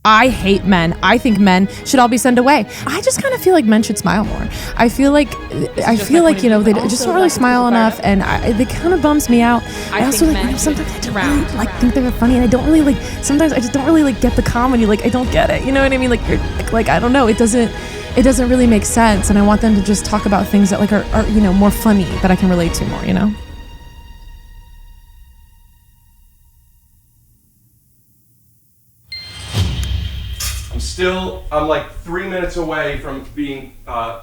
I hate men. I think men should all be sent away. I just kind of feel like men should smile more. I feel like they just don't really smile enough, and it kind of bums me out. I also sometimes I don't really think they're funny, and I don't really sometimes I just don't really get the comedy. I don't get it. You know what I mean? I don't know. It doesn't really make sense, and I want them to just talk about things that are more funny that I can relate to more. I'm like 3 minutes away from being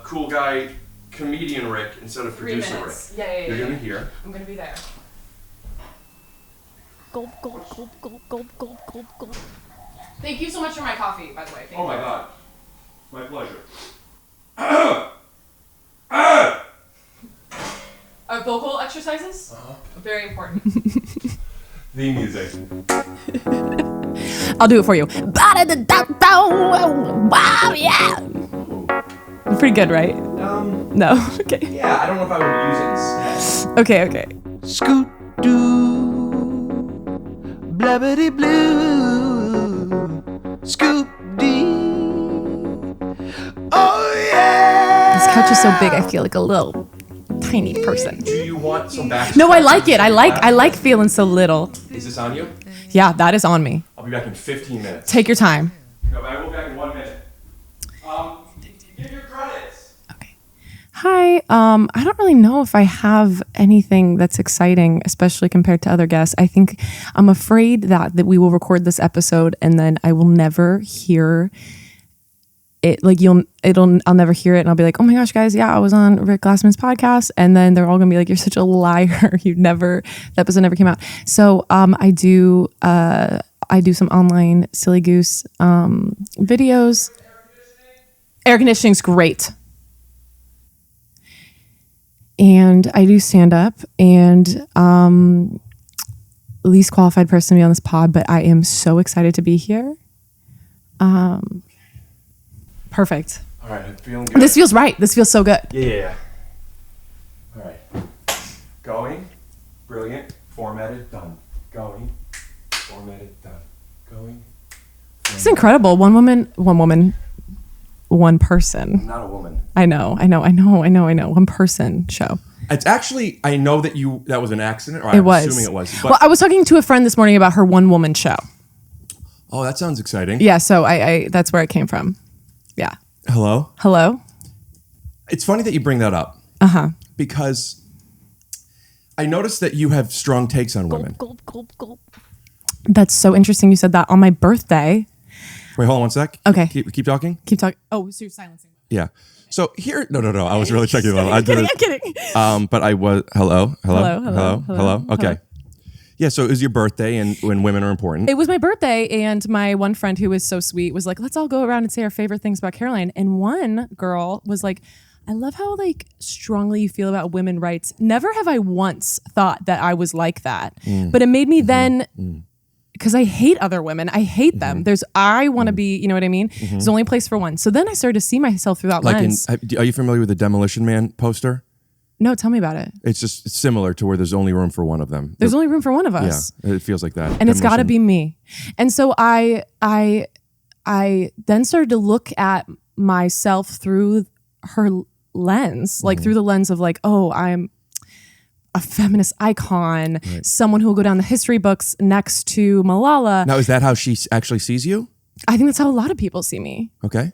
cool guy comedian Rick instead of producer Rick. Yeah. You're gonna hear. I'm gonna be there. Gulp, gulp, gulp, gulp, gulp, gulp, gulp, gulp. Thank you so much for my coffee, by the way. My God. My pleasure. Vocal exercises? Very important. The music. I'll do it for you. Wow, yeah. Pretty good, right? No. Okay. Yeah, I don't know if I would use it instead. Okay. Scoot doo, blabbity blue, scoop dee. Oh yeah. This couch is so big. I feel like a little tiny person. Do you want some back? No, I like it. I like feeling so little. Is this on you? Yeah, that is on me. I'll be back in 15 minutes. Take your time. No, but I will be back in 1 minute. Give your credits. Okay. Hi. I don't really know if I have anything that's exciting, especially compared to other guests. I think I'm afraid that we will record this episode and then I will never hear it. I'll never hear it, and I'll be like, oh my gosh, guys, yeah, I was on Rick Glassman's podcast, and then they're all gonna be like, you're such a liar. The episode never came out. So I do some online silly goose videos. Air conditioning's great. And I do stand up, and least qualified person to be on this pod, but I am so excited to be here. Perfect. All right, I'm feeling good. This feels right. This feels so good. Yeah. All right. Going. Brilliant. Formatted. Done. Going. Formatted. Done. Going. It's incredible. One woman, one person. I'm not a woman. I know. One person show. It's actually, I know that was an accident, or It I'm was. assuming it was. But Well, I was talking to a friend this morning about her one woman show. Oh, that sounds exciting. Yeah, so I that's where it came from. Yeah. Hello? It's funny that you bring that up. Because I noticed that you have strong takes on women. Gulp, gulp, gulp. That's so interesting you said that on my birthday. Wait, hold on one sec. Okay. Keep talking. Keep talking. Oh, so you're silencing. Yeah. So here, no. I was really checking it out. I'm kidding. But I was, hello. Hello. Okay. Yeah, so it was your birthday, and when women are important. It was my birthday, and my one friend who was so sweet was like, let's all go around and say our favorite things about Caroline. And one girl was like, I love how strongly you feel about women's rights. Never have I once thought that I was like that. But it made me then, because I hate other women. I hate them. I want to be, you know what I mean? There's only a place for one. So then I started to see myself through that lens. Are you familiar with the Demolition Man poster? No, tell me about it. It's just similar to where there's only room for one of them. There's only room for one of us. Yeah, it feels like that. And it's got to be me. And so I then started to look at myself through her lens, through the lens of oh, I'm a feminist icon, someone who will go down the history books next to Malala. Now, is that how she actually sees you? I think that's how a lot of people see me. Okay.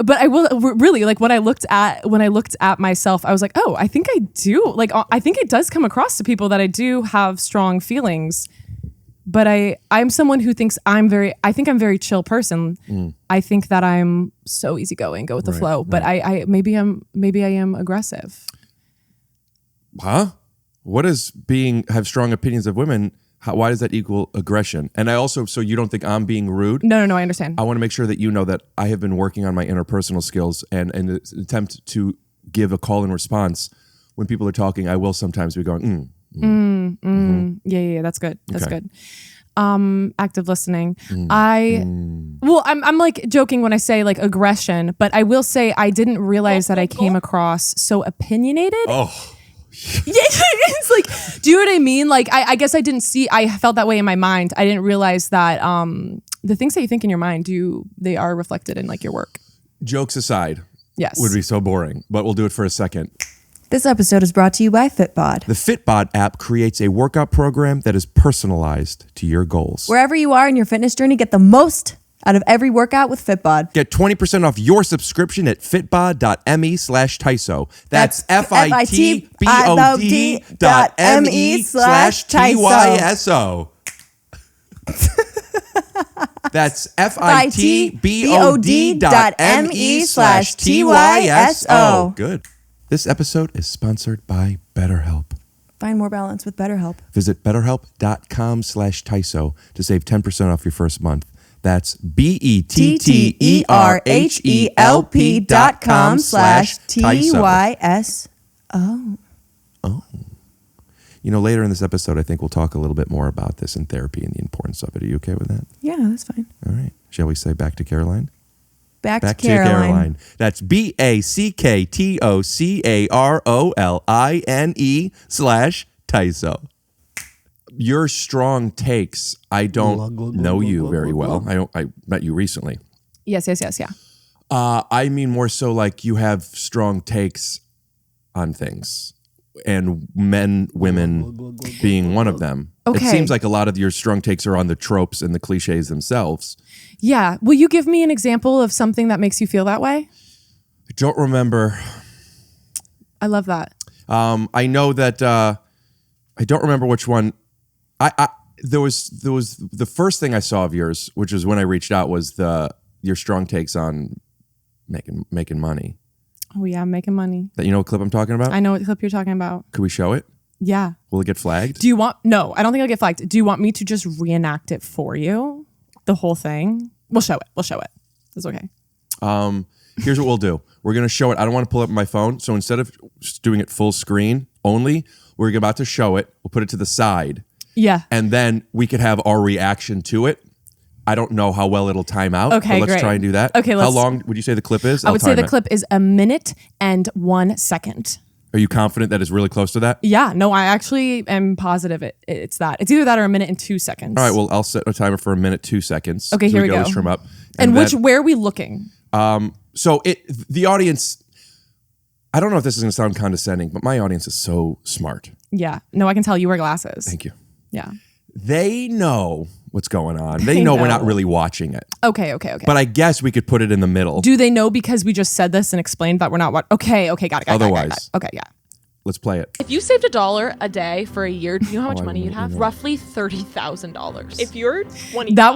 But I will really when I looked at myself, I was like, oh, I think I do. I think it does come across to people that I do have strong feelings. But I'm someone who thinks I'm very chill person. I think that I'm so easygoing, go with the flow. But maybe I am aggressive. Huh? What does have strong opinions of women? Why does that equal aggression? And I also, so you don't think I'm being rude? No, I understand. I want to make sure that you know that I have been working on my interpersonal skills, and in an attempt to give a call and response when people are talking, I will sometimes be going, Yeah, that's good. That's good. Active listening. I'm joking when I say aggression, but I will say I didn't realize that I came across so opinionated. oh, It's like, do you know what I mean? Like, I guess I felt that way in my mind. I didn't realize that the things that you think in your mind, they are reflected in like your work. Jokes aside, yes, would be so boring, but we'll do it for a second. This episode is brought to you by Fitbod. The Fitbod app creates a workout program that is personalized to your goals. Wherever you are in your fitness journey, get the most out of every workout with Fitbod. Get 20% off your subscription at fitbod.me/TYSO. That's FITBOD.me/TYSO. That's FITBOD.me/TYSO. Good. This episode is sponsored by BetterHelp. Find more balance with BetterHelp. Visit betterhelp.com/TYSO to save 10% off your first month. That's BETTERHELP.com/TYSO. Oh. You know, later in this episode, I think we'll talk a little bit more about this in therapy and the importance of it. Are you okay with that? Yeah, that's fine. All right. Shall we say back to Caroline? Back to Caroline. That's BACKTOCAROLINE/TYSO. Your strong takes. I don't know you very well. I met you recently. Yes, yeah. I mean more so like you have strong takes on things, and men, women being one of them. Okay. It seems like a lot of your strong takes are on the tropes and the cliches themselves. Yeah. Will you give me an example of something that makes you feel that way? I don't remember. I love that. I know that I don't remember which one. There was the first thing I saw of yours, which was when I reached out, was your strong takes on making money. Oh yeah, I'm making money. That, you know what clip I'm talking about? I know what clip you're talking about. Could we show it? Yeah. Will it get flagged? Do you want? No, I don't think I'll get flagged. Do you want me to just reenact it for you? The whole thing? We'll show it. It's okay. Here's what we'll do. We're going to show it. I don't want to pull up my phone. So instead of just doing it full screen only, we're about to show it. We'll put it to the side. Yeah. And then we could have our reaction to it. I don't know how well it'll time out. Okay, but let's try and do that. Okay, how long would you say the clip is? I would say the clip is 1 minute and 1 second. Are you confident that it's really close to that? Yeah. No, I actually am positive it's that. It's either that or 1 minute and 2 seconds. All right. Well, I'll set a timer for 1 minute, 2 seconds. Okay, here we go. Always trim up. And where are we looking? So the audience, I don't know if this is going to sound condescending, but my audience is so smart. Yeah. No, I can tell you wear glasses. Thank you. Yeah. They know what's going on. They know we're not really watching it. Okay. But I guess we could put it in the middle. Do they know because we just said this and explained that we're not watching? Okay, got it. Otherwise. Got it. Okay, yeah. Let's play it. If you saved $1 a day for a year, do you know how much money you'd have? Roughly $30,000. If you're 20, that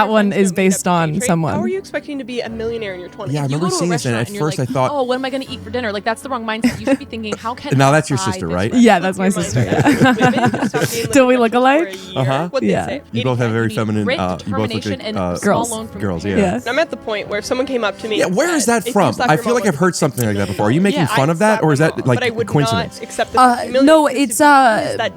one is based on someone. How are you expecting to be a millionaire in your 20s? Yeah, I remember seeing this, and at first I thought, oh, what am I going to eat for dinner? Like, that's the wrong mindset. You should be thinking, how can now I that's your buy sister, this right? Yeah, that's my sister. Yeah. Do we look alike? What they Yeah. say. You both have very feminine. Grit, You both look determination, like and girls. small loan from girls. your Yeah. Yes. I'm at the point where if someone came up to me. Yeah, where is that from? I feel like I've heard something like that before. Are you making fun of that, or is that like but I would coincidence? Not accept that No, it's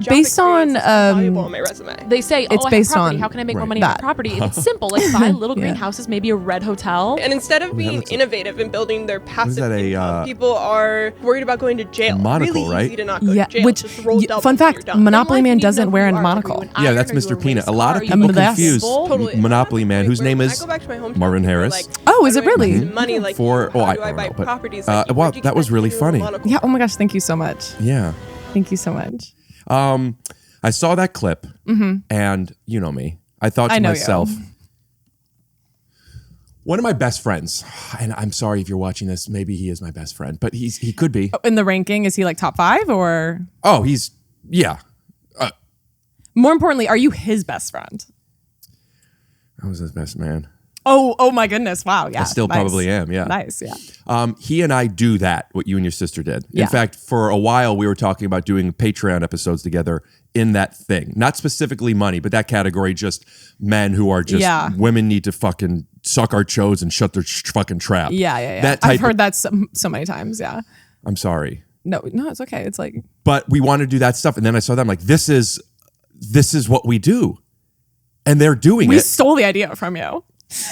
based on valuable on my resume. They say, It's I based have property. on How can I make more Right. money that. on property? And it's simple. Like, buy little greenhouses, maybe a red hotel. And instead of being that's a- innovative and building their passive that, income, people are worried about going to jail. Monocle, really right? easy to not go Yeah, to jail. which Just roll double fun and you're fact, done. Monopoly In life, Man you need to doesn't know wear who a you are. Are monocle. you an Yeah, iron that's or you Mr. a Peanut. A race lot of car? people I'm the best. confuse Totally. Monopoly Man, whose name When I is go back to my hometown, Marvin people are Harris. like, Oh, is how it do I make really? Money like For- how I do I don't buy know, but, properties? Like, wow, where'd you that get was really new funny. monocle? Yeah. Oh my gosh. Thank you so much. Yeah. Thank you so much. I saw that clip, and you know me. I thought to I know myself, you. one of my best friends, and I'm sorry if you're watching this, maybe he is my best friend, but he could be. In the ranking, is he like top 5 or? Oh, yeah. More importantly, are you his best friend? I was his best man. Oh my goodness. Wow. Yeah. I still nice. probably am, yeah. Nice. Yeah. He and I do that, what you and your sister did. Yeah. In fact, for a while, we were talking about doing Patreon episodes together in that thing. Not specifically money, but that category, just men who are just, women need to fucking suck our chodes and shut their fucking trap. Yeah. That type I've heard that so many times. Yeah. I'm sorry. No, it's okay. It's like. But we want to do that stuff. And then I saw them like, this is what we do. And they're doing We it. stole the idea from you.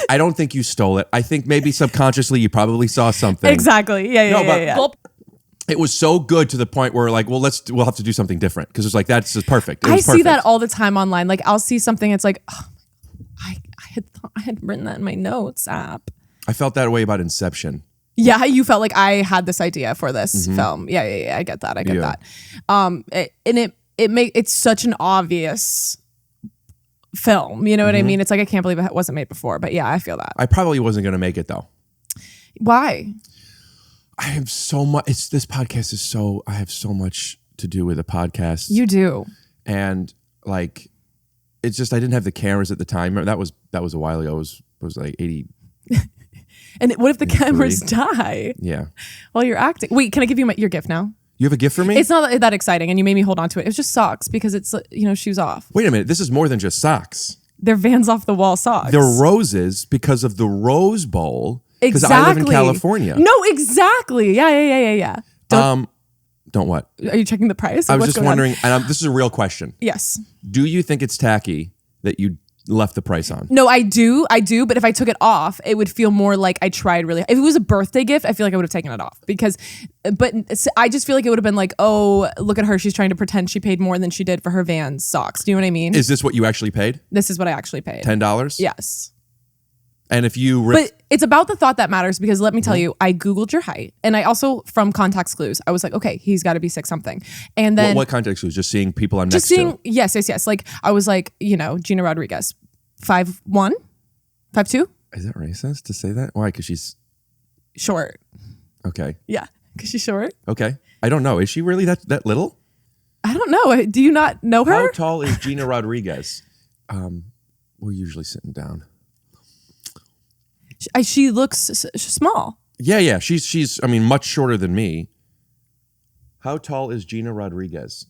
I don't think you stole it. I think maybe subconsciously you probably saw something. Exactly. Yeah. No, but Yeah. Gulp. it was so good to the point where like, well, we'll have to do something different because it's like that's just perfect. It I was see perfect. that all the time online. Like I'll see something. It's like, oh, I had written that in my notes app. I felt that way about Inception. Yeah, you felt like I had this idea for this film. Yeah. I get that. I get that. It's such an obvious film. You know what I mean? It's like I can't believe it wasn't made before. But yeah, I feel that. I probably wasn't going to make it though. Why? I have so much. This podcast is so. I have so much to do with the podcast. You do. And like, it's just I didn't have the cameras at the time. That was a while ago. It was like 80. And what if the cameras die? Yeah. While you're acting. Wait, can I give you your gift now? You have a gift for me? It's not that exciting, and you made me hold on to it. It's just socks because it's shoes off. Wait a minute. This is more than just socks. They're Vans off the wall socks. They're roses because of the Rose Bowl. Because Exactly. I live in California. No, exactly. Yeah. Don't what? Are you checking the price? I was What's just going on? wondering, and this is a real question. Yes. Do you think it's tacky that you left the price on? No, I do. But if I took it off, it would feel more like I tried really. If it was a birthday gift, I feel like I would have taken it off but I just feel like it would have been like, oh, look at her. She's trying to pretend she paid more than she did for her Vans socks. Do you know what I mean? Is this what you actually paid? This is what I actually paid. $10? Yes. And if you... But it's about the thought that matters because let me tell you, I Googled your height. And I also, from context clues, I was like, okay, he's got to be 6'something. And then... What context clues? Just seeing people I'm just next seeing, to? Yes. Like, I was like, Gina Rodriguez, 5'1", 5'2". Is that racist to say that? Why? Because she's... Short. Okay. Yeah, because she's short. Okay. I don't know. Is she really that little? I don't know. Do you not know her? How tall is Gina Rodriguez? We're usually sitting down. She looks small. Yeah. She's much shorter than me. How tall is Gina Rodriguez?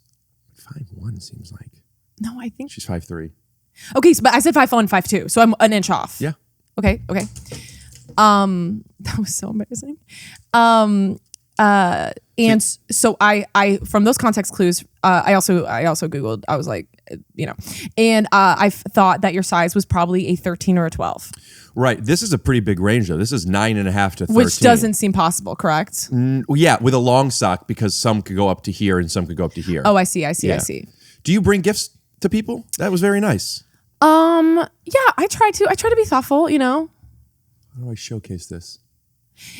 5'1" seems like. No, I think she's 5'3". Okay, but I said 5'1", 5'2", so I'm an inch off. Yeah. Okay. That was so embarrassing. And so I from those context clues, I also Googled. I was like, and I thought that your size was probably a 13 or a 12. Right. This is a pretty big range though. This is 9.5 to 13. Which doesn't seem possible, correct? Yeah, with a long sock because some could go up to here and some could go up to here. Oh, I see. Yeah. I see. Do you bring gifts to people? That was very nice. Yeah, I try to be thoughtful, How do I showcase this?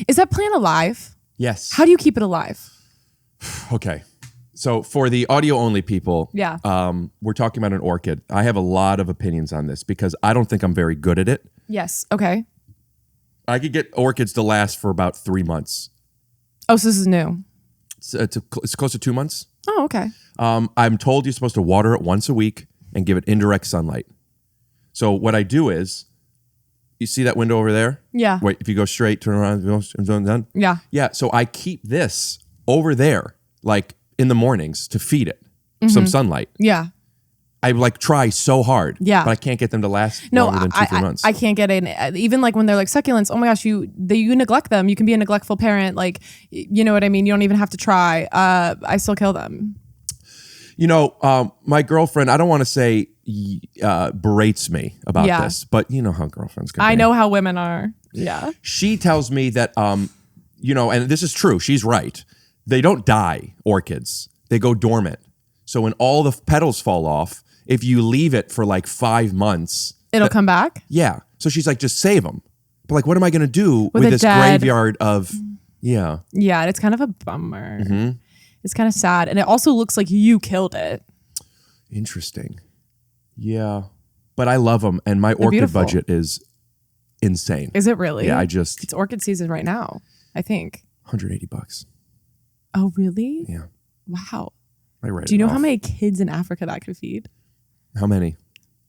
Is that plant alive? Yes. How do you keep it alive? Okay. So for the audio only people, Yeah. We're talking about an orchid. I have a lot of opinions on this because I don't think I'm very good at it. Yes. Okay. I could get orchids to last for about 3 months. Oh, so this is new. It's close to 2 months. Oh, okay. I'm told you're supposed to water it once a week and give it indirect sunlight. So what I do is, you see that window over there? Yeah. Wait, if you go straight, turn around, done. Yeah. Yeah. So I keep this over there, like in the mornings, to feed it some sunlight. Yeah. I like try so hard. Yeah. But I can't get them to last No, longer than 2-3 months. I can't get in. Even like when they're like succulents, oh my gosh, you neglect them. You can be a neglectful parent. Like, you know what I mean? You don't even have to try. I still kill them. My girlfriend, I don't want to say berates me about this, but you know how girlfriends can be. I know how women are. Yeah. She tells me that, and this is true. She's right. They don't die, orchids. They go dormant. So when all the petals fall off, if you leave it for like 5 months, it'll come back. Yeah. So she's like, just save them. But like, what am I going to do With with a this dead- graveyard of, yeah. Yeah. It's kind of a bummer. It's kind of sad. And it also looks like you killed it. Interesting. Yeah. But I love them. And my orchid beautiful. budget is insane. Is it really? Yeah, It's orchid season right now, I think. $180. Oh, really? Yeah. Wow. I read Do you it know off. how many kids in Africa that could feed? How many?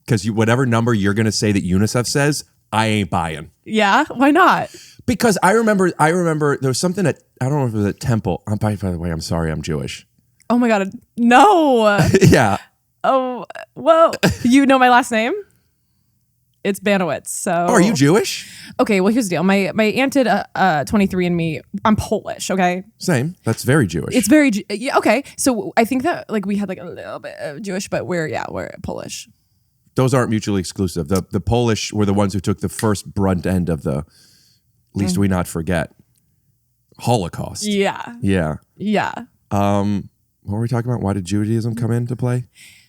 Because whatever number you're going to say that UNICEF says, I ain't buying. Yeah. Why not? Because I remember there was something at, I don't know if it was at Temple. By the way, I'm sorry, I'm Jewish. Oh my God. No. Yeah. Oh, whoa. You know my last name? It's Baniewicz. So. Oh, are you Jewish? Okay, well, here's the deal. My aunt did 23andMe. I'm Polish, okay? Same. That's very Jewish. It's very, yeah, okay. So I think that like we had like a little bit of Jewish, but we're Polish. Those aren't mutually exclusive. The Polish were the ones who took the first brunt end of the least we not forget. Holocaust. Yeah. Yeah. Yeah. What were we talking about? Why did Judaism come into play?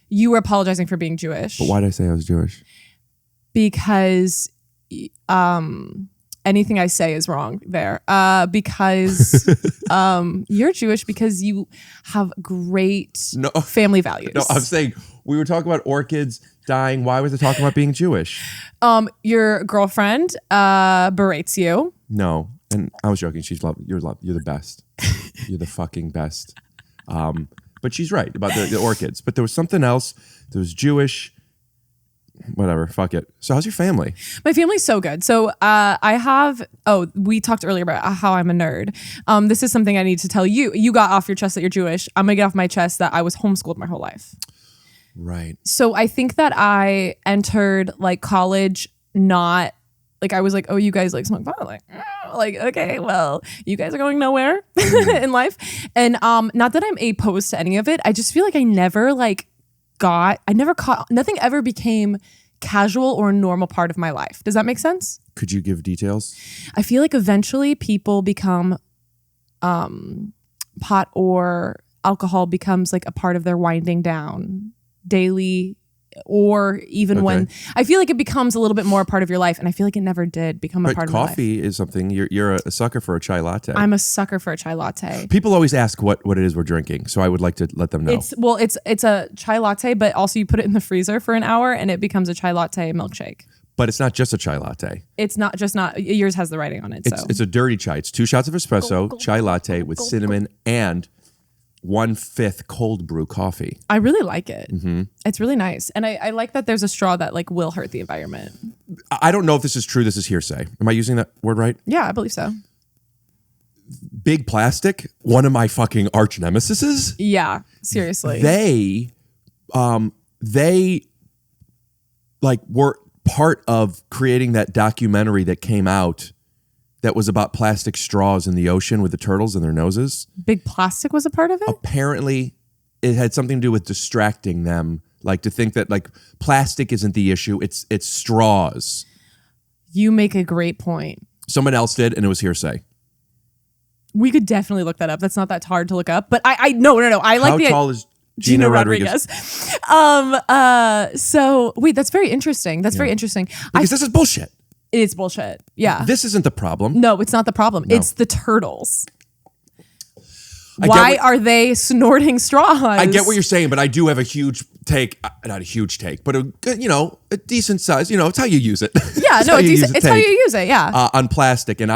You were apologizing for being Jewish. But why did I say I was Jewish? Because anything I say is wrong there. Because you're Jewish because you have great family values. No, I'm saying we were talking about orchids dying. Why was I talking about being Jewish? Your girlfriend berates you. No, and I was joking. She's you're the best. You're the fucking best. But she's right about the orchids. But there was something else. There was Jewish. Whatever, fuck it. So how's your family? My family's so good. So we talked earlier about how I'm a nerd. This is something I need to tell you. You got off your chest that you're Jewish. I'm gonna get off my chest that I was homeschooled my whole life. Right. So I think that I entered like college not like I was like, oh, you guys like smoke pot? Like, okay, well, you guys are going nowhere in life. And not that I'm opposed to any of it. I just feel like I never nothing ever became casual or a normal part of my life. Does that make sense? Could you give details? I feel like eventually people become pot or alcohol becomes like a part of their winding down daily, or even when I feel like it becomes a little bit more a part of your life, and I feel like it never did become a part of my life. Coffee is something. You're a sucker for a chai latte. I'm a sucker for a chai latte. People always ask what it is we're drinking, so I would like to let them know. It's a chai latte, but also you put it in the freezer for an hour and it becomes a chai latte milkshake. But it's not just a chai latte. It's not yours has the writing on it. It's a dirty chai. It's 2 shots of espresso, chai latte with cinnamon and 1/5 cold brew coffee. I really like it. Mm-hmm. It's really nice. And I like that there's a straw that like will hurt the environment. I don't know if this is true. This is hearsay. Am I using that word right? Yeah, I believe so. Big Plastic, one of my fucking arch nemesises. Yeah, seriously. They like were part of creating that documentary that came out that was about plastic straws in the ocean with the turtles in their noses. Big Plastic was a part of it? Apparently, it had something to do with distracting them, like to think that like plastic isn't the issue, it's straws. You make a great point. Someone else did, and it was hearsay. We could definitely look that up. That's not that hard to look up. But I no. I like How tall is Gina Rodriguez? So wait, that's very interesting. That's very interesting. Because this is bullshit. It's bullshit. Yeah. This isn't the problem. No, it's not the problem. No. It's the turtles. Why are they snorting straws? I get what you're saying, but I do have a huge take. Not a huge take, but a decent size. It's how you use it. Yeah, no, it's how you use it. Yeah. On plastic, and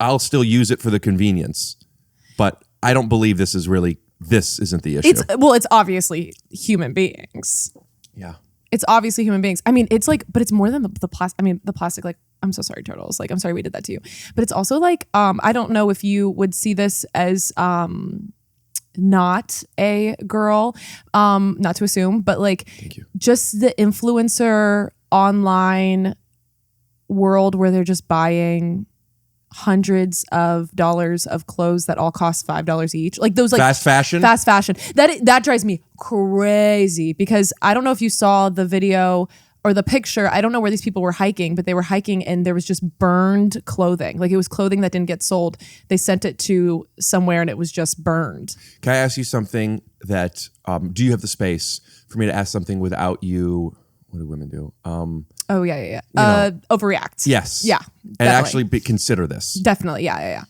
I'll still use it for the convenience, but I don't believe this isn't the issue. It's obviously human beings. Yeah. It's obviously human beings. I mean, it's like, but it's more than the plastic. I mean, the plastic, like, I'm so sorry, turtles. Like, I'm sorry we did that to you. But it's also like, I don't know if you would see this as not a girl, not to assume, but like just the influencer online world where they're just buying hundreds of dollars of clothes that all cost $5 each, like those like fast fashion that drives me crazy, because I don't know if you saw the video or the picture. I don't know where these people were hiking, but they were hiking and there was just burned clothing. Like it was clothing that didn't get sold. They sent it to somewhere and it was just burned. Can I ask you something that do you have the space for me to ask something without you? What do women do? Overreact. Yes. Yeah. And definitely. actually consider this. Definitely. Yeah.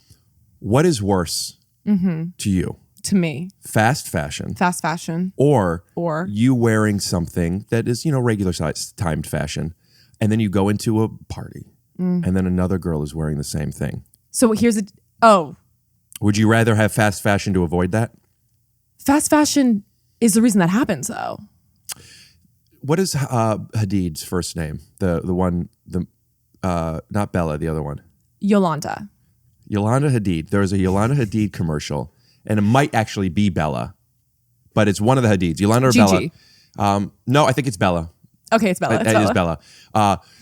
What is worse to you? To me. Fast fashion. Or you wearing something that is, regular size timed fashion. And then you go into a party and then another girl is wearing the same thing. So here's Would you rather have fast fashion to avoid that? Fast fashion is the reason that happens, though. What is Hadid's first name? The one, not Bella, the other one. Yolanda Hadid. There was a Yolanda Hadid commercial, and it might actually be Bella, but it's one of the Hadids. Yolanda or Gigi. Bella? No, I think it's Bella. Okay, it's Bella. It is Bella.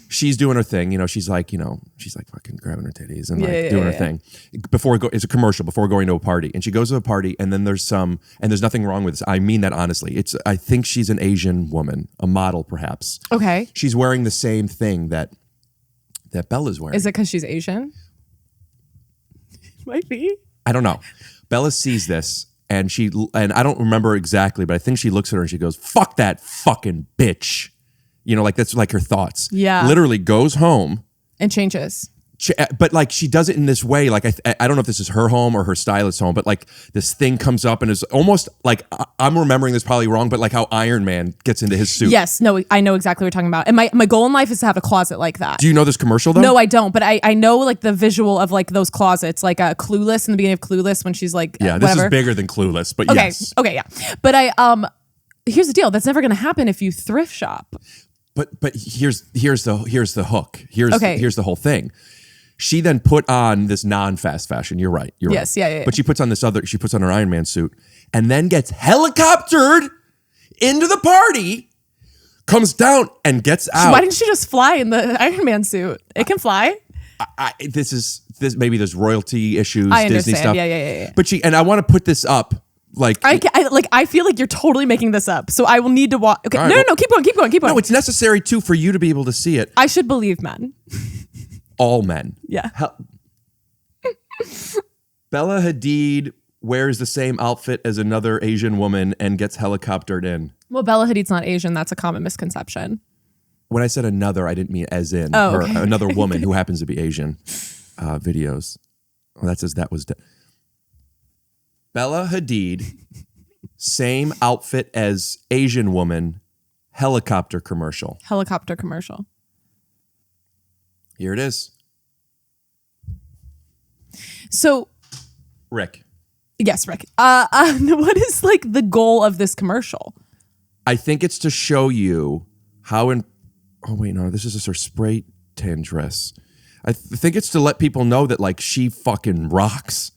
She's doing her thing. She's like fucking grabbing her titties and doing her thing. It's a commercial before going to a party, and she goes to a party, and then there's nothing wrong with this. I mean that honestly. I think she's an Asian woman, a model perhaps. Okay. She's wearing the same thing that Bella's wearing. Is it because she's Asian? Might be. I don't know. Bella sees this and I don't remember exactly, but I think she looks at her and she goes, "Fuck that fucking bitch." You know, like that's like her thoughts. Yeah. Literally goes home. And changes. But like she does it in this way. Like I don't know if this is her home or her stylist's home, but like this thing comes up and is almost like I'm remembering this probably wrong, but like how Iron Man gets into his suit. Yes, no, I know exactly what you're talking about. And my goal in life is to have a closet like that. Do you know this commercial though? No, I don't. But I know like the visual of like those closets, like Clueless in the beginning of Clueless when she's like, yeah, this is bigger than Clueless, but okay, yes. Okay, yeah. But here's the deal. That's never going to happen if you thrift shop. But here's the hook. Here's the whole thing. She then put on this non-fast fashion. You're right. Yes, right. yeah. But she puts on she puts on her Iron Man suit and then gets helicoptered into the party, comes down and gets out. Why didn't she just fly in the Iron Man suit? It can fly. This maybe there's royalty issues, I Disney understand. stuff. Yeah. But and I want to put this up. Like I feel like you're totally making this up. So I will need to watch. Okay, right, no, keep going. No, it's necessary too for you to be able to see it. I should believe men. All men. Yeah. Bella Hadid wears the same outfit as another Asian woman and gets helicoptered in. Well, Bella Hadid's not Asian. That's a common misconception. When I said another, I didn't mean as in her, another woman who happens to be Asian. Videos. Well, that says that was... Bella Hadid, same outfit as Asian woman, helicopter commercial. Here it is. So, Rick. Yes, Rick. What is like the goal of this commercial? I think it's to show you how oh wait, no, this is just her spray tan dress. I think it's to let people know that like she fucking rocks.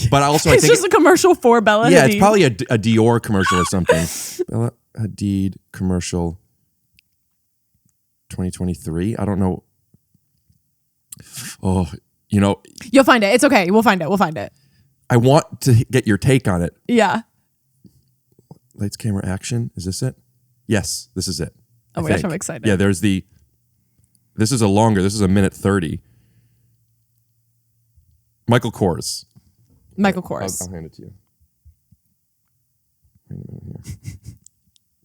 But also, It's just a commercial for Bella Hadid. Yeah, it's probably a Dior commercial or something. Bella Hadid commercial 2023. I don't know. Oh, You'll find it. It's okay. We'll find it. I want to get your take on it. Yeah. Lights, camera, action. Is this it? Yes, this is it. Oh my gosh, I'm excited. Yeah, this is a minute 30. Michael Kors. I'll hand it to you. Wait a minute here.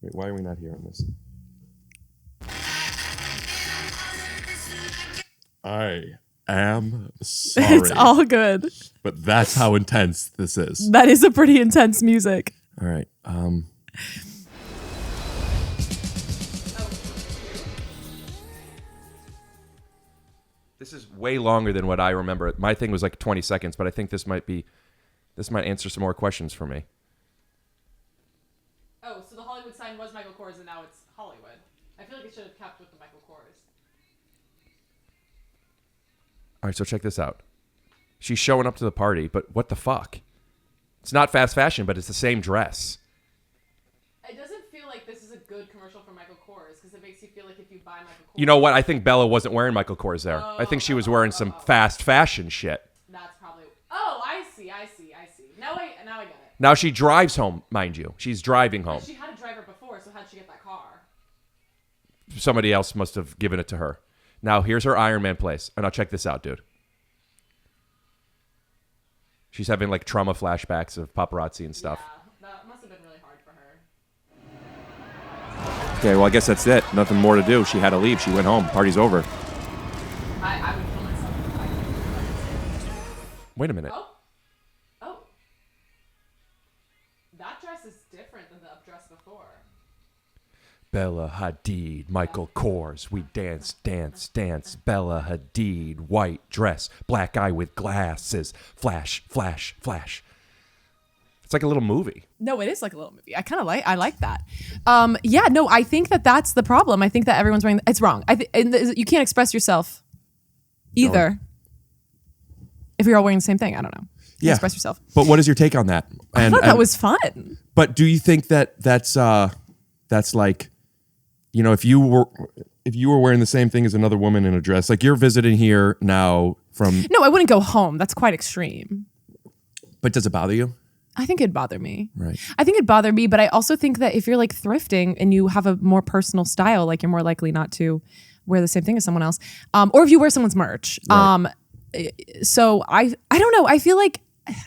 Wait, why are we not here on this? I am sorry. It's all good. But that's how intense this is. That is a pretty intense music. All right. This is way longer than what I remember. My thing was like 20 seconds, but I think this might answer some more questions for me. Oh, so the Hollywood sign was Michael Kors and now it's Hollywood. I feel like it should have kept with the Michael Kors. All right, so check this out. She's showing up to the party, but what the fuck? It's not fast fashion, but it's the same dress. It doesn't feel like this is a good commercial for Michael Kors because it makes you feel like if you buy Michael Kors... You know what? I think Bella wasn't wearing Michael Kors there. I think she was wearing some fast fashion shit. That's probably... Oh, I see. Now I get it. Now she drives home, mind you. She's driving home. But she had a driver before, so how'd she get that car? Somebody else must have given it to her. Now here's her Iron Man place. And now check this out, dude. She's having like trauma flashbacks of paparazzi and stuff. Yeah, that must have been really hard for her. Okay, well, I guess that's it. Nothing more to do. She had to leave. She went home. Party's over. I would kill myself if I could. Wait a minute. Oh. That dress is different than the dress before. Bella Hadid, Michael Kors, we dance, dance, dance. Bella Hadid, white dress, black eye with glasses, flash, flash, flash. It's like a little movie. No, it is like a little movie. I like that. I think that's the problem. I think that everyone's wearing, it's wrong. You can't express yourself either. No. If you're all wearing the same thing, I don't know. Yeah. Express yourself. But what is your take on that? I thought that was fun. But do you think that's like, if you were wearing the same thing as another woman in a dress, like you're visiting here now from... No, I wouldn't go home. That's quite extreme. But does it bother you? I think it'd bother me. Right. I think it'd bother me, but I also think that if you're like thrifting and you have a more personal style, like you're more likely not to wear the same thing as someone else. Or if you wear someone's merch. Right. So I don't know. I feel like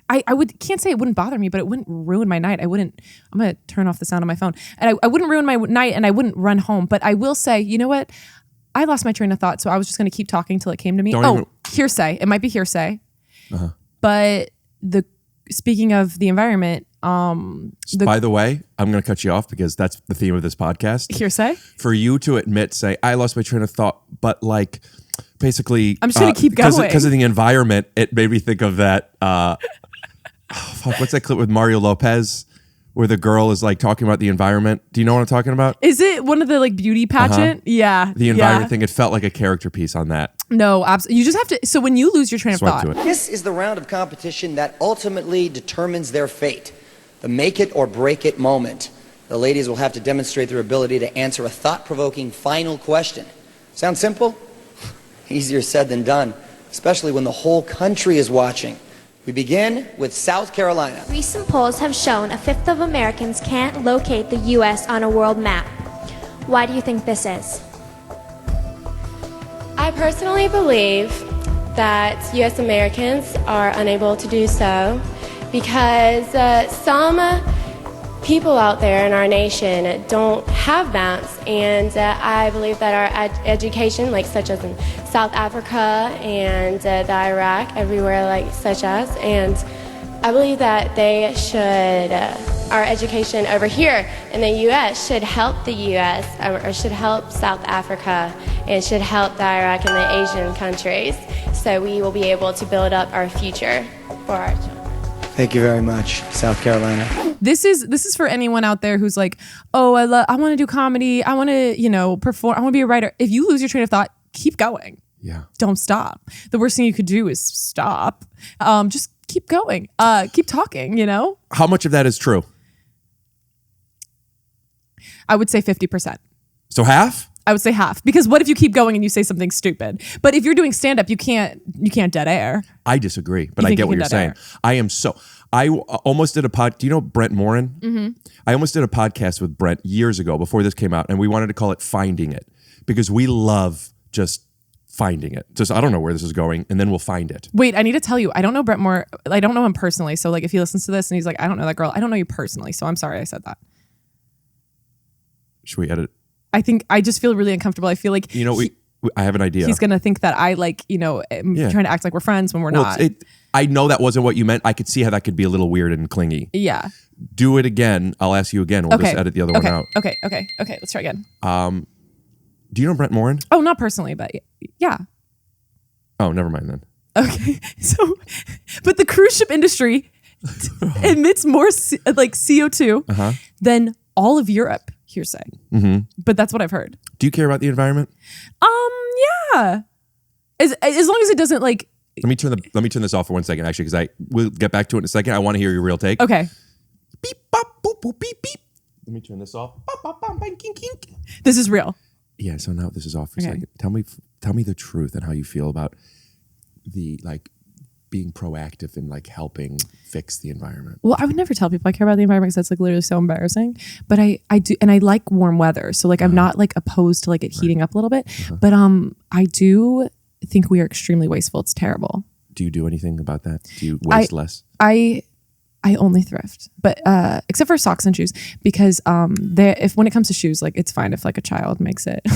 I can't say it wouldn't bother me, but it wouldn't ruin my night. I'm gonna turn off the sound on my phone, and I wouldn't ruin my night, and I wouldn't run home. But I will say, you know what? I lost my train of thought, so I was just gonna keep talking till it came to me. Hearsay. It might be hearsay, but speaking of the environment, by the way, I'm going to cut you off because that's the theme of this podcast. Hearsay? For you to admit, say, I lost my train of thought, but like, basically, I'm just going to keep going. Because of the environment, it made me think of that. What's that clip with Mario Lopez where the girl is like talking about the environment? Do you know what I'm talking about? Is it one of the like beauty pageant? Yeah. The environment thing. It felt like a character piece on that. No, absolutely. You just have to. So when you lose your train of thought, this is the round of competition that ultimately determines their fate. The make it or break it moment. The ladies will have to demonstrate their ability to answer a thought-provoking final question. Sound simple? Easier said than done, especially when the whole country is watching. We begin with South Carolina. Recent polls have shown a fifth of Americans can't locate the U.S. on a world map. Why do you think this is? I personally believe that U.S. Americans are unable to do so because some people out there in our nation don't have maps, and I believe that our education, like such as in South Africa and the Iraq, everywhere like such as, and I believe that they should, our education over here in the U.S. should help the U.S. or should help South Africa and should help the Iraq and the Asian countries, so we will be able to build up our future for our children. Thank you very much, South Carolina. This is for anyone out there who's like, oh, I want to do comedy. I want to, perform. I want to be a writer. If you lose your train of thought, keep going. Yeah. Don't stop. The worst thing you could do is stop. Just keep going. Keep talking, How much of that is true? I would say 50%. So half? I would say half, because what if you keep going and you say something stupid? But if you're doing stand up, you can't dead air. I disagree, but I get what you're saying. I almost did a pod. Do you know Brent Morin? Mm-hmm. I almost did a podcast with Brent years ago before this came out, and we wanted to call it Finding It because we love just finding it. Just, I don't know where this is going, and then we'll find it. Wait, I need to tell you, I don't know Brent Morin. I don't know him personally. So like if he listens to this and he's like, I don't know that girl. I don't know you personally. So I'm sorry I said that. Should we edit? I just feel really uncomfortable. I feel like I have an idea. He's gonna think that I am trying to act like we're friends when we're not. I know that wasn't what you meant. I could see how that could be a little weird and clingy. Yeah. Do it again. I'll ask you again. We'll just edit the other one out. Okay. Let's try again. Do you know Brent Morin? Oh, not personally, but yeah. Oh, never mind then. Okay. So, but the cruise ship industry emits more CO2 than all of Europe. Hearsay. Mm-hmm. But that's what I've heard. Do you care about the environment? Yeah. As long as it doesn't like. Let me turn this off for 1 second, actually, because we'll get back to it in a second. I want to hear your real take. Okay. Beep bop boop boop beep beep. Let me turn this off. Bop, bop, bop, bang, kink, kink. This is real. Yeah. So now this is off for a second. Tell me the truth and how you feel about the being proactive and helping fix the environment. Well, I would never tell people I care about the environment because that's literally so embarrassing. But I do, and I like warm weather, so I'm not opposed to it heating up a little bit. But I do think we are extremely wasteful. It's terrible. Do you do anything about that? Do you waste less? I only thrift, but except for socks and shoes, because if when it comes to shoes, it's fine if a child makes it.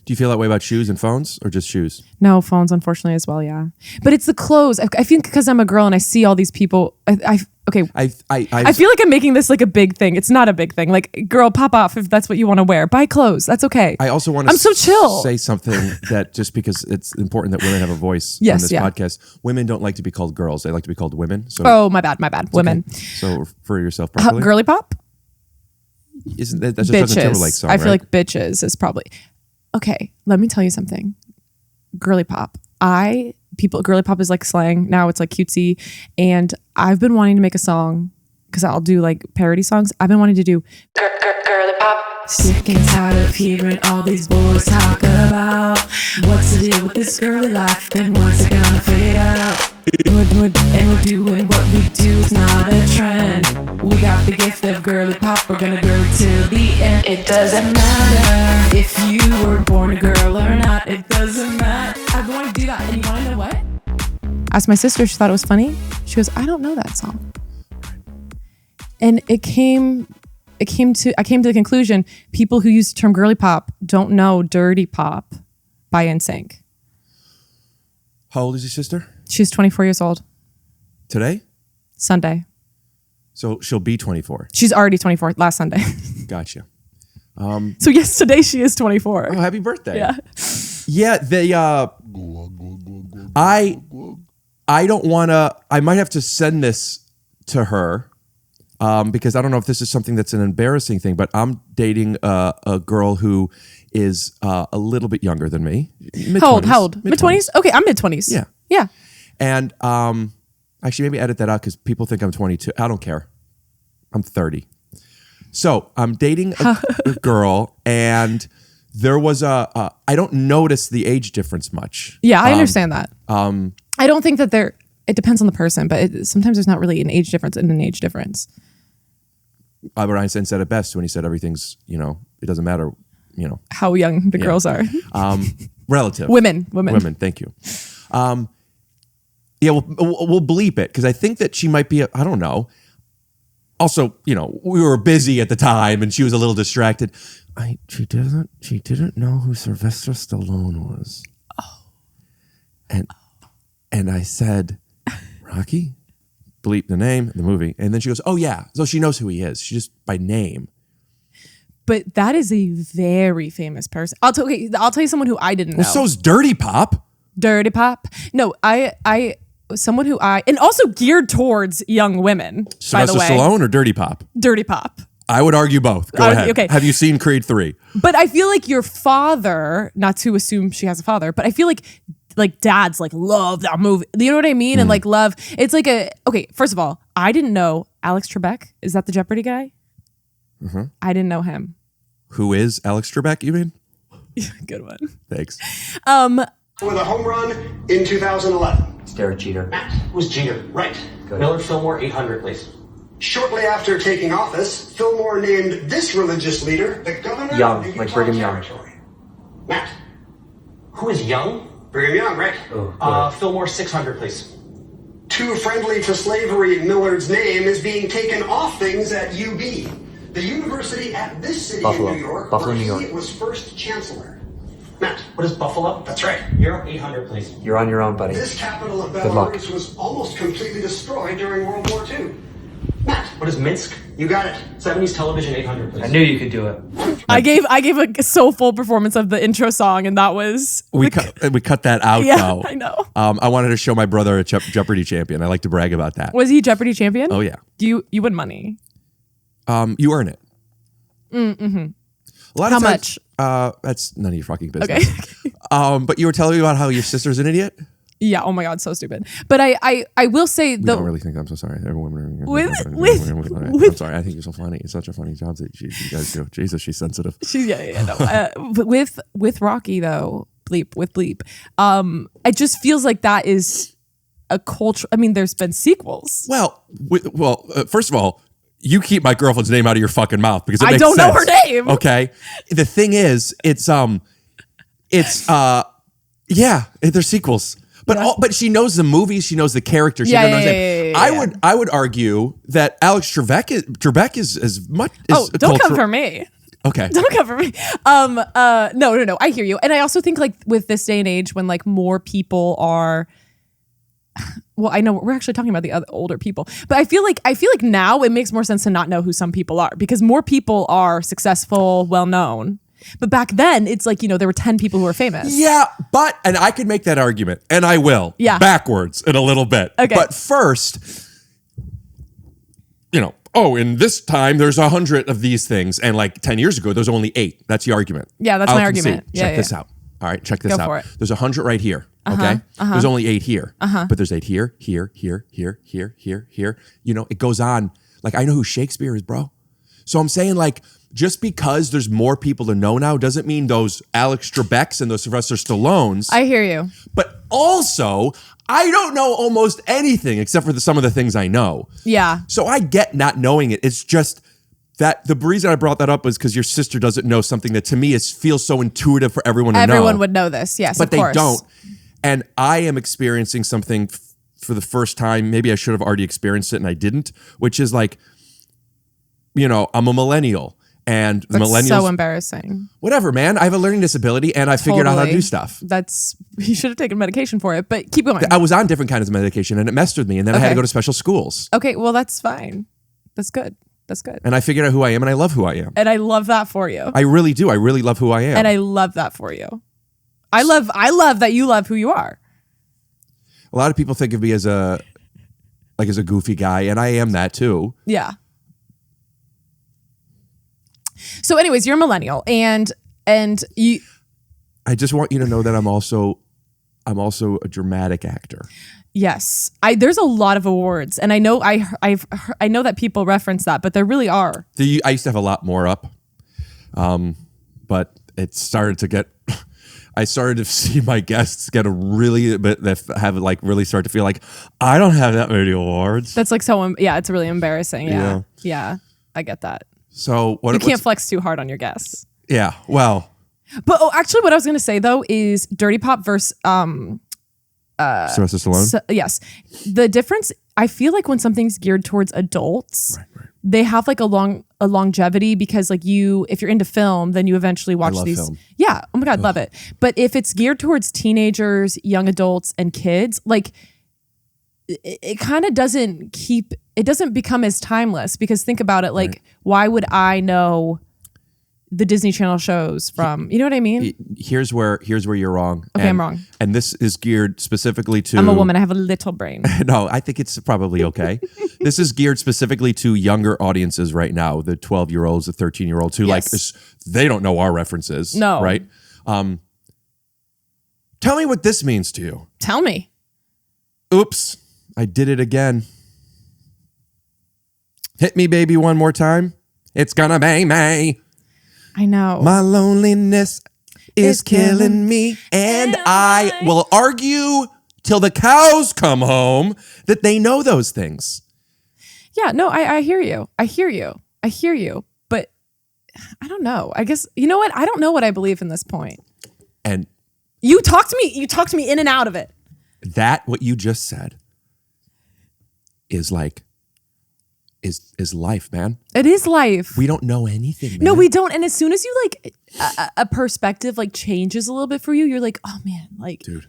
Do you feel that way about shoes and phones, or just shoes? No, phones, unfortunately, as well. Yeah, but it's the clothes. I feel because I'm a girl and I see all these people. I feel like I'm making this a big thing. It's not a big thing. Girl, pop off if that's what you want to wear. Buy clothes. That's okay. I also want to. I'm so chill. Say something that just because it's important that women have a voice on this podcast. Women don't like to be called girls. They like to be called women. So my bad. Women. Okay. So refer to yourself properly. Girly pop. Isn't that that's just Justin Timberlake song? I feel like bitches is probably. Okay, let me tell you something. Girly pop. Girly pop is slang. Now it's cutesy. And I've been wanting to make a song because I'll do parody songs. I've been wanting to do girly pop. Sick and tired of hearing all these boys talk about what's the deal with this girly life and what's it gonna fade out. And we're doing what we do, it's not a trend. We got the gift of girly pop, we're gonna grow till the end. It doesn't matter if you were born a girl or not, it doesn't matter. I'm going to do that, and you wanna know what? Asked my sister, she thought it was funny. She goes, I don't know that song. And I came to the conclusion, people who use the term girly pop don't know Dirty Pop by NSYNC. How old is your sister? She's 24 years old. Today? Sunday. So she'll be 24. She's already 24 last Sunday. Gotcha. So yes, today she is 24. Oh, happy birthday. Yeah. Yeah, they I don't want to, I might have to send this to her because I don't know if this is something that's an embarrassing thing, but I'm dating a girl who is a little bit younger than me. How old? Mid-20s? Okay, I'm mid-20s. Yeah. Yeah. And actually, maybe edit that out because people think I'm 22. I don't care. I'm 30. So I'm dating a girl, and there was I don't notice the age difference much. Yeah, I understand that. I don't think that it depends on the person, but sometimes there's not really an age difference in an age difference. Albert Einstein said it best when he said everything's, it doesn't matter, How young the girls are. Relative. Women. Thank you. Yeah, we'll bleep it because I think that she might be, I don't know. Also, we were busy at the time and she was a little distracted. She didn't know who Sylvester Stallone was. Oh. And I said, Rocky? Bleep the name, the movie. And then she goes, oh yeah. So she knows who he is. She just by name. But that is a very famous person. I'll tell you someone who I didn't know. Well, so's Dirty Pop. Dirty Pop. No, someone who and also geared towards young women, Sylvester by the way. Stallone or Dirty Pop? Dirty Pop. I would argue both. Go ahead. Okay. Have you seen Creed 3? But I feel like your father, not to assume she has a father, but I feel like dads love that movie. You know what I mean? And love. It's okay, first of all, I didn't know Alex Trebek. Is that the Jeopardy guy? Mm-hmm. I didn't know him. Who is Alex Trebek, you mean? Good one. Thanks. With a home run in 2011. It's Derek Jeter. Matt was Jeter, right. Good. Miller Fillmore, 800, please. Shortly after taking office, Fillmore named this religious leader the governor Young, of the like Utah Brigham Young. Territory. Matt, who is Young? Brigham Young, right. Fillmore, 600, please. Too friendly to slavery, Millard's name is being taken off things at UB, the university at this city Buffalo. in New York, Buffalo, where New York. he was first chancellor. Matt, What is Buffalo? that's right. Euro, 800, please. You're on your own, buddy. This capital of Good luck. Belarus was almost completely destroyed during World War II. Matt, What is Minsk? you got it. 70s television, 800, please. I knew you could do it. I gave a soulful performance of the intro song, and that was We cut that out, yeah, though. I know. I wanted to show my brother a Jeopardy champion. I like to brag about that. Was he Jeopardy champion? Oh, yeah. You win money. You earn it. Mm-hmm. A lot How of times, much? That's none of your fucking business. Okay. But you were telling me about how your sister's an idiot? Yeah. Oh my God, so stupid. But I will say We don't really think I'm so sorry. Everyone, with I'm sorry. I think you're so funny. It's such a funny job that you guys do. Jesus, she's sensitive. She's no. With Rocky though, bleep. It just feels like that is a culture. I mean, there's been sequels. Well, first of all, you keep my girlfriend's name out of your fucking mouth because it I makes don't know sense. her name. Okay. The thing is, there's sequels. But she knows the movies, she knows the character. She knows it. I would argue that Alex Trebek is as much. Don't come for me. Okay. Don't come for me. No. I hear you, and I also think with this day and age, when more people are. Well, I know we're actually talking about the other older people, but I feel like now it makes more sense to not know who some people are because more people are successful, well known. But back then, it's there were 10 people who were famous. Yeah, and I could make that argument, and I will. Yeah. Backwards in a little bit. Okay. But first, in this time, there's 100 of these things, and 10 years ago, there's only 8. That's the argument. Yeah, that's my argument. Check this out. All right, check this Go out. for it. There's 100 right here. Okay. There's only 8 here. But there's 8 here, here. It goes on. I know who Shakespeare is, bro. So I'm saying just because there's more people to know now doesn't mean those Alex Trebeks and those Sylvester Stallones. I hear you. But also, I don't know almost anything except for some of the things I know. Yeah. So I get not knowing it. It's just that the reason I brought that up was because your sister doesn't know something that to me feels so intuitive for everyone to know. Everyone would know this. Yes, but of course. They don't. And I am experiencing something for the first time. Maybe I should have already experienced it and I didn't, which is like, I'm a millennial. And the That's millennials, so embarrassing. whatever, man. I have a learning disability and I figured out how to do stuff. You should have taken medication for it, but keep going. I was on different kinds of medication and it messed with me. And then I had to Okay. go to special schools. Okay, well, that's fine. That's good. That's good. And I figured out who I am and I love who I am. And I love that for you. I really do. I really love who I am. And I love that for you. I love that you love who you are. A lot of people think of me as a goofy guy, and I am that too. Yeah. So anyways, you're a millennial and you I just want you to know that I'm also a dramatic actor. yes. There's a lot of awards and I know I know that people reference that, but there really are. I used to have a lot more up. But it started to get I started to see my guests get really start to feel like I don't have that many awards. That's like it's really embarrassing. Yeah. Yeah. I get that. So you can't flex too hard on your guests. Yeah. Well. But actually what I was gonna say though is Dirty Pop versus Sylvester Stallone? Yes. The difference, I feel like when something's geared towards adults, they have like a longevity because like if you're into film, then you eventually watch these. Film. Yeah. Oh my God, love it. But if it's geared towards teenagers, young adults, and kids, like it kind of doesn't become as timeless because think about it, like why would I know the Disney Channel shows from, you know what I mean? Here's where you're wrong. Okay, I'm wrong. And this is geared specifically to... I'm a woman. I have a little brain. No, I think it's probably okay. This is geared specifically to younger audiences right now, the 12-year-olds, the 13-year-olds who they don't know our references. No. Right? Tell me what this means to you. Tell me. Oops, I did it again. Hit me, baby, one more time. It's gonna bang me. I know. My loneliness is killing me. And I will argue till the cows come home that they know those things. Yeah, no, I hear you. I hear you. But I don't know. I guess, you know what? I don't know what I believe in this point. And you talked me in and out of it. That, what you just said, is like, is life, man. It is life. We don't know anything, man. No, we don't. And as soon as you like a perspective like changes a little bit for you, you're like, oh man, like, dude,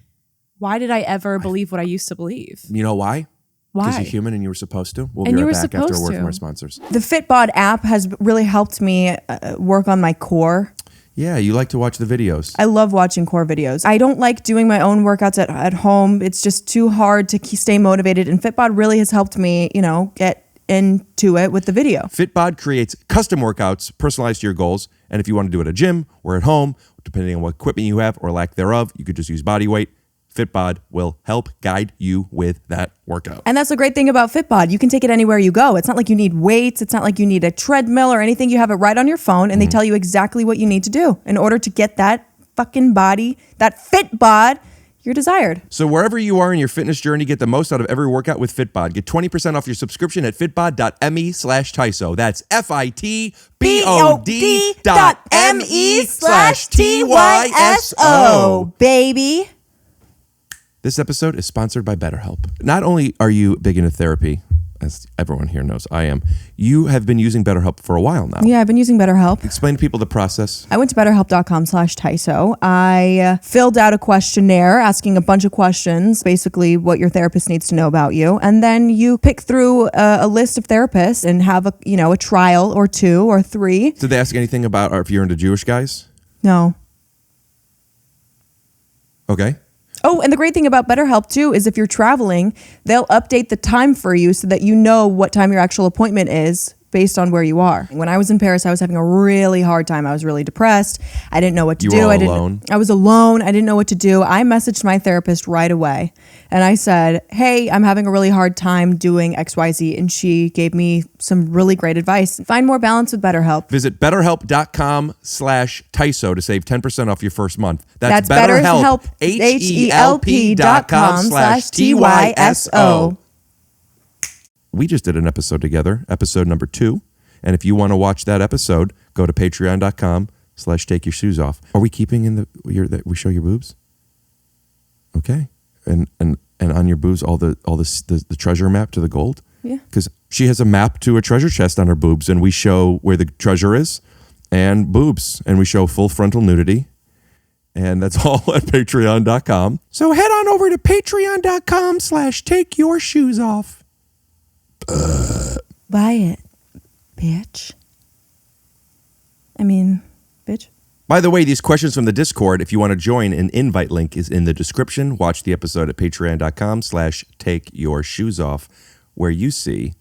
why did I ever believe what I used to believe? You know why? Why? Because you're human and you were supposed to. We'll And be you right were back after a supposed word to. from our sponsors. The Fitbod app has really helped me work on my core. Yeah, you like to watch the videos. I love watching core videos. I don't like doing my own workouts at home. It's just too hard to stay motivated. And Fitbod really has helped me, get into it with the video. Fitbod creates custom workouts personalized to your goals. And if you want to do it at a gym or at home, depending on what equipment you have or lack thereof, you could just use body weight. Fitbod will help guide you with that workout. And that's the great thing about Fitbod. You can take it anywhere you go. It's not like you need weights. It's not like you need a treadmill or anything. You have it right on your phone and they tell you exactly what you need to do in order to get that fucking body, that fit bod you're desired. So wherever you are in your fitness journey, get the most out of every workout with Fitbod. Get 20% off your subscription at fitbod.me/TYSO. That's FITBOD.me/TYSO. Baby. This episode is sponsored by BetterHelp. Not only are you big into therapy, as everyone here knows I am, you have been using BetterHelp for a while now. Yeah, I've been using BetterHelp. Explain to people the process. I went to betterhelp.com/TYSO. I filled out a questionnaire asking a bunch of questions, basically what your therapist needs to know about you. And then you pick through a list of therapists and have a trial or 2 or 3. Did they ask anything about if you're into Jewish guys? No. Okay. Oh, and the great thing about BetterHelp too is if you're traveling, they'll update the time for you so that you know what time your actual appointment is based on where you are. When I was in Paris, I was having a really hard time. I was really depressed. I didn't know what to do. You were all alone? I was alone. I didn't know what to do. I messaged my therapist right away and I said, hey, I'm having a really hard time doing XYZ. And she gave me some really great advice. Find more balance with BetterHelp. Visit betterhelp.com/TYSO to save 10% off your first month. That's BetterHelp, HELP.com/TYSO. We just did an episode together, episode number 2. And if you want to watch that episode, go to patreon.com/take your shoes off. Are we keeping in we show your boobs? Okay. and on your boobs all the treasure map to the gold? Yeah. Because she has a map to a treasure chest on her boobs, and we show where the treasure is, and boobs, and we show full frontal nudity, and that's all at patreon.com. So head on over to patreon.com/takeyourshoesoff. Buy it, bitch. I mean, bitch. By the way, these questions from the Discord, if you want to join, an invite link is in the description. Watch the episode at patreon.com/takeyourshoesoff, where you see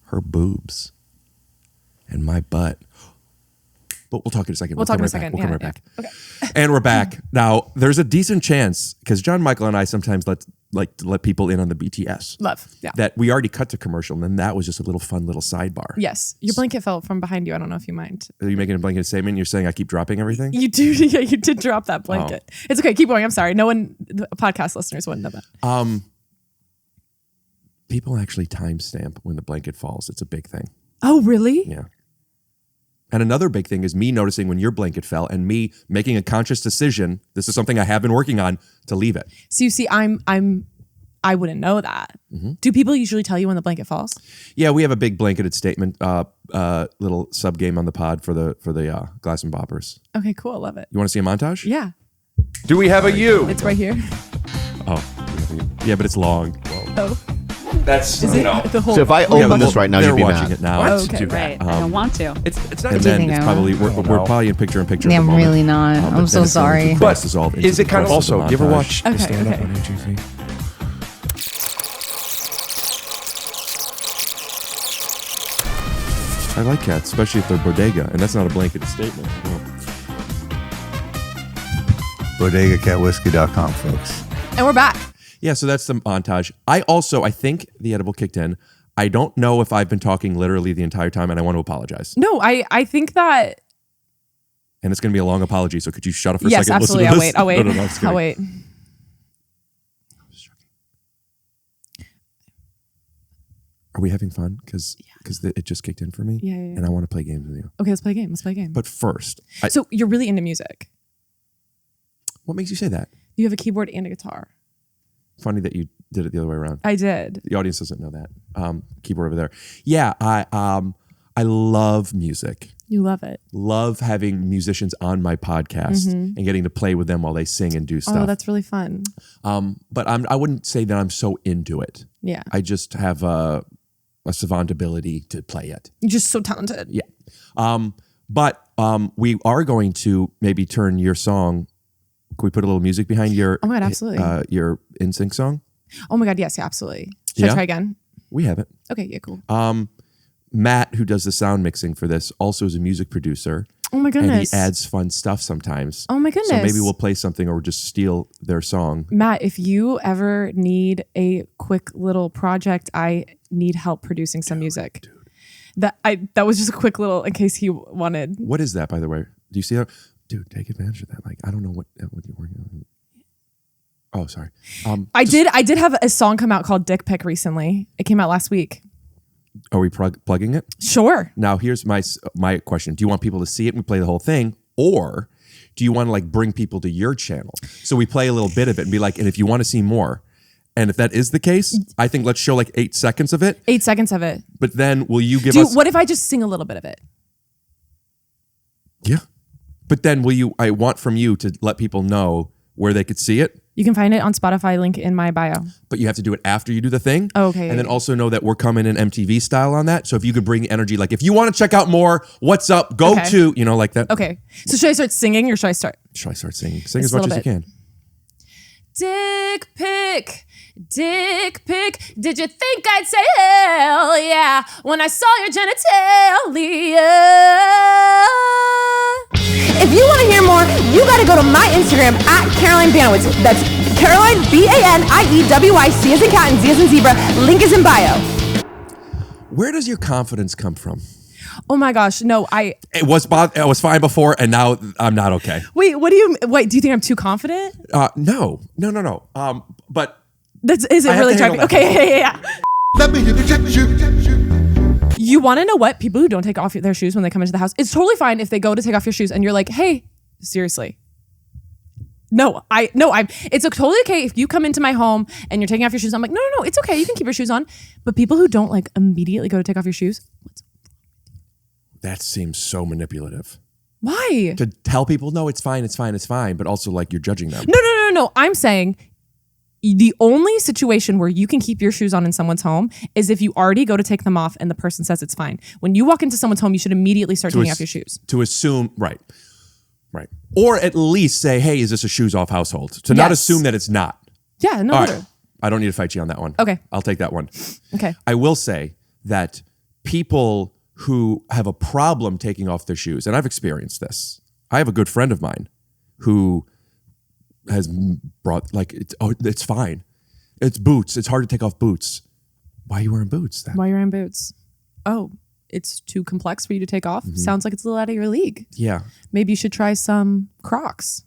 her boobs and my butt. But we'll talk in a second. We'll talk in a right second. We'll come right back. Okay. And we're back. Now, there's a decent chance, because JonMichael and I sometimes let people in on the BTS. Love. Yeah. That we already cut to commercial, and then that was just a little fun little sidebar. Yes. Your blanket fell from behind you. I don't know if you mind. Are you making a blanket statement? You're saying I keep dropping everything? You do. Yeah, you did drop that blanket. Oh. It's okay. Keep going. I'm sorry. No one, the podcast listeners wouldn't know that. People actually timestamp when the blanket falls. It's a big thing. Oh, really? Yeah. And another big thing is me noticing when your blanket fell and me making a conscious decision. This is something I have been working on to leave it. So you see, I wouldn't know that. Mm-hmm. Do people usually tell you when the blanket falls? Yeah, we have a big blanketed statement, little sub game on the pod for the Glassman boppers. Okay, cool. I love it. You want to see a montage? Yeah. Do we have a you? It's right here. Oh, yeah, but it's long. Oh. That's Is it the whole? So if I open this right now, they're you'd be watching mad. it now. Oh, It's okay. too Right. bad. I don't want to. It's not. And Do you then think it's I probably will? we're probably in picture Yeah, at the I'm moment. really not. But I'm then so it's gonna sorry. compress this all into Is it the kind of rest also? the You ever montage. watch Okay, the stand up okay. on HGC? I like cats, especially if they're bodega, and that's not a blanketed statement. No. BodegaCatWhiskey.com, folks. And we're back. Yeah, so that's the montage. I think the edible kicked in. I don't know if I've been talking literally the entire time, and I want to apologize. No, I think that. And it's going to be a long apology, so could you shut up for a Yes, second? absolutely. Listen I'll to wait. this? I'll wait. No, I'm just kidding. I'll wait. Are we having fun? Because it just kicked in for me. Yeah. And I want to play games with you. Okay, let's play a game. Let's play a game. But first, So you're really into music. what makes you say that? You have a keyboard and a guitar. Funny that you did it the other way around. I did. The audience doesn't know that. Keyboard over there. Yeah, I love music. You love it. Love having musicians on my podcast and getting to play with them while they sing and do stuff. Oh, that's really fun. But I wouldn't say that I'm so into it. Yeah. I just have a savant ability to play it. You're just so talented. Yeah. But we are going to maybe turn your song. Can we put a little music behind your? Oh my God, absolutely. Your NSYNC song. Oh my God, yes, yeah, absolutely. Should I try again? We have it. Okay, yeah, cool. Matt, who does the sound mixing for this, also is a music producer. Oh my goodness. And he adds fun stuff sometimes. Oh my goodness. So maybe we'll play something or just steal their song. Matt, if you ever need a quick little project, I need help producing some music. That was just a quick little in case he wanted. What is that, by the way? Do you see that? Dude, take advantage of that. Like, I don't know what you're working on. Oh, sorry. I did have a song come out called Dick Pic recently. It came out last week. Are we plugging it? Sure. Now, here's my question. Do you want people to see it and we play the whole thing? Or do you want to like bring people to your channel? So we play a little bit of it and be like, and if you want to see more, and if that is the case, I think let's show like 8 seconds of it. 8 seconds of it. But then will you give us... What if I just sing a little bit of it? Yeah. But then I want from you to let people know where they could see it. You can find it on Spotify, link in my bio. But you have to do it after you do the thing. Okay. And then also know that we're coming in MTV style on that. So if you could bring energy, like if you want to check out more, what's up, go to, like that. Okay. So should I start singing or should I start? Should I start singing? Sing as much as you can. Dick pic, did you think I'd say hell yeah when I saw your genitalia? If you want to hear more, you got to go to my Instagram at Caroline Baniewicz. That's Caroline, Baniewicz as in cat and Z as in zebra. Link is in bio. Where does your confidence come from? Oh my gosh, no, It was fine before, and now I'm not okay. Wait, do you think I'm too confident? No. But is it really driving? Okay, yeah. Let me check you. You want to know what? People who don't take off their shoes when they come into the house, it's totally fine if they go to take off your shoes and you're like, hey, seriously. No, it's totally okay if you come into my home and you're taking off your shoes. I'm like, no, it's okay. You can keep your shoes on. But people who don't like immediately go to take off your shoes. That seems so manipulative. Why? To tell people, no, it's fine, but also like you're judging them. No. I'm saying the only situation where you can keep your shoes on in someone's home is if you already go to take them off and the person says it's fine. When you walk into someone's home, you should immediately start taking off your shoes. To assume, right. Or at least say, hey, is this a shoes off household? To not assume that it's not. Yeah, no. All right. I don't need to fight you on that one. Okay. I'll take that one. Okay. I will say that people who have a problem taking off their shoes, and I've experienced this. I have a good friend of mine who has brought, like, it's fine. It's boots. It's hard to take off boots. Why are you wearing boots then? Why are you wearing boots? Oh, it's too complex for you to take off? Mm-hmm. Sounds like it's a little out of your league. Yeah. Maybe you should try some Crocs.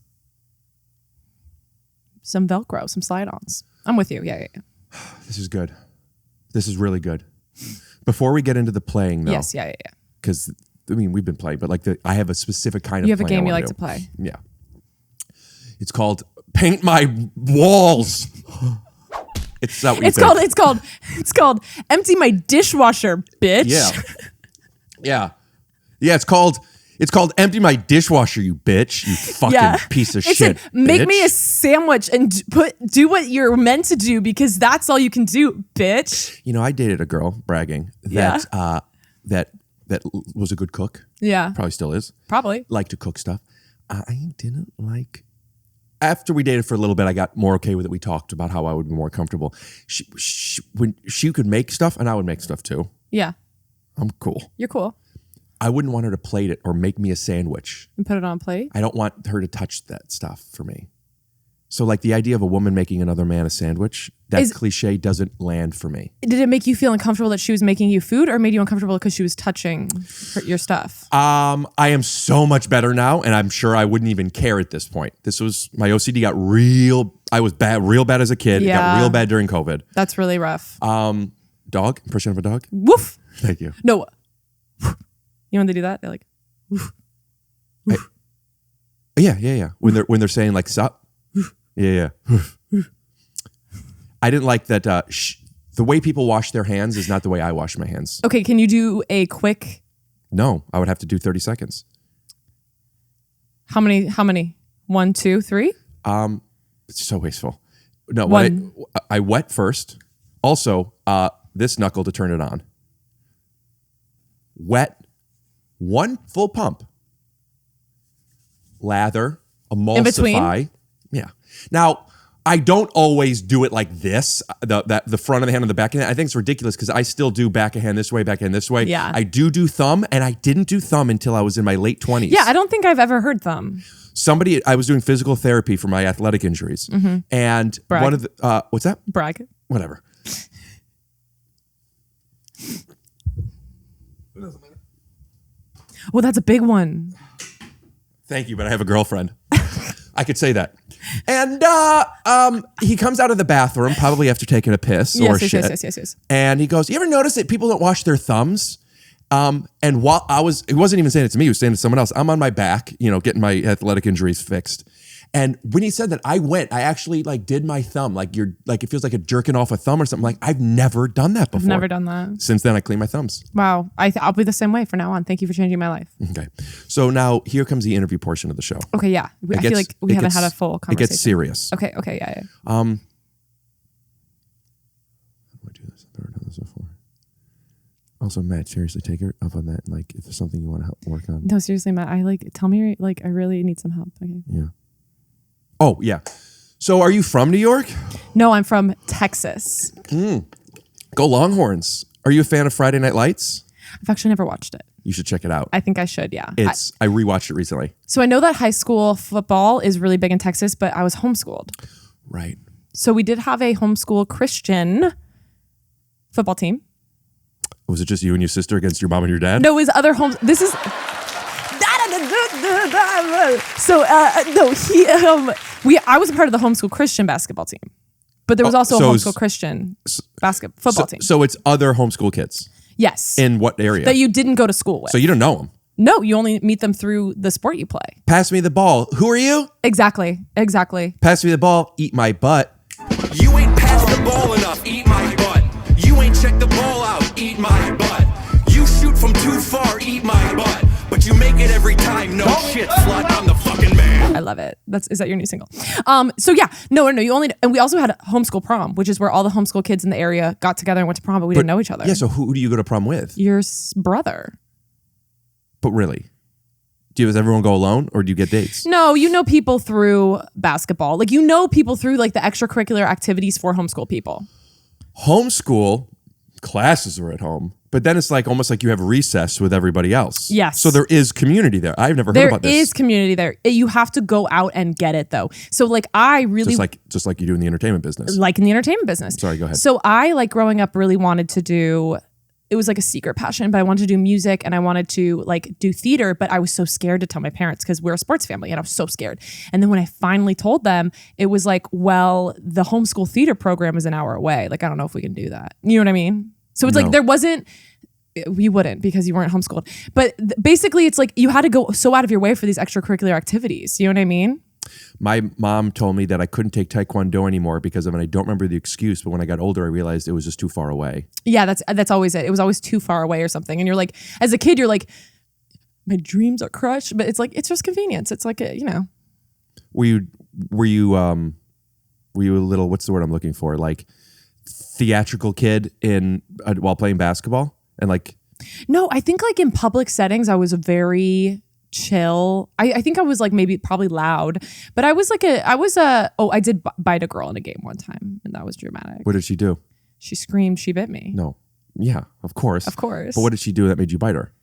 Some Velcro, some slide-ons. I'm with you. Yeah. This is good. This is really good. Before we get into the playing, though. Yes, yeah. Because, I mean, we've been playing, but like I have a specific kind of You have a playing game you like do. to play. Yeah. It's called Paint My Walls. It's not what you think. It's called Empty My Dishwasher, bitch. Yeah. It's called Empty My Dishwasher, you bitch. You fucking piece of shit. Make bitch. me a sandwich and do what you're meant to do because that's all you can do, bitch. You know, I dated a girl, bragging, that that was a good cook. Yeah. Probably still is. Probably. Liked to cook stuff. I didn't like. After we dated for a little bit, I got more okay with it. We talked about how I would be more comfortable. When she could make stuff, and I would make stuff too. Yeah. I'm cool. You're cool. I wouldn't want her to plate it or make me a sandwich. And put it on a plate? I don't want her to touch that stuff for me. So like the idea of a woman making another man a sandwich, that cliche doesn't land for me. Did it make you feel uncomfortable that she was making you food or made you uncomfortable because she was touching your stuff? I am so much better now, and I'm sure I wouldn't even care at this point. This was, my OCD got I was real bad as a kid. Yeah. It got real bad during COVID. That's really rough. Dog? Impression of a dog? Woof. Thank you. No. You know when they do that? They're like, woof. Woof. Yeah. When they're saying like, sup? Yeah. I didn't like that. The way people wash their hands is not the way I wash my hands. Okay, can you do a quick? No, I would have to do 30 seconds. How many? 1, 2, 3? It's so wasteful. No, I wet first. Also, this knuckle to turn it on. Wet, 1 full pump. Lather, emulsify. In between? Yeah. Now, I don't always do it like this, the front of the hand and the back of the hand. I think it's ridiculous because I still do back of hand this way, back of hand this way. Yeah. I do thumb, and I didn't do thumb until I was in my late 20s. Yeah, I don't think I've ever heard thumb. I was doing physical therapy for my athletic injuries. Mm-hmm. And Brag. one of the, what's that? Brag. Whatever. Well, that's a big one. Thank you, but I have a girlfriend. I could say that. And he comes out of the bathroom, probably after taking a piss or shit. Yes. And he goes, you ever notice that people don't wash their thumbs? And while he wasn't even saying it to me, he was saying it to someone else. I'm on my back, getting my athletic injuries fixed. And when he said that, I actually like did my thumb. Like it feels like a jerking off a thumb or something. Like I've never done that before. I've never done that. Since then, I clean my thumbs. Wow. I'll be the same way from now on. Thank you for changing my life. Okay. So now here comes the interview portion of the show. Okay. Yeah. I feel like we haven't had a full conversation. It gets serious. Okay. Yeah. How do I do this? I've never done this before. Also, Matt, seriously, take her up on that. Like, if there's something you want to help work on. No, seriously, Matt. Tell me, I really need some help. Okay. Yeah. Oh, yeah. So, are you from New York? No, I'm from Texas. Go Longhorns. Are you a fan of Friday Night Lights? I've actually never watched it. You should check it out. I think I should. Yeah. I rewatched it recently. So I know that high school football is really big in Texas, but I was homeschooled. Right. So we did have a homeschool Christian football team. Was it just you and your sister against your mom and your dad? No, it was other homes. This is. So I was a part of the homeschool Christian basketball team, but there was also a homeschool Christian football team. So it's other homeschool kids. Yes. In what area? That you didn't go to school with. So you don't know them. No, you only meet them through the sport you play. Pass me the ball. Who are you? Exactly. Pass me the ball. Eat my butt. You ain't passed the ball enough, eat my butt. You ain't checked the ball out, eat my butt. You shoot from too far, eat my butt. But you make it every time, no shit, slut, I'm the fucking man. I love it. Is that your new single? So yeah, no, and we also had a homeschool prom, which is where all the homeschool kids in the area got together and went to prom, but we didn't know each other. Yeah, so who do you go to prom with? Your brother. But really? Does everyone go alone or do you get dates? No, you know people through basketball. Like, you know people through like the extracurricular activities for homeschool people. Homeschool, classes are at home, but then it's like almost like you have recess with everybody else. Yes. So there is community there. I've never heard about this. There is community there. You have to go out and get it though. So like I really... Just like you do in the entertainment business. Like in the entertainment business. Sorry, go ahead. So I, like growing up, really wanted to do... It was like a secret passion, but I wanted to do music and I wanted to like do theater, but I was so scared to tell my parents because we're a sports family and I was so scared. And then when I finally told them, it was like, well, the homeschool theater program is an hour away. Like, I don't know if we can do that. You know what I mean? So it's like, there wasn't, we wouldn't because you weren't homeschooled. But basically it's like you had to go so out of your way for these extracurricular activities. You know what I mean? My mom told me that I couldn't take Taekwondo anymore because of, and I don't remember the excuse, but when I got older, I realized it was just too far away. Yeah, that's always it. It was always too far away or something. And you're like, as a kid, you're like, my dreams are crushed, but it's like, it's just convenience. It's like, Were you a little, what's the word I'm looking for? Like theatrical kid while playing basketball and like. No, I think like in public settings, I was very chill. I think I was like probably loud, but I was like I did bite a girl in a game one time and that was dramatic. What did she do? She screamed, she bit me. No. Yeah, of course. Of course. But what did she do that made you bite her?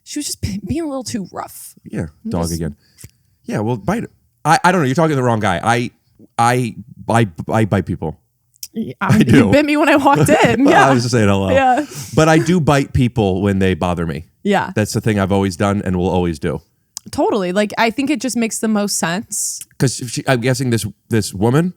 She was just being a little too rough. Yeah, dog again. Yeah, well, bite her. I don't know. You're talking to the wrong guy. I bite people. I do. You bit me when I walked in. Well, Yeah. I was just saying hello. Yeah. But I do bite people when they bother me. Yeah. That's the thing I've always done and will always do. Totally. Like, I think it just makes the most sense. Because I'm guessing this woman.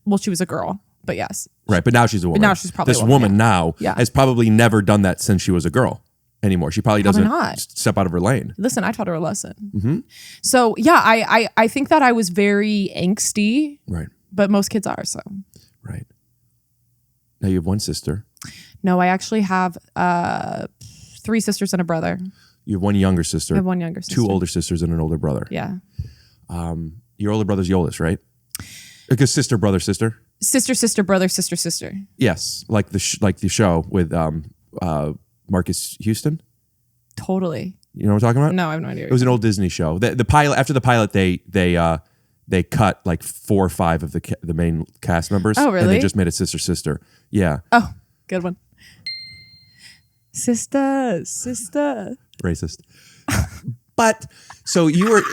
Well, she was a girl, but yes. Right, but now she's a woman. But now she's probably this a woman, woman now has probably never done that since she was a girl anymore. She probably doesn't step out of her lane. Listen, I taught her a lesson. Mm-hmm. So yeah, I think that I was very angsty. Right. But most kids are, so. Right. Now you have one sister. No, I actually have 3 sisters and a brother. You have one younger sister. I have one younger sister. 2 older sisters and an older brother. Yeah. Your older brother's the oldest, right? Because sister, brother, sister. Sister, brother, sister. Yes, like the show with Marcus Houston. Totally. You know what I'm talking about? No, I have no idea. It was an old Disney show. The pilot, after the pilot, they cut like 4 or 5 of the main cast members. Oh, really? And they just made it sister. Yeah. Oh, good one. Sister. Racist. But so you were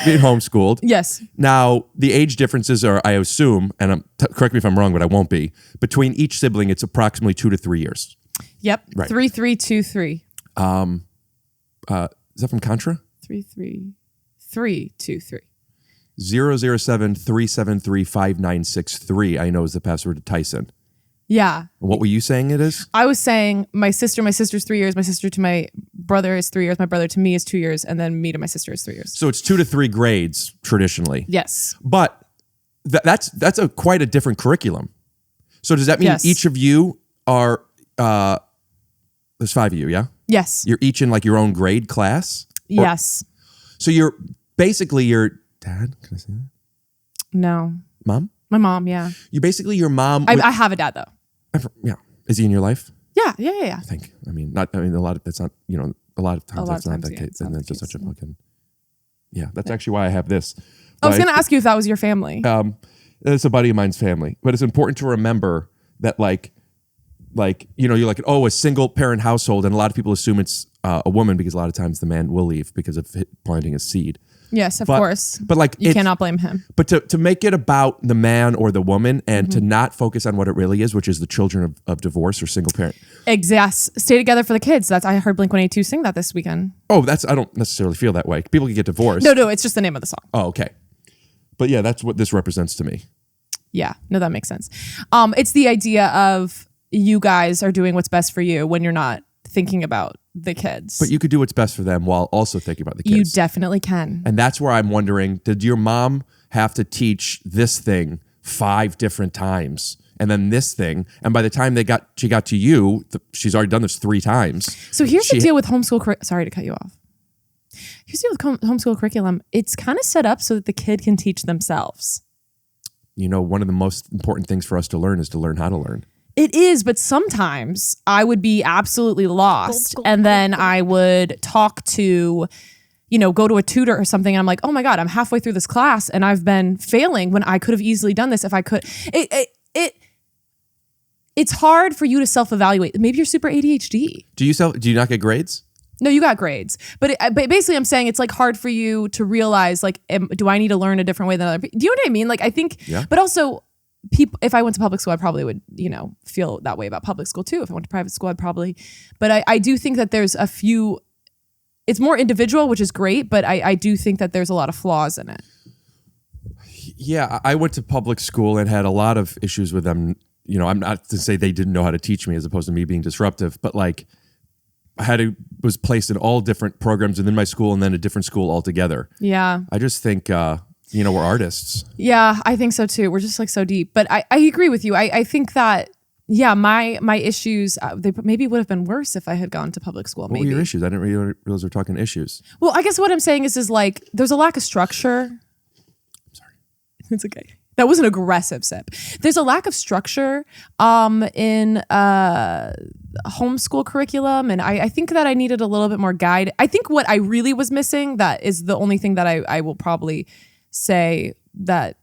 being homeschooled. Yes. Now the age differences are, I assume, and correct me if I'm wrong, but I won't be. Between each sibling, it's approximately 2 to 3 years. Yep. Right. 3, 3, 2, 3. Is that from Contra? 3, 3, 3, 2, 3. 007-373-5963. I know is the password to Tyson. Yeah. What were you saying it is? I was saying my sister's 3 years, my sister to my brother is 3 years, my brother to me is 2 years, and then me to my sister is 3 years. So it's 2 to 3 grades traditionally. Yes. But that's quite a different curriculum. So does that mean each of you are there's 5 of you, yeah? Yes. You're each in like your own grade class? Yes. So you're basically your dad, can I say that? No. Mom? My mom, yeah. You basically your mom. I have a dad though. Yeah. Is he in your life? Yeah. I think. I mean, a lot of that's not, a lot of times that's not the case. And that's just such a fucking, that's actually why I have this. I was going to ask you if that was your family. It's a buddy of mine's family, but it's important to remember that you're like, oh, a single parent household. And a lot of people assume it's a woman because a lot of times the man will leave because of planting a seed. Yes, of course. But like you cannot blame him. But to make it about the man or the woman and to not focus on what it really is, which is the children of divorce or single parent. Exactly. Stay together for the kids. I heard Blink-182 sing that this weekend. Oh, I don't necessarily feel that way. People can get divorced. No, it's just the name of the song. Oh, okay. But yeah, that's what this represents to me. Yeah, no, that makes sense. It's the idea of you guys are doing what's best for you when you're not thinking about the kids. But you could do what's best for them while also thinking about the kids. You definitely can. And that's where I'm wondering, did your mom have to teach this thing 5 different times? And then this thing, and by the time she got to you, she's already done this 3 times. So here's the deal with homeschool. Sorry to cut you off. Here's the deal with homeschool curriculum. It's kind of set up so that the kid can teach themselves. You know, one of the most important things for us to learn is to learn how to learn. It is, but sometimes I would be absolutely lost, and then I would talk to, go to a tutor or something, and I'm like, oh my God, I'm halfway through this class, and I've been failing when I could have easily done this if I could. It's hard for you to self-evaluate. Maybe you're super ADHD. Do you not get grades? No, you got grades. But basically I'm saying it's like hard for you to realize, like, do I need to learn a different way than other people? Do you know what I mean? Like, I think, but also people, if I went to public school, I probably would, feel that way about public school too. If I went to private school, I'd probably, but I do think that there's a few, it's more individual, which is great, but I do think that there's a lot of flaws in it. Yeah, I went to public school and had a lot of issues with them. I'm not to say they didn't know how to teach me as opposed to me being disruptive, but like was placed in all different programs within my school and then a different school altogether. Yeah. I just think, we're artists. Yeah, I think so too. We're just like so deep, but I agree with you. I think that, my issues, they maybe would have been worse if I had gone to public school. What were your issues? I didn't realize we're talking issues. Well, I guess what I'm saying is like, there's a lack of structure. I'm sorry. It's okay. That was an aggressive sip. There's a lack of structure in homeschool curriculum. And I think that I needed a little bit more guide. I think what I really was missing, that is the only thing that I will probably say, that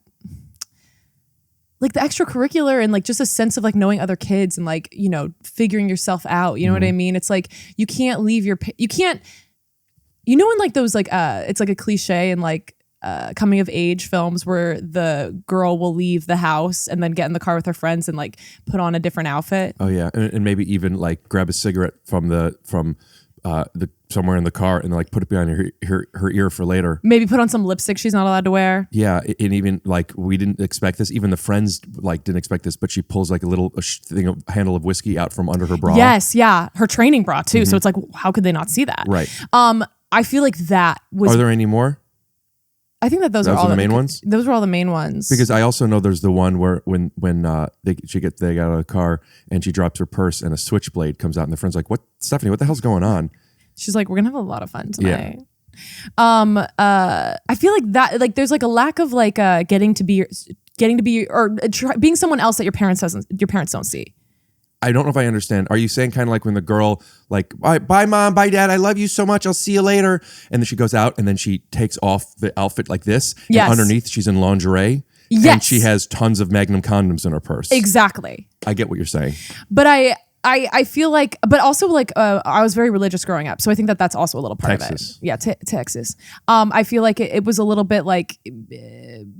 like the extracurricular and like just a sense of like knowing other kids and like, figuring yourself out. You know what I mean? It's like, you can't leave you can't, in like those like, it's like a cliche and like, coming of age films where the girl will leave the house and then get in the car with her friends and like put on a different outfit. Oh yeah, and maybe even like grab a cigarette from the somewhere in the car and like put it behind her ear for later. Maybe put on some lipstick she's not allowed to wear. Yeah, and even like we didn't expect this. Even the friends like didn't expect this, but she pulls like a little handle of whiskey out from under her bra. Yes, yeah, her training bra too. So it's like, how could they not see that? Right. I feel like that was. Are there any more? I think that those are all the main ones. Those were all the main ones. Because I also know there's the one where when they get out of the car and she drops her purse and a switchblade comes out and the friend's like, "What, Stephanie? What the hell's going on?" She's like, "We're gonna have a lot of fun tonight." Yeah. I feel like that, like, there's like a lack of like getting to be being someone else that your parents don't see. I don't know if I understand. Are you saying kind of like when the girl like, bye mom, bye dad, I love you so much, I'll see you later. And then she goes out and then she takes off the outfit like this. Yes. And underneath she's in lingerie. Yes. And she has tons of Magnum condoms in her purse. Exactly. I get what you're saying. But I feel like, but also like I was very religious growing up. So I think that that's also a little part Texas. of it. Yeah, Texas. I feel like it was a little bit like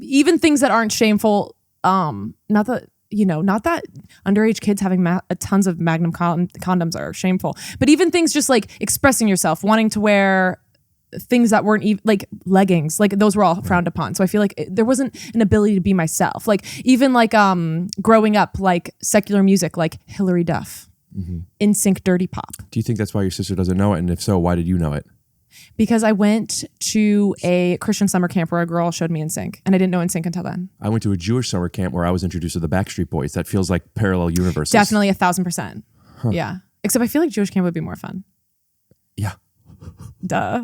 even things that aren't shameful, not that underage kids having tons of Magnum condoms are shameful, but even things just like expressing yourself, wanting to wear things that weren't even like leggings, like those were all frowned upon. So I feel like there wasn't an ability to be myself. Like even like growing up, like secular music, like Hilary Duff, NSYNC, Dirty Pop. Do you think that's why your sister doesn't know it? And if so, why did you know it? Because I went to a Christian summer camp where a girl showed me NSYNC, and I didn't know NSYNC until then. I went to a Jewish summer camp where I was introduced to the Backstreet Boys. That feels like parallel universes. Definitely 1,000%. Huh. Yeah. Except I feel like Jewish camp would be more fun. Yeah. Duh.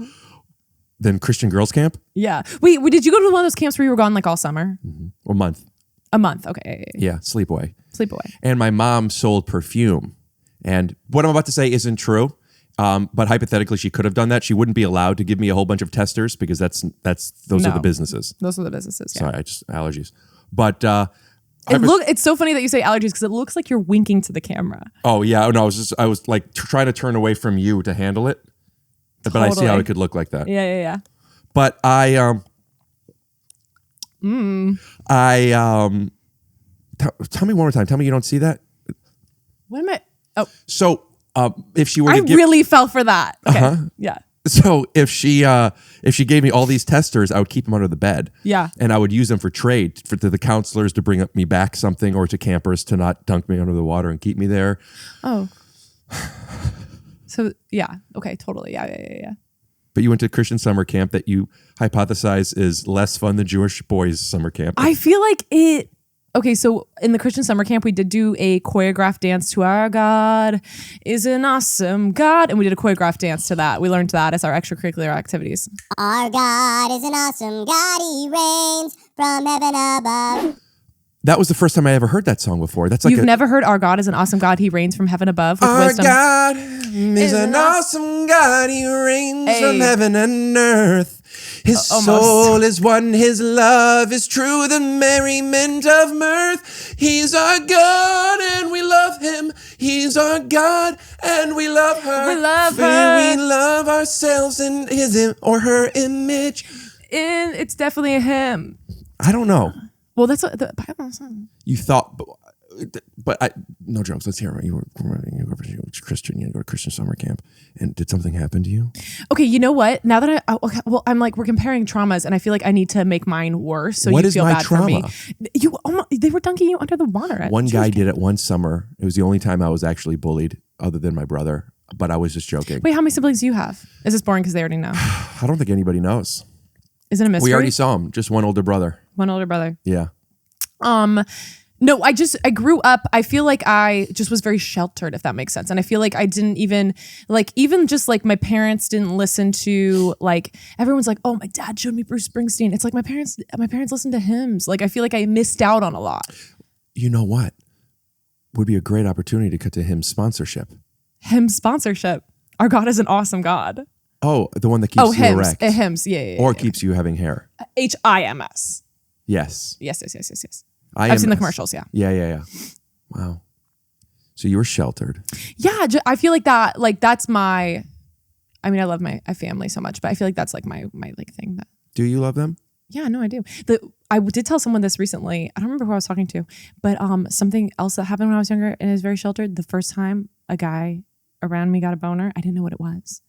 Than Christian girls camp? Yeah. Wait, did you go to one of those camps where you were gone like all summer? A month. A month. Okay. Yeah. Sleepaway. Sleepaway. And my mom sold perfume. And what I'm about to say isn't true. But hypothetically, she could have done that. She wouldn't be allowed to give me a whole bunch of testers because those are the businesses. Those are the businesses. Yeah. Sorry, allergies. But it's so funny that you say allergies because it looks like you're winking to the camera. Oh yeah, no, I was like trying to turn away from you to handle it, but I see how it could look like that. Yeah. But tell me one more time. Tell me you don't see that. What am I? Oh, so. If she were to really fell for that. Okay. Yeah. So if she gave me all these testers, I would keep them under the bed. Yeah. And I would use them for trade to the counselors to bring me back something or to campers to not dunk me under the water and keep me there. Oh. So yeah, okay, totally, yeah. But you went to Christian summer camp that you hypothesize is less fun than Jewish boys' summer camp. I feel like it. Okay, so in the Christian summer camp, we did do a choreographed dance to Our God is an Awesome God. And we did a choreographed dance to that. We learned that as our extracurricular activities. Our God is an awesome God. He reigns from heaven above. That was the first time I ever heard that song before. That's like You've never heard Our God is an Awesome God. He reigns from heaven above with Our wisdom. God is an awesome God. He reigns from heaven and earth. His soul is one, his love is true, the merriment of mirth. He's our God and we love him. He's our God and we love her. We love her. We love ourselves in his or her image. It's definitely a hymn. I don't know. Well, that's what the Bible says. You thought, but no jokes. Let's hear it. You were Christian. You go to Christian summer camp, and did something happen to you? Okay, you know what? Now that I'm like, we're comparing traumas, and I feel like I need to make mine worse. So What you is feel my bad trauma? for me. They were dunking you under the water. One guy did it one summer. It was the only time I was actually bullied, other than my brother. But I was just joking. Wait, how many siblings do you have? Is this boring because they already know? I don't think anybody knows. Is it a mystery? We already saw him. Just one older brother. One older brother. Yeah. No, I grew up, I feel like I just was very sheltered, if that makes sense. And I feel like I didn't even just like my parents didn't listen to, like, everyone's like, oh, my dad showed me Bruce Springsteen. It's like my parents listened to hymns. Like, I feel like I missed out on a lot. You know what? Would be a great opportunity to cut to hymn sponsorship. Hymn sponsorship. Our God is an awesome God. Oh, the one that keeps you hymns. erect. Hymns, yeah. Or keeps you having hair. HIMS. Yes. Yes. I've seen the commercials, yeah. Yeah. Wow. So you were sheltered. Yeah, I feel like that, like that's my, I mean, I love my family so much, but I feel like that's like my like thing that. Do you love them? Yeah, no, I do. I did tell someone this recently. I don't remember who I was talking to, but something else that happened when I was younger and is very sheltered. The first time a guy around me got a boner, I didn't know what it was.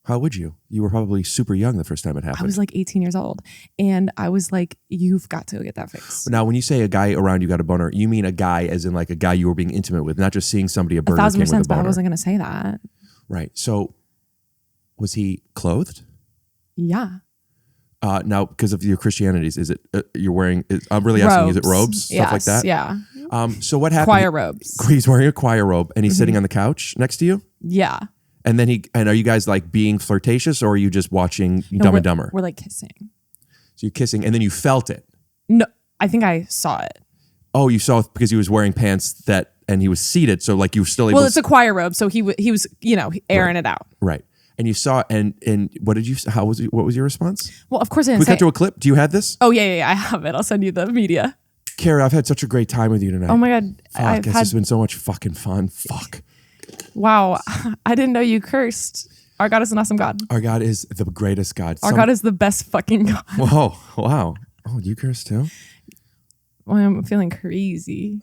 How would you? You were probably super young the first time it happened. I was like 18 years old. And I was like, you've got to get that fixed. Now, when you say a guy around you got a boner, you mean a guy as in like a guy you were being intimate with, not just seeing somebody a Burger King with a 1,000%, but boner. I wasn't going to say that. Right. So was he clothed? Yeah. Now, because of your Christianities, is it you're wearing? I'm really asking, is it robes, stuff like that? Yeah. So what happened? Choir robes. He's wearing a choir robe, and he's sitting on the couch next to you. Yeah. And then are you guys like being flirtatious, or are you just watching Dumb and Dumber? We're like kissing. So you're kissing, and then you felt it. No, I think I saw it. Oh, you saw it because he was wearing pants and he was seated, so like you were still able. Well, it's a choir robe, so he was airing it out. Right. And you saw it, and what did you? What was your response? Well, of course I Can didn't we say. cut to a clip? Do you have this? Oh yeah, I have it. I'll send you the media. Kara, I've had such a great time with you tonight. Oh my God, Fuck, this has been so much fucking fun. Fuck. Wow, I didn't know you cursed. Our God is an awesome God. Our God is the greatest God. Our God is the best fucking God. Whoa, wow. Oh, do you curse too? Well, I'm feeling crazy.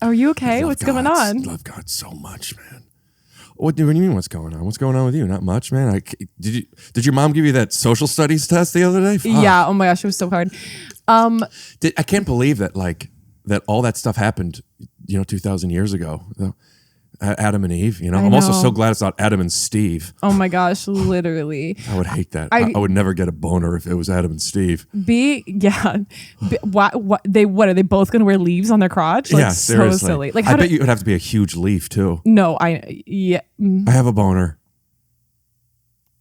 Are you okay? What's going on? I love God so much, man. What do you mean? What's going on? What's going on with you? Not much, man. Did your mom give you that social studies test the other day? Fuck. Yeah. Oh my gosh, it was so hard. I can't believe that that all that stuff happened, 2,000 years ago. Adam and Eve, I'm also so glad it's not Adam and Steve. Oh my gosh, literally. I would hate that. I would never get a boner if it was Adam and Steve. What are they both going to wear leaves on their crotch? Like, yeah, seriously. So silly. Like, I bet you it would have to be a huge leaf too. No, I have a boner.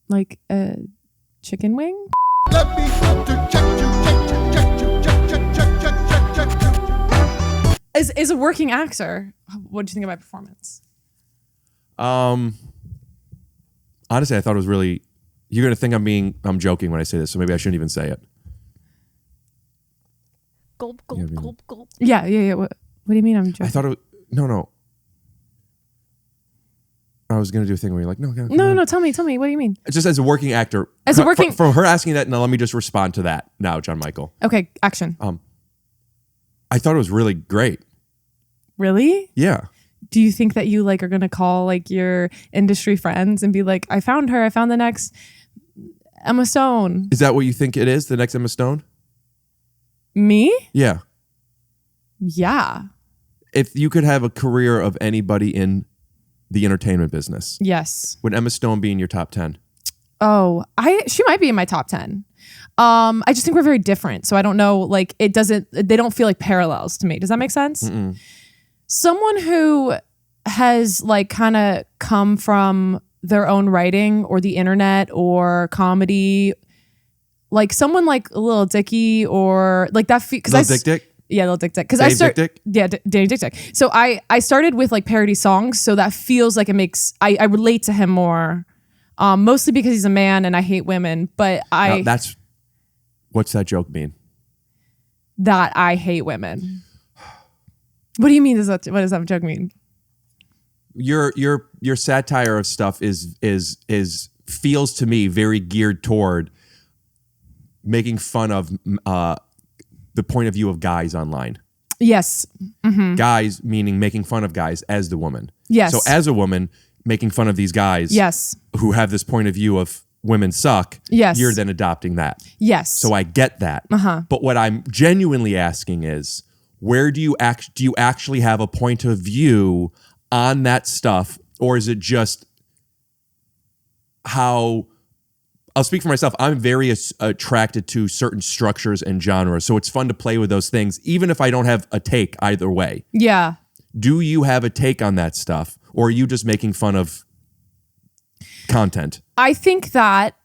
Like a chicken wing? Let me As a working actor, what do you think of my performance? Honestly, I thought it was really. You're gonna think I'm joking when I say this, so maybe I shouldn't even say it. Gulp, gulp, gulp, gulp. Yeah. What do you mean I'm joking? I thought it was, no. I was gonna do a thing where you're like, no. No. Tell me. What do you mean? Just as a working actor. From her asking that, now let me just respond to that now, JonMichael. Okay, action. I thought it was really great. Really? Yeah. Do you think that you are going to call your industry friends and be like, I found the next Emma Stone? Is that what you think it is? The next Emma Stone? Me? Yeah. Yeah. If you could have a career of anybody in the entertainment business, Yes. would Emma Stone be in your top 10? Oh, she might be in my top 10. I just think we're very different. So I don't know, like they don't feel like parallels to me. Does that make sense? Mm-mm. Someone who has like kind of come from their own writing or the internet or comedy, like someone like Lil Dicky or like that. Lil Dick Dick? Yeah, Lil Dick Dick. Because Dave Dick Dick? Yeah, Danny Dick Dick. So I started with like parody songs, so that feels like it makes I relate to him more, mostly because he's a man and I hate women. But Now, what's that joke mean? That I hate women. What do you mean? What does that joke mean? Your satire of stuff is feels to me very geared toward making fun of the point of view of guys online. Yes. Mm-hmm. Guys meaning making fun of guys as the woman. Yes. So as a woman making fun of these guys. Yes. Who have this point of view of women suck. Yes. You're then adopting that. Yes. So I get that. Uh-huh. But what I'm genuinely asking is, where do you actually have a point of view on that stuff, or is it just how? I'll speak for myself. I'm very attracted to certain structures and genres, so it's fun to play with those things, even if I don't have a take either way. Yeah. Do you have a take on that stuff, or are you just making fun of content? I think that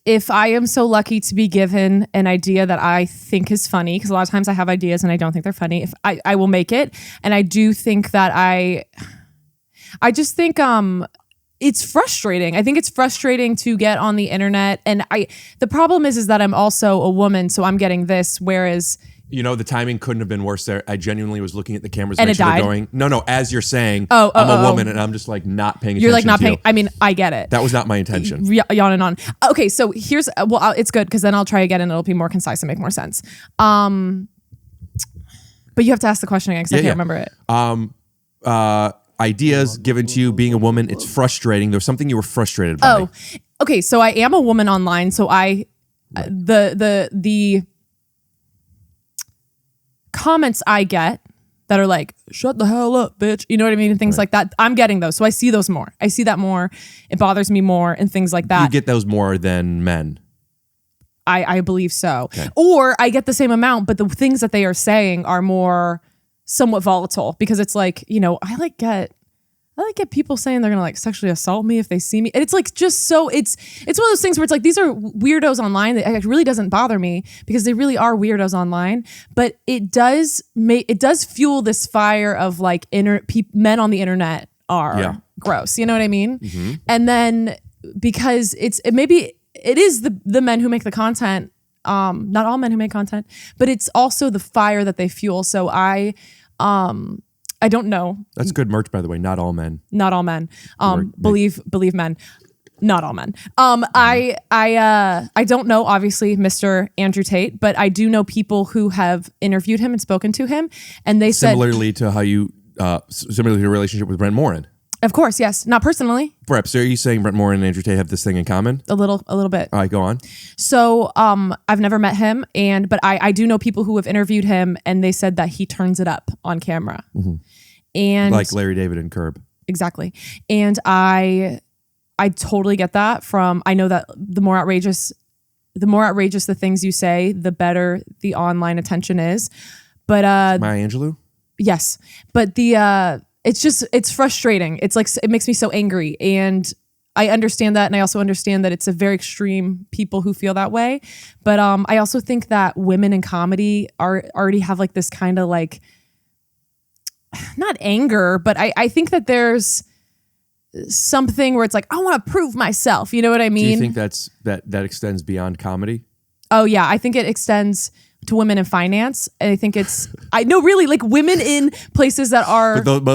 if I am so lucky to be given an idea that I think is funny, because a lot of times I have ideas and I don't think they're funny, if I will make it. And I do think that I just think it's frustrating. I think it's frustrating to get on the internet. And the problem is that I'm also a woman, so I'm getting this, whereas the timing couldn't have been worse there. I genuinely was looking at the cameras and make it sure they're died? going. No, as you're saying, I'm a woman, and I'm just like not paying attention. You're like not to paying. you. I mean, I get it. That was not my intention. Yawn and on. Okay, so here's it's good because then I'll try again and it'll be more concise and make more sense. But you have to ask the question again because I can't remember it. Ideas given to you being a woman, it's frustrating. There's something you were frustrated by. Oh, okay. So I am a woman online. So the comments I get that are like, shut the hell up, bitch. You know what I mean? And things like that. I'm getting those. So I see those more. I see that more. It bothers me more and things like that. You get those more than men. I believe so. Okay. Or I get the same amount, but the things that they are saying are more somewhat volatile because it's like, I get people saying they're gonna like sexually assault me if they see me. And it's like just so it's one of those things where it's like these are weirdos online. It really doesn't bother me because they really are weirdos online. But it does fuel this fire of like men on the internet are gross. You know what I mean? Mm-hmm. And then because it is the men who make the content. Not all men who make content, but it's also the fire that they fuel. So I don't know. That's good merch, by the way. Not all men. Not all men. Believe men. Not all men. I don't know, obviously, Mr. Andrew Tate, but I do know people who have interviewed him and spoken to him, and they similarly to how you similarly to your relationship with Brent Morin. Of course, yes. Not personally. Perhaps. So are you saying Brent Morin and Andrew Tate have this thing in common? A little bit. All right, go on. So I've never met him, but I do know people who have interviewed him, and they said that he turns it up on camera. Mm-hmm. And like Larry David and Curb. Exactly. And I totally get that I know that the more outrageous the things you say, the better the online attention is. But Maya Angelou? Yes. But it's frustrating. It's like, it makes me so angry. And I understand that. And I also understand that it's a very extreme people who feel that way. But I also think that women in comedy already have like this kind of like, not anger, but I think that there's something where it's like, I want to prove myself. You know what I mean? Do you think that extends beyond comedy? Oh yeah. I think it extends to women in finance. And I think really like women in places that are male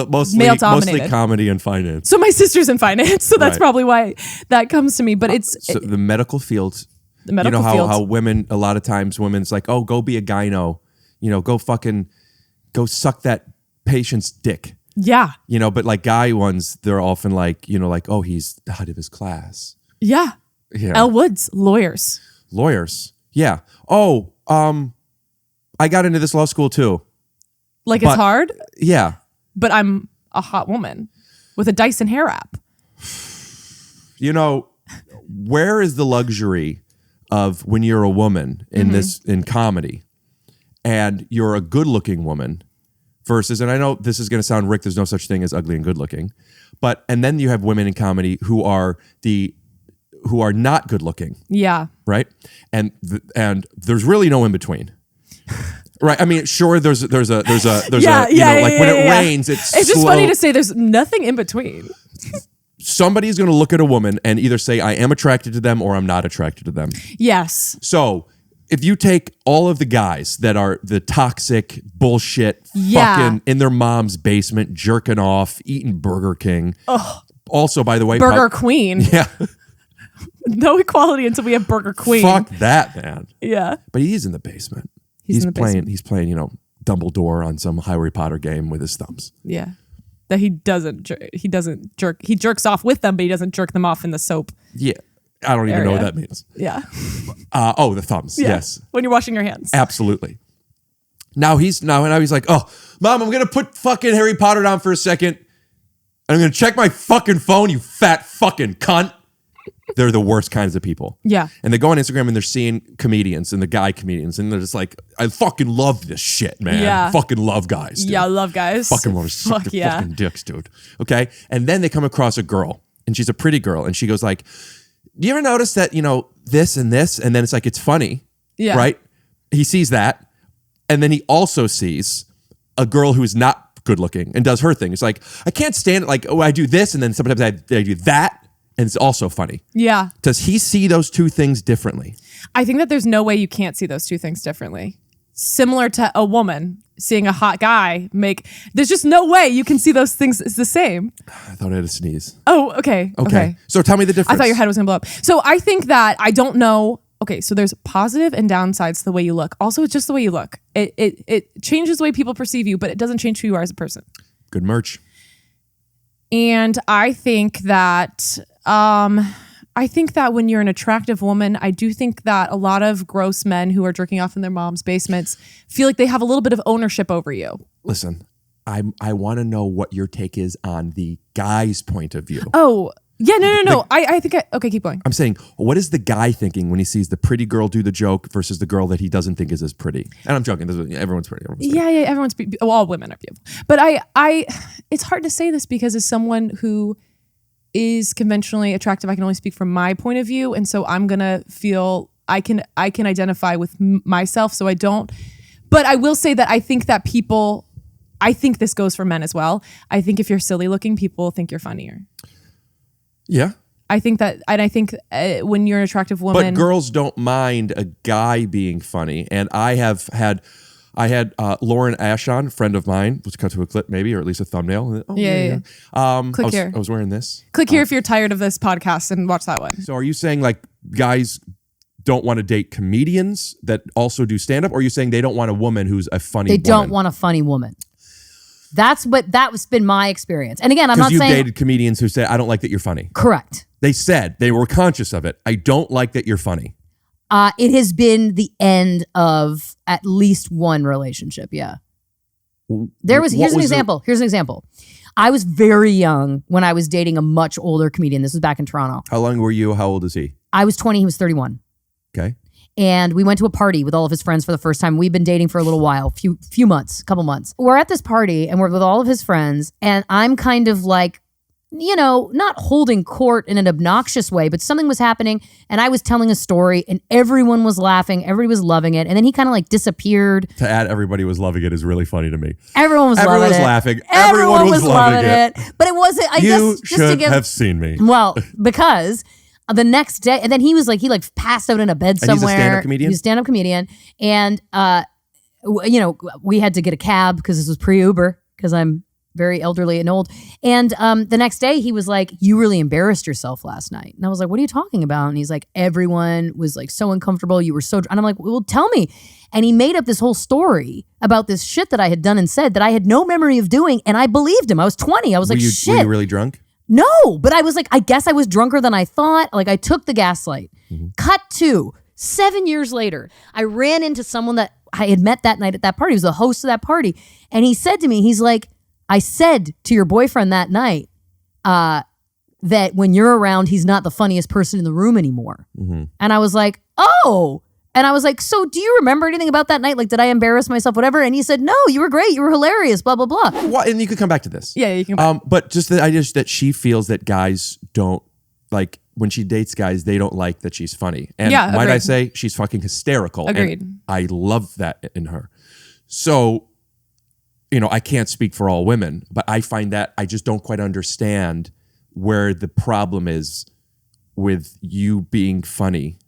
dominated. Mostly comedy and finance. So my sister's in finance. So that's probably why that comes to me. But the medical field. The medical field. field. How women, a lot of times women's like, oh, go be a gyno. Go suck that patient's dick. Yeah. But like guy ones, they're often like, oh, he's the height of his class. Yeah. Elle Woods, lawyers. Yeah. Oh, I got into this law school too. Like it's hard, Yeah. but I'm a hot woman with a Dyson hair app. You know, where is the luxury of when you're a woman in in comedy and you're a good looking woman versus, and I know this is going to sound Rick, there's no such thing as ugly and good looking, and then you have women in comedy who are not good looking. Yeah. Right. And there's really no in between. Right. I mean, sure. There's when it rains, it's just slow. funny to say there's nothing in between. Somebody's going to look at a woman and either say, I am attracted to them or I'm not attracted to them. Yes. So if you take all of the guys that are the toxic bullshit, fucking in their mom's basement, jerking off, eating Burger King. Ugh. Also, by the way, Burger Queen. Yeah. No equality until we have Burger Queen. Fuck that, man. Yeah. But he's in the basement. He's playing, Dumbledore on some Harry Potter game with his thumbs. Yeah. That he doesn't jerk. He jerks off with them, but he doesn't jerk them off in the soap. Yeah. I don't even know what that means. Yeah. The thumbs. Yeah. Yes. When you're washing your hands. Absolutely. Now he's like, oh, Mom, I'm going to put fucking Harry Potter down for a second. And I'm going to check my fucking phone, you fat fucking cunt. They're the worst kinds of people. Yeah. And they go on Instagram and they're seeing comedians and the guy comedians and they're just like, I fucking love this shit, man. Yeah. Fucking love guys, dude. Yeah, I love guys. Fucking want to suck their fucking dicks, dude. Okay? And then they come across a girl and she's a pretty girl and she goes like, do you ever notice that, this and this? And then it's like, it's funny. Yeah. Right? He sees that. And then he also sees a girl who's not good looking and does her thing. It's like, I can't stand it. Like, oh, I do this and then sometimes I do that. And it's also funny. Yeah. Does he see those two things differently? I think that there's no way you can't see those two things differently. Similar to a woman seeing a hot guy there's just no way you can see those things as the same. I thought I had a sneeze. Oh, okay. Okay. So tell me the difference. I thought your head was going to blow up. So I think that I don't know. Okay, so there's positive and downsides to the way you look. Also, it's just the way you look. It changes the way people perceive you, but it doesn't change who you are as a person. Good merch. And I think that when you're an attractive woman, I do think that a lot of gross men who are jerking off in their mom's basements feel like they have a little bit of ownership over you. Listen, I want to know what your take is on the guy's point of view. Oh, yeah, no. Okay, keep going. I'm saying, what is the guy thinking when he sees the pretty girl do the joke versus the girl that he doesn't think is as pretty? And I'm joking. Everyone's pretty. Yeah, everyone's all women are beautiful. But I it's hard to say this because as someone who is conventionally attractive, I can only speak from my point of view, and so I'm gonna feel I can identify with myself. So I don't. But I will say that I think this goes for men as well. I think if you're silly looking, people think you're funnier. Yeah. I think that, and I think when you're an attractive woman, but girls don't mind a guy being funny. And I had Lauren Ashon, friend of mine, let's cut to a clip maybe, or at least a thumbnail. Oh, yeah. Click here. I was wearing this. Click here if you're tired of this podcast and watch that one. So are you saying like guys don't want to date comedians that also do stand up, or are you saying they don't want a woman who's a funny woman? They don't want a funny woman. That's been my experience. And again, I'm not saying... Because you dated comedians who say, I don't like that you're funny. Correct. They said, they were conscious of it. I don't like that you're funny. It has been the end of at least one relationship, yeah. Here's an example. I was very young when I was dating a much older comedian. This was back in Toronto. How long were you? How old is he? I was 20, he was 31. Okay. And we went to a party with all of his friends for the first time. We've been dating for a little while, few months, couple months. We're at this party and we're with all of his friends. And I'm kind of like, not holding court in an obnoxious way, but something was happening and I was telling a story and everyone was laughing. Everybody was loving it. And then he kind of like disappeared. To add everybody was loving it is really funny to me. Everyone was laughing. Everyone was loving it. But it wasn't, You should have seen me. Well, because... the next day, and then he passed out in a bed somewhere. And he's a stand-up comedian? He's a stand-up comedian. And, we had to get a cab because this was pre-Uber because I'm very elderly and old. And the next day he was like, you really embarrassed yourself last night. And I was like, what are you talking about? And he's like, everyone was like so uncomfortable. You were so, and I'm like, well, tell me. And he made up this whole story about this shit that I had done and said that I had no memory of doing. And I believed him. I was 20. I was shit. Were you really drunk? No, but I was like, I guess I was drunker than I thought. Like I took the gaslight. Mm-hmm. Cut to 7 years later, I ran into someone that I had met that night at that party. He was the host of that party. And he said to me, he's like, I said to your boyfriend that night that when you're around, he's not the funniest person in the room anymore. Mm-hmm. And I was like, oh. And I was like, so do you remember anything about that night? Like, did I embarrass myself, whatever? And he said, no, you were great. You were hilarious, blah, blah, blah. Well, and you could come back to this. Yeah, you can. But just the idea that she feels that guys don't, like, when she dates guys, they don't like that she's funny. And Yeah, might I agreed. say, she's fucking hysterical. Agreed. And I love that in her. So, you know, I can't speak for all women, but I find that I just don't quite understand where the problem is with you being funny.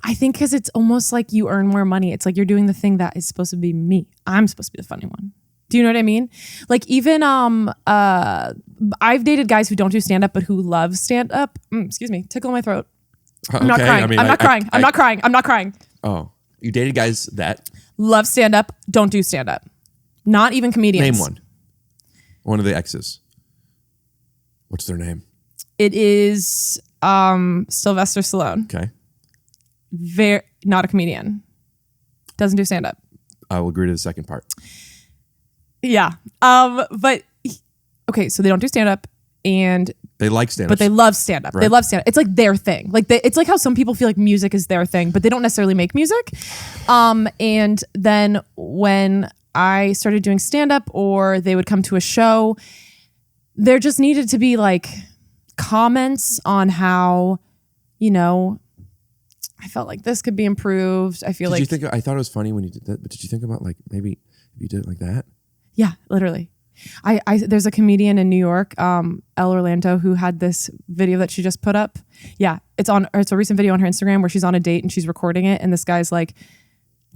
I think because it's almost like you earn more money. It's like you're doing the thing that is supposed to be me. I'm supposed to be the funny one. Do you know what I mean? Like even I've dated guys who don't do stand up but who love stand up. Excuse me, tickle in my throat. I'm not crying. I'm not crying. I'm not crying. I'm not crying. Oh, you dated guys that love stand up, don't do stand up. Not even comedians. Name one. One of the exes. What's their name? It is Sylvester Stallone. Okay. Not a comedian. Doesn't do stand up. I will agree to the second part. Yeah. But okay, so they don't do stand up and they like stand up. But they love stand up. Right. They love stand up. It's like their thing. Like it's like how some people feel like music is their thing, but they don't necessarily make music. And then when I started doing stand up or they would come to a show, there just needed to be like comments on how, you know, I felt like this could be improved. I feel Did like you think I thought it was funny when you did that, but did you think about like maybe if you did it like that? Yeah, literally. I there's a comedian in New York, Elle Orlando, who had this video that she just put up. Yeah, it's a recent video on her Instagram where she's on a date and she's recording it, and this guy's like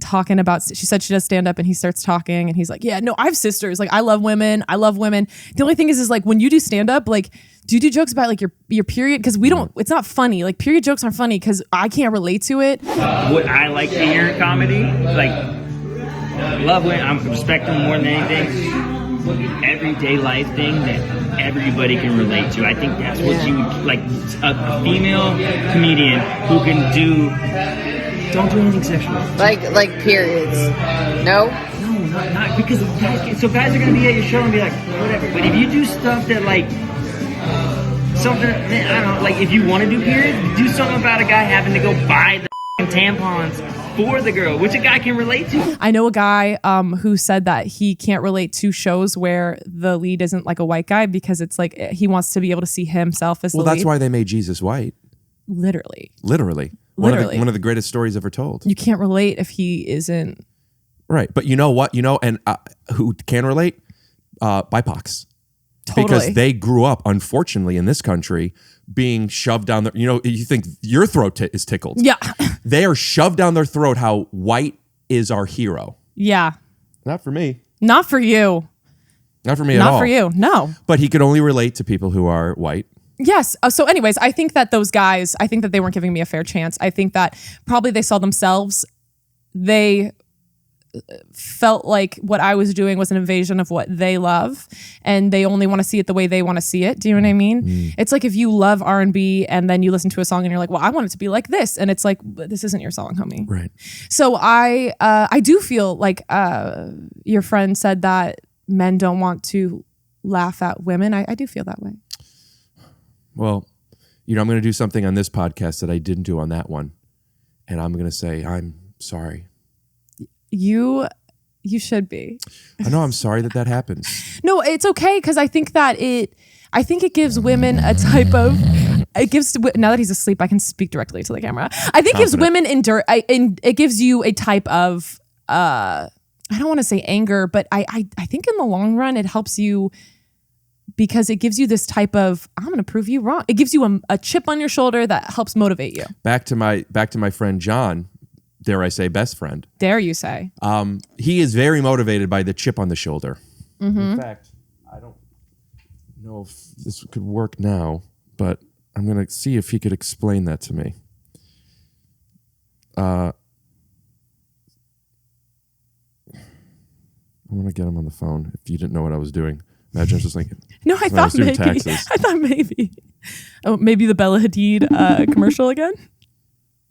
talking about. She said she does stand up, and he starts talking, and he's like, "Yeah, no, I have sisters. Like, I love women. I love women. The only thing is like when you do stand up, like, do you do jokes about like your period? Because we don't. It's not funny. Like period jokes aren't funny because I can't relate to it. What I like to hear in comedy, like love women. I respect them more than anything. Everyday life thing that everybody can relate to. I think that's what you like. A female comedian who can do. Don't do anything sexual. Like periods. No? No, not because guys are gonna be at your show and be like, whatever. But if you do stuff that like something, I don't know, like if you want to do periods, do something about a guy having to go buy the tampons for the girl, which a guy can relate to. I know a guy who said that he can't relate to shows where the lead isn't like a white guy because it's like he wants to be able to see himself as the lead. Well, that's why they made Jesus white. Literally. One of the greatest stories ever told. You can't relate if he isn't. Right. But you know what? You know, and who can relate? BIPOCs. Totally. Because they grew up, unfortunately, in this country, being shoved down their, you know, you think your throat is tickled. Yeah. They are shoved down their throat how white is our hero. Yeah. Not for me. Not for you. Not for me at all. Not for you. No. But he could only relate to people who are white. Yes. So anyways, I think that those guys, I think that they weren't giving me a fair chance. I think that probably they saw themselves. They felt like what I was doing was an invasion of what they love, and they only want to see it the way they want to see it. Do you know what I mean? It's like if you love R&B and then you listen to a song and you're like, well, I want it to be like this, and it's like, this isn't your song, homie. Right. So I do feel like your friend said that men don't want to laugh at women. I do feel that way. Well, you know, I'm going to do something on this podcast that I didn't do on that one, and I'm going to say I'm sorry. You should be. I know. I'm sorry that happens. No, it's okay because I think that it gives women a type of. It gives now that he's asleep, I can speak directly to the camera. I think it gives women it gives you a type of. I don't want to say anger, but I think in the long run it helps you because it gives you this type of I'm going to prove you wrong. It gives you a chip on your shoulder that helps motivate you. Back to my friend John. Dare I say best friend? Dare you say? He is very motivated by the chip on the shoulder. Mm-hmm. In fact, I don't know if this could work now, but I'm going to see if he could explain that to me. I want to get him on the phone. If you didn't know what I was doing, imagine I was just like, no, I thought maybe. Taxes. I thought maybe. Oh, maybe the Bella Hadid commercial again.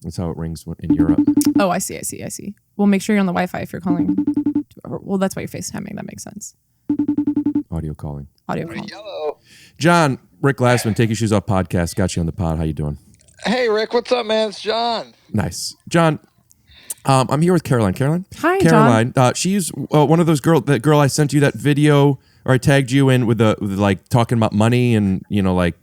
That's how it rings in Europe. Oh, I see. Well, make sure you're on the Wi-Fi if you're calling. Well, that's why you're FaceTiming. That makes sense. Audio calling. Hello. John, Rick Glassman, Take Your Shoes Off podcast. Got you on the pod. How you doing? Hey, Rick. What's up, man? It's John. Nice. John, I'm here with Caroline. Caroline? Hi, Caroline. She's one of those that girl I sent you that video, or I tagged you in with like talking about money and, like,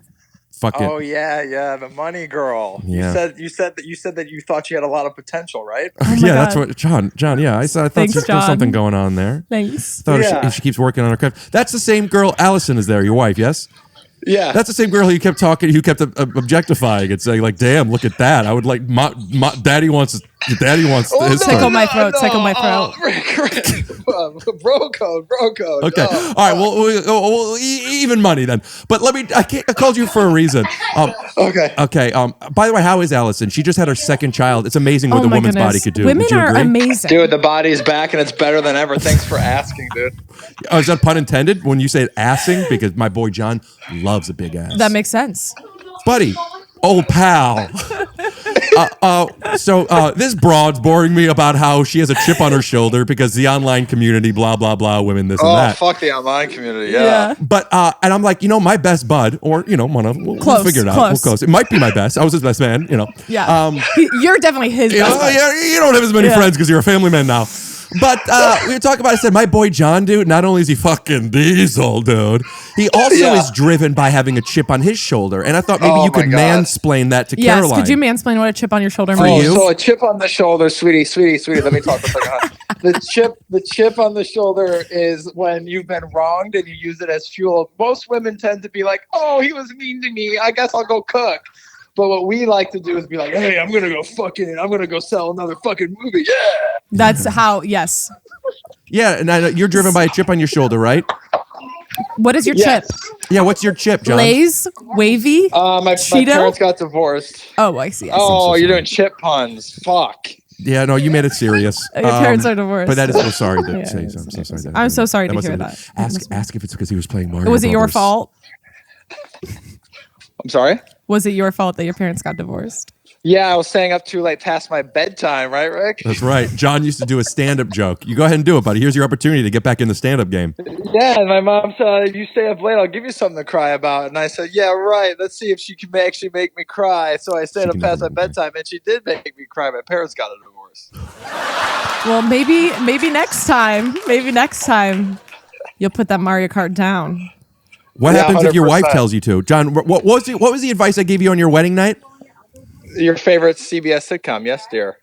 fucking. Oh yeah, the money girl. Yeah. You said that you thought she had a lot of potential, right? Yeah, that's what John. Yeah, I thought Thanks, there was John. something going on there. Thanks. Thought if she keeps working on her craft. That's the same girl. Allison is there. Your wife, yes? Yeah. That's the same girl who kept objectifying and saying like, "Damn, look at that! I would like daddy wants his tickle my throat. Tickle my throat. Rick. Bro code. Okay. All right. Well, even money then. But I called you for a reason. Okay. Okay. By the way, how is Allison? She just had her second child. It's amazing what the woman's body could do. Women Would you are agree? amazing. Dude, the body's back and it's better than ever. Thanks for asking, dude. Oh, is that pun intended when you say assing? Because my boy John loves a big ass. That makes sense. Buddy, old pal. So this broad's boring me about how she has a chip on her shoulder because the online community, blah, blah, blah, women, this and that. Fuck the online community, yeah. But, and I'm like, my best bud, or, one of them, we'll figure it out. We'll close. It might be my best. I was his best man, Yeah. You're definitely his best man. Yeah, you don't have as many friends because you're a family man now. But we were talking about, I said, my boy John, dude, not only is he fucking diesel, dude, he also is driven by having a chip on his shoulder. And I thought maybe you could mansplain that to Caroline. Yes, could you mansplain what a chip on your shoulder For means? you? So a chip on the shoulder, sweetie, let me talk for a second. The chip on the shoulder is when you've been wronged and you use it as fuel. Most women tend to be like, oh, he was mean to me. I guess I'll go cook. But what we like to do is be like, hey, I'm going to go sell another fucking movie. Yeah. That's how, yes. Yeah, and you're driven by a chip on your shoulder, right? What is your chip? Yeah, what's your chip, John? Lays? Wavy? My parents got divorced. Oh, I see. Oh, you're doing chip puns. Fuck. Yeah, no, you made it serious. Your parents are divorced. But that is so sorry to say. I'm so sorry. I'm so sorry to hear that. Ask if it's because he was playing Mario. Was it your fault? I'm sorry? Was it your fault that your parents got divorced? Yeah, I was staying up too late past my bedtime, right, Rick? That's right. John used to do a stand-up joke. You go ahead and do it, buddy. Here's your opportunity to get back in the stand-up game. Yeah, and my mom said, you stay up late, I'll give you something to cry about. And I said, yeah, right. Let's see if she can actually make me cry. So I stayed up past my bedtime, and she did make me cry. My parents got a divorce. Well, maybe next time. Maybe next time you'll put that Mario Kart down. What happens if your 100%. wife tells you to? John, what was the advice I gave you on your wedding night? Your favorite CBS sitcom, yes, dear.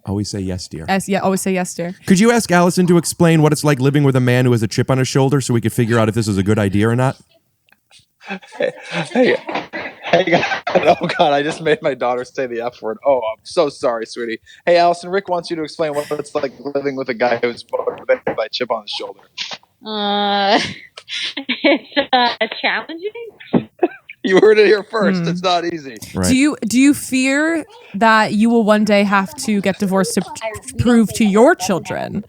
Always say yes, dear. Always say yes, dear. Could you ask Allison to explain what it's like living with a man who has a chip on his shoulder so we could figure out if this is a good idea or not? Hey, oh God, I just made my daughter say the F word. Oh, I'm so sorry, sweetie. Hey, Allison, Rick wants you to explain what it's like living with a guy who's motivated by a chip on his shoulder. It's challenging. You heard it here first. It's not easy. Right. Do you fear that you will one day have to get divorced to prove to your children,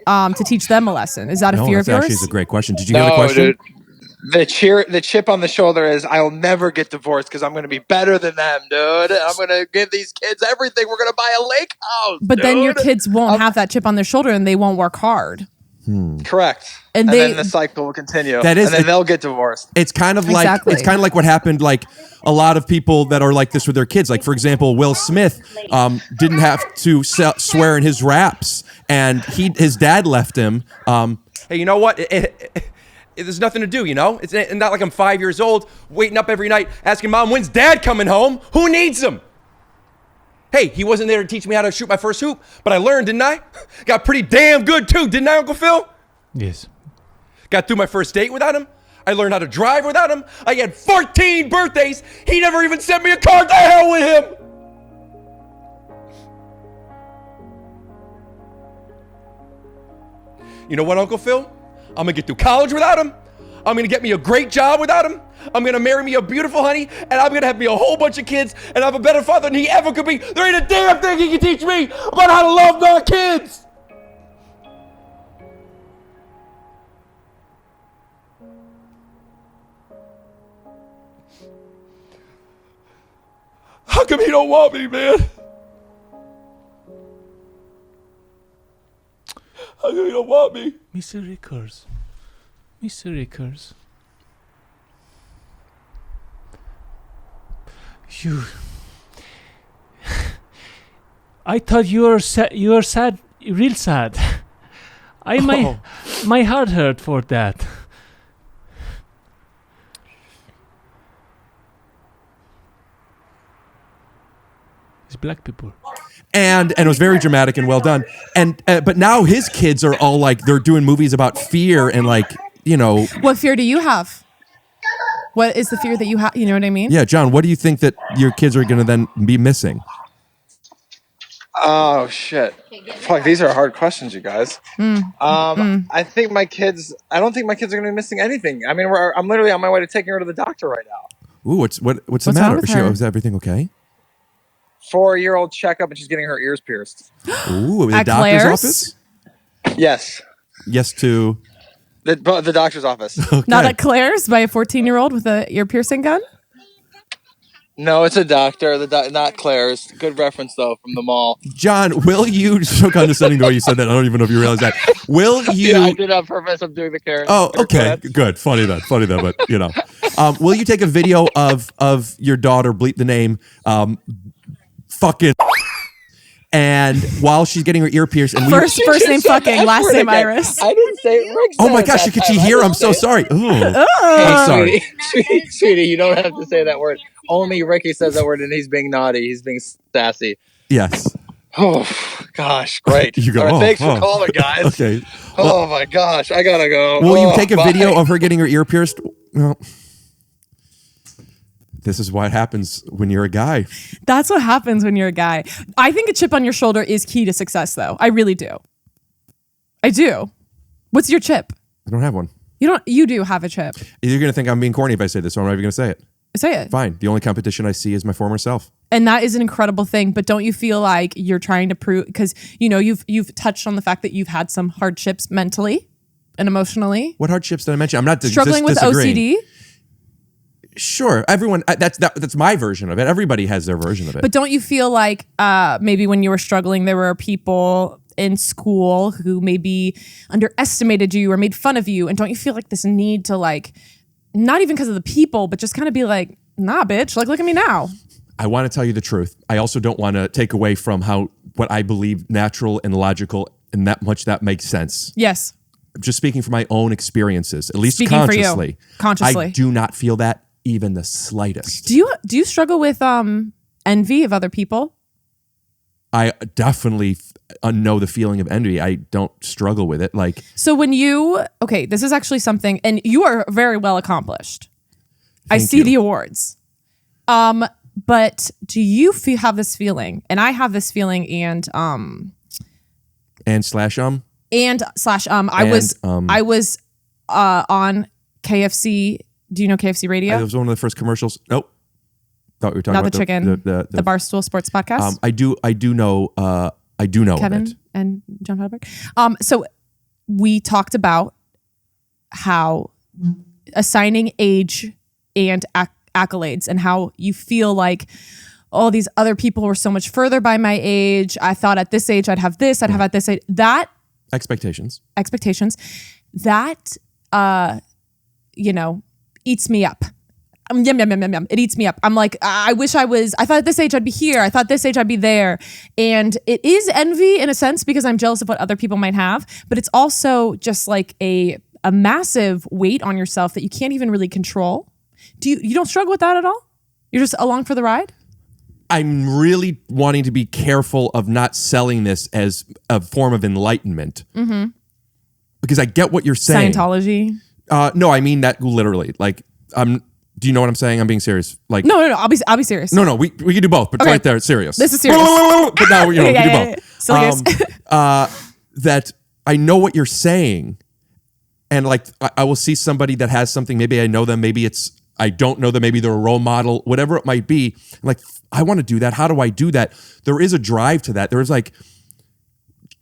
to teach them a lesson? Is that a fear of yours? Actually is a great question. Did you hear the question? Dude. The chip on the shoulder is I'll never get divorced because I'm going to be better than them, dude. I'm going to give these kids everything. We're going to buy a lake house. But then your kids won't have that chip on their shoulder and they won't work hard. Correct. And then the cycle will continue. And then they'll get divorced. It's kind of like what happened. Like a lot of people that are like this with their kids. Like for example, Will Smith didn't have to swear in his raps, and his dad left him. Hey, you know what? There's nothing to do. It's not like I'm 5 years old waiting up every night asking mom when's dad coming home. Who needs him? Hey, he wasn't there to teach me how to shoot my first hoop, but I learned, didn't I? Got pretty damn good too, didn't I, Uncle Phil? Yes. Got through my first date without him. I learned how to drive without him. I had 14 birthdays. He never even sent me a card. To hell with him. You know what, Uncle Phil? I'm going to get through college without him. I'm going to get me a great job without him. I'm going to marry me a beautiful honey, and I'm going to have me a whole bunch of kids, and I'm a better father than he ever could be. There ain't a damn thing he can teach me about how to love my kids. How come come you don't want me, man? How come you don't want me? Mr. Rickers. Mr. Rickers. You... I thought you were sad, real sad. My heart hurt for that. It's black people. And it was very dramatic and well done. And but now his kids are all like, they're doing movies about fear and like, you know. What fear do you have? What is the fear that you have? You know what I mean? Yeah, John, what do you think that your kids are going to then be missing? Oh shit! Fuck, these are hard questions, you guys. I think my kids. I don't think my kids are gonna be missing anything. I mean, I'm literally on my way to taking her to the doctor right now. Ooh, what's the matter? Is everything okay? 4-year-old checkup, and she's getting her ears pierced. Ooh, the At doctor's Claire's? office? Yes. Yes to the doctor's office. Okay. Not at Claire's by a 14-year-old with a ear piercing gun? No, it's a doctor. Not Claire's. Good reference though from the mall. John, will you? So condescending the way you said that. I don't even know if you realize that. Will you? Yeah, I did on purpose. I'm doing the Karen. Oh, okay, good. Funny then. But you know, will you take a video of your daughter, bleep the name, fucking, and while she's getting her ear pierced, and First name fucking, last name Iris. I didn't say Rick. Oh my gosh, could she hear? I'm so sorry. Ooh. I'm sorry. Sweetie, you don't have to say that word. Only Ricky says that word, and he's being naughty. He's being sassy. Yes. Oh gosh, great. You go. All right, thanks for calling, guys. Okay. Oh my gosh, I gotta go. Will you take a video of her getting her ear pierced? Well, this is what happens when you're a guy. That's what happens when you're a guy. I think a chip on your shoulder is key to success, though. I really do. I do. What's your chip? I don't have one. You do have a chip. You're gonna think I'm being corny if I say this, so I'm not even gonna say it. Say it. Fine. The only competition I see is my former self. And that is an incredible thing. But don't you feel like you're trying to prove, because you know you've touched on the fact that you've had some hardships mentally and emotionally. What hardships did I mention? I'm not struggling with disagreeing. OCD. Sure, everyone. That's my version of it. Everybody has their version of it. But don't you feel like maybe when you were struggling, there were people in school who maybe underestimated you or made fun of you, and don't you feel like this need to like, not even because of the people, but just kind of be like, nah, bitch, like look at me now. I want to tell you the truth. I also don't want to take away from what I believe natural and logical, and that makes sense. Yes. Just speaking from my own experiences, at least Speaking consciously. for you. Consciously. I do not feel that even the slightest. Do you struggle with envy of other people? I definitely know the feeling of envy. I don't struggle with it. Like, so when this is actually something, and you are very well accomplished. I see the awards. But do you have this feeling? And I have this feeling, and I was on KFC. Do you know KFC Radio? It was one of the first commercials. Nope. Thought we were talking Not about the chicken. The Barstool Sports Podcast. I do know Kevin of it. and John Fadberg. So we talked about how assigning age and accolades, and how you feel like all these other people were so much further by my age. I thought at this age I'd have this. I'd have at this age that. Expectations. That eats me up. Yum. It eats me up. I'm like, I thought at this age I'd be here. I thought this age I'd be there. And it is envy in a sense, because I'm jealous of what other people might have, but it's also just like a massive weight on yourself that you can't even really control. You don't struggle with that at all? You're just along for the ride? I'm really wanting to be careful of not selling this as a form of enlightenment. Mm-hmm. Because I get what you're saying. Scientology? No, I mean that literally. Like, do you know what I'm saying? I'm being serious. Like, no. I'll be serious. No. We can do both, but right there, it's serious. This is serious. But now we can do both. Silly that I know what you're saying, and like I will see somebody that has something. Maybe I know them. Maybe I don't know them. Maybe they're a role model. Whatever it might be. I'm like, I want to do that. How do I do that? There is a drive to that. There is like,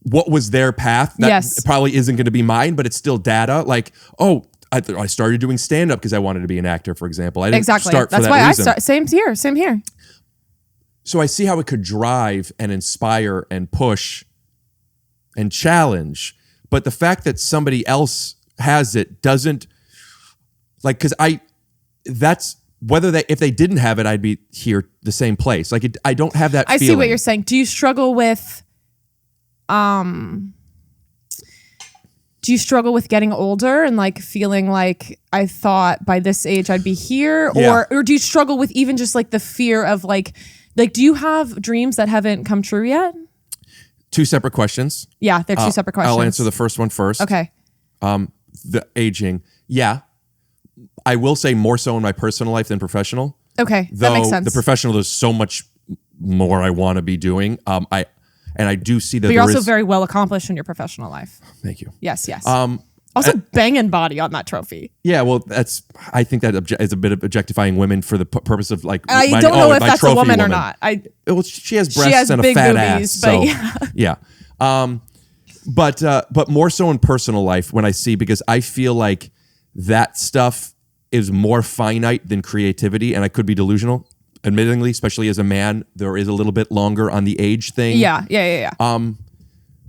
what was their path? That probably isn't going to be mine, but it's still data. Like, I started doing stand-up because I wanted to be an actor, for example. I didn't start for that reason. Same here. So I see how it could drive and inspire and push and challenge. But the fact that somebody else has it doesn't, like, because that's, if they didn't have it, I'd be here the same place. Like, I don't have that I feeling. see what you're saying. Do you struggle with, getting older and like feeling like I thought by this age I'd be here? Yeah. Or do you struggle with even just like the fear of like, do you have dreams that haven't come true yet? Two separate questions. Yeah, they're two separate questions. I'll answer the first one first. Okay. The aging. Yeah. I will say more so in my personal life than professional. Okay, Though that makes sense. the professional, there's so much more I want to be doing. I do see that but you're there also is- very well accomplished in your professional life. Thank you. Yes. Also banging body on that trophy. Yeah, well, I think that is a bit of objectifying women for the purpose of like. I don't know if my that's a trophy woman or not. Well, she has breasts has and a big fat boobies, ass. but So yeah. But more so in personal life when I see, because I feel like that stuff is more finite than creativity, and I could be delusional. Admittingly, especially as a man, there is a little bit longer on the age thing. Yeah.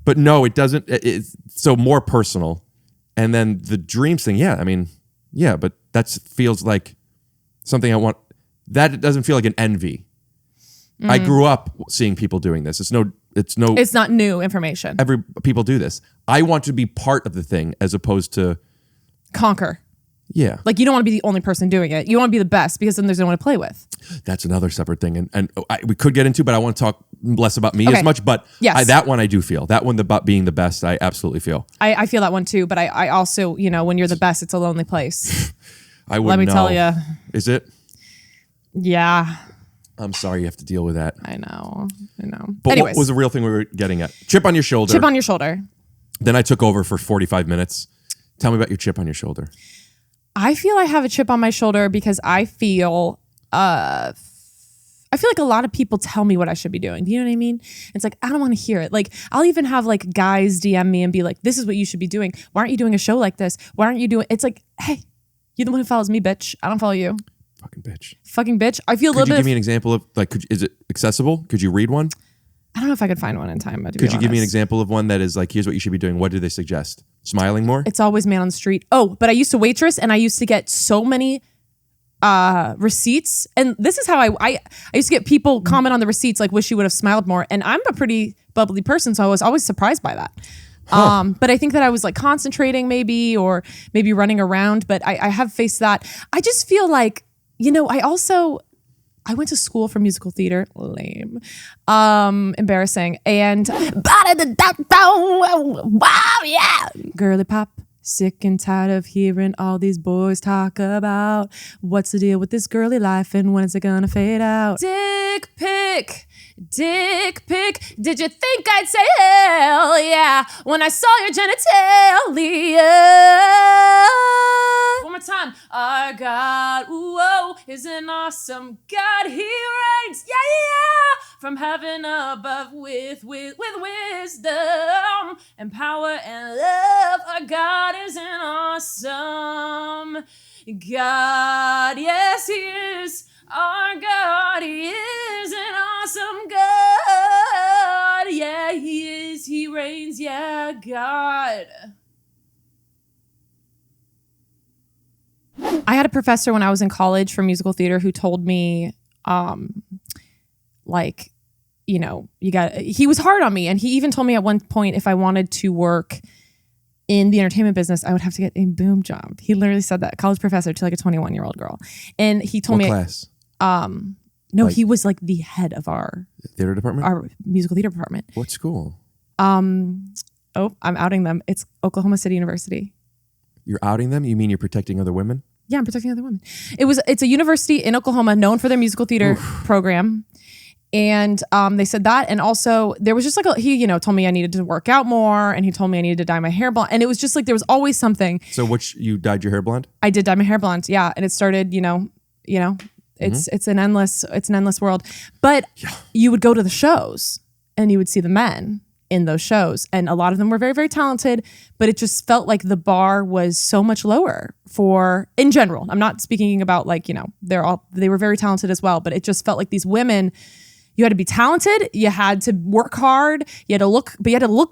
But no, it doesn't. It's so more personal. And then the dreams thing, but that feels like something I want. That doesn't feel like an envy. I grew up seeing people doing this. It's not new information. People do this. I want to be part of the thing as opposed to conquer. Yeah. Like, you don't want to be the only person doing it. You want to be the best, because then there's no one to play with. That's another separate thing. And we could get into, but I want to talk less about me Okay. as much. But Yes. that one I do feel. That one about being the best, I absolutely feel. I feel that one too, but I also, when you're the best, it's a lonely place. I wouldn't Let me know. tell you. Is it? Yeah. I'm sorry you have to deal with that. I know. But Anyways. what was the real thing we were getting at? Chip on your shoulder. Chip on your shoulder. Then I took over for 45 minutes. Tell me about your chip on your shoulder. I feel I have a chip on my shoulder because I feel like a lot of people tell me what I should be doing. Do you know what I mean? It's like, I don't want to hear it. Like, I'll even have like guys DM me and be like, this is what you should be doing. Why aren't you doing a show like this? Why aren't you doing? It's like, hey, you're the one who follows me, bitch. I don't follow you. Fucking bitch. I feel a Could little you bit. give me an example of is it accessible? Could you read one? I don't know if I could find one in time. But Could you give me an example of one that is like, here's what you should be doing? What do they suggest? Smiling more? It's always man on the street. Oh, but I used to waitress and I used to get so many receipts. And this is how I used to get people comment on the receipts like, wish you would have smiled more. And I'm a pretty bubbly person, so I was always surprised by that. But I think that I was like concentrating maybe, or maybe running around, but I have faced that. I just feel like, I went to school for musical theater. Lame. Embarrassing. And wow, yeah. Girly pop. Sick and tired of hearing all these boys talk about what's the deal with this girly life and when is it gonna fade out. Dick pic. Did you think I'd say hell yeah when I saw your genitalia? One more time. Our God, whoa, is an awesome God. He reigns, yeah, from heaven above with wisdom and power and love. Our God is an awesome God. Yes, He is. Our God, He is an awesome God. Yeah, He is. He reigns. Yeah, God. I had a professor when I was in college for musical theater who told me, he was hard on me. And he even told me at one point, if I wanted to work in the entertainment business, I would have to get a boom job. He literally said that, college professor to like a 21-year-old girl. And he told me, class? He was like the head of our theater department, our musical theater department. What school? I'm outing them. It's Oklahoma City University. You're outing them? You mean you're protecting other women? Yeah, I'm protecting other women. It's a university in Oklahoma known for their musical theater program. And they said that. And also there was just like, he told me I needed to work out more, and he told me I needed to dye my hair blonde. And it was just like, there was always something. So you dyed your hair blonde? I did dye my hair blonde. Yeah. And it started, it's an endless world. But you would go to the shows and you would see the men in those shows. And a lot of them were very, very talented, but it just felt like the bar was so much lower in general. I'm not speaking about they were very talented as well, but it just felt like these women, you had to be talented, you had to work hard, you had to look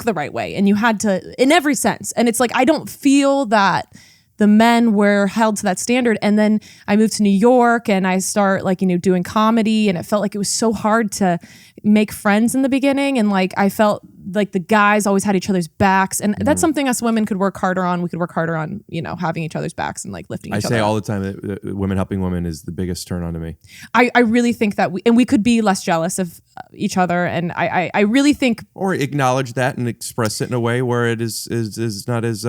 the right way, and you had to, in every sense. And it's like, I don't feel that the men were held to that standard. And then I moved to New York and I start like, doing comedy, and it felt like it was so hard to make friends in the beginning. And like, I felt like the guys always had each other's backs. And that's something us women could work harder on. We could work harder on, having each other's backs and like lifting each other I say up. all the time that women helping women is the biggest turn on to me. I really think that we could be less jealous of each other. And I really think, or acknowledge that and express it in a way where it is not as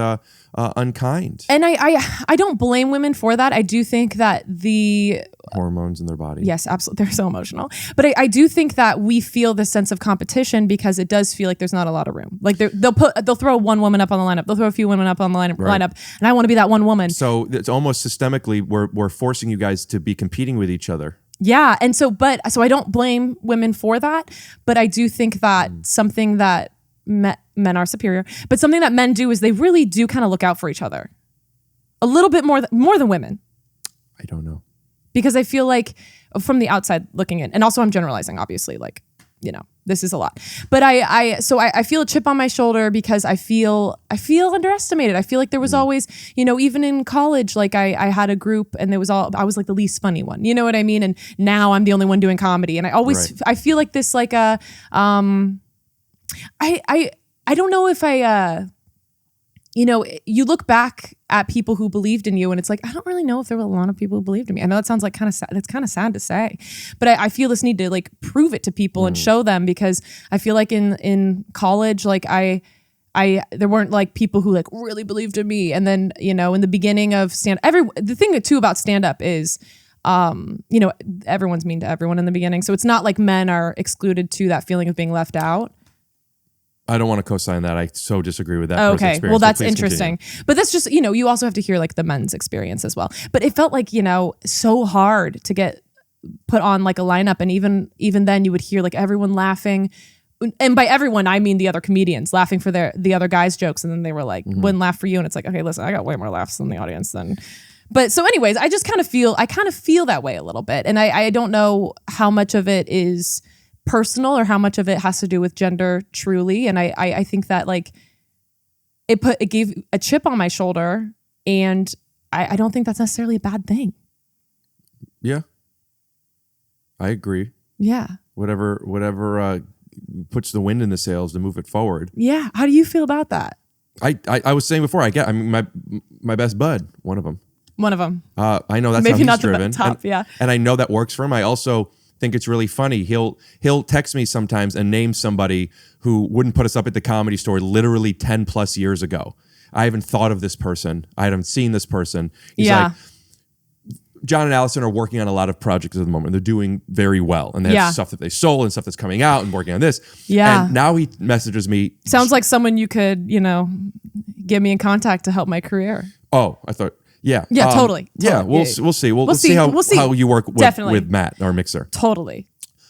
unkind. And I don't blame women for that. I do think that the hormones in their body. Yes, absolutely. They're so emotional. But I do think that we feel this sense of competition because it does feel like there's not a lot of room. Like they'll throw one woman up on the lineup. They'll throw a few women up on the lineup. And I want to be that one woman. So it's almost systemically we're forcing you guys to be competing with each other. Yeah. And so I don't blame women for that. But I do think that something that men are superior, but something that men do is they really do kind of look out for each other a little bit more than women. I don't know. Because I feel like from the outside looking in, and also I'm generalizing, obviously, like, this is a lot, but I feel a chip on my shoulder because I feel underestimated. I feel like there was always, even in college, like I had a group and I was like the least funny one, you know what I mean? And now I'm the only one doing comedy. And I feel like this, like I don't know if you look back at people who believed in you and it's like, I don't really know if there were a lot of people who believed in me. I know that sounds like kind of sad. That's kind of sad to say, but I feel this need to like prove it to people and show them, because I feel like in college, like there weren't like people who like really believed in me. And then, in the beginning of the thing too about stand up is, everyone's mean to everyone in the beginning. So it's not like men are excluded to that feeling of being left out. I don't want to co-sign that. I so disagree with that. Okay. Well, that's interesting. But that's just, you also have to hear like the men's experience as well. But it felt like, so hard to get put on like a lineup. And even then you would hear like everyone laughing. And by everyone, I mean the other comedians laughing for the other guys' jokes. And then they were like, wouldn't laugh for you. And it's like, okay, listen, I got way more laughs than the audience then. But so anyways, I kind of feel that way a little bit. And I don't know how much of it is personal or how much of it has to do with gender truly. And I think that like it gave a chip on my shoulder, and I don't think that's necessarily a bad thing. Yeah. I agree. Yeah. Whatever puts the wind in the sails to move it forward. Yeah. How do you feel about that? I was saying before, my best bud, one of them. I know that's maybe how he's not driven. The top, yeah. And I know that works for him. I also think it's really funny. He'll text me sometimes and name somebody who wouldn't put us up at the Comedy Store literally 10 plus years ago. I haven't thought of this person. I haven't seen this person. He's like, John and Allison are working on a lot of projects at the moment. They're doing very well. And they have stuff that they sold and stuff that's coming out and working on this. Yeah. And now he messages me. Sounds like someone you could, get me in contact to help my career. Oh, I thought, yeah. Yeah, totally. Yeah, we'll see. We'll see how you work with Matt, our mixer. Totally.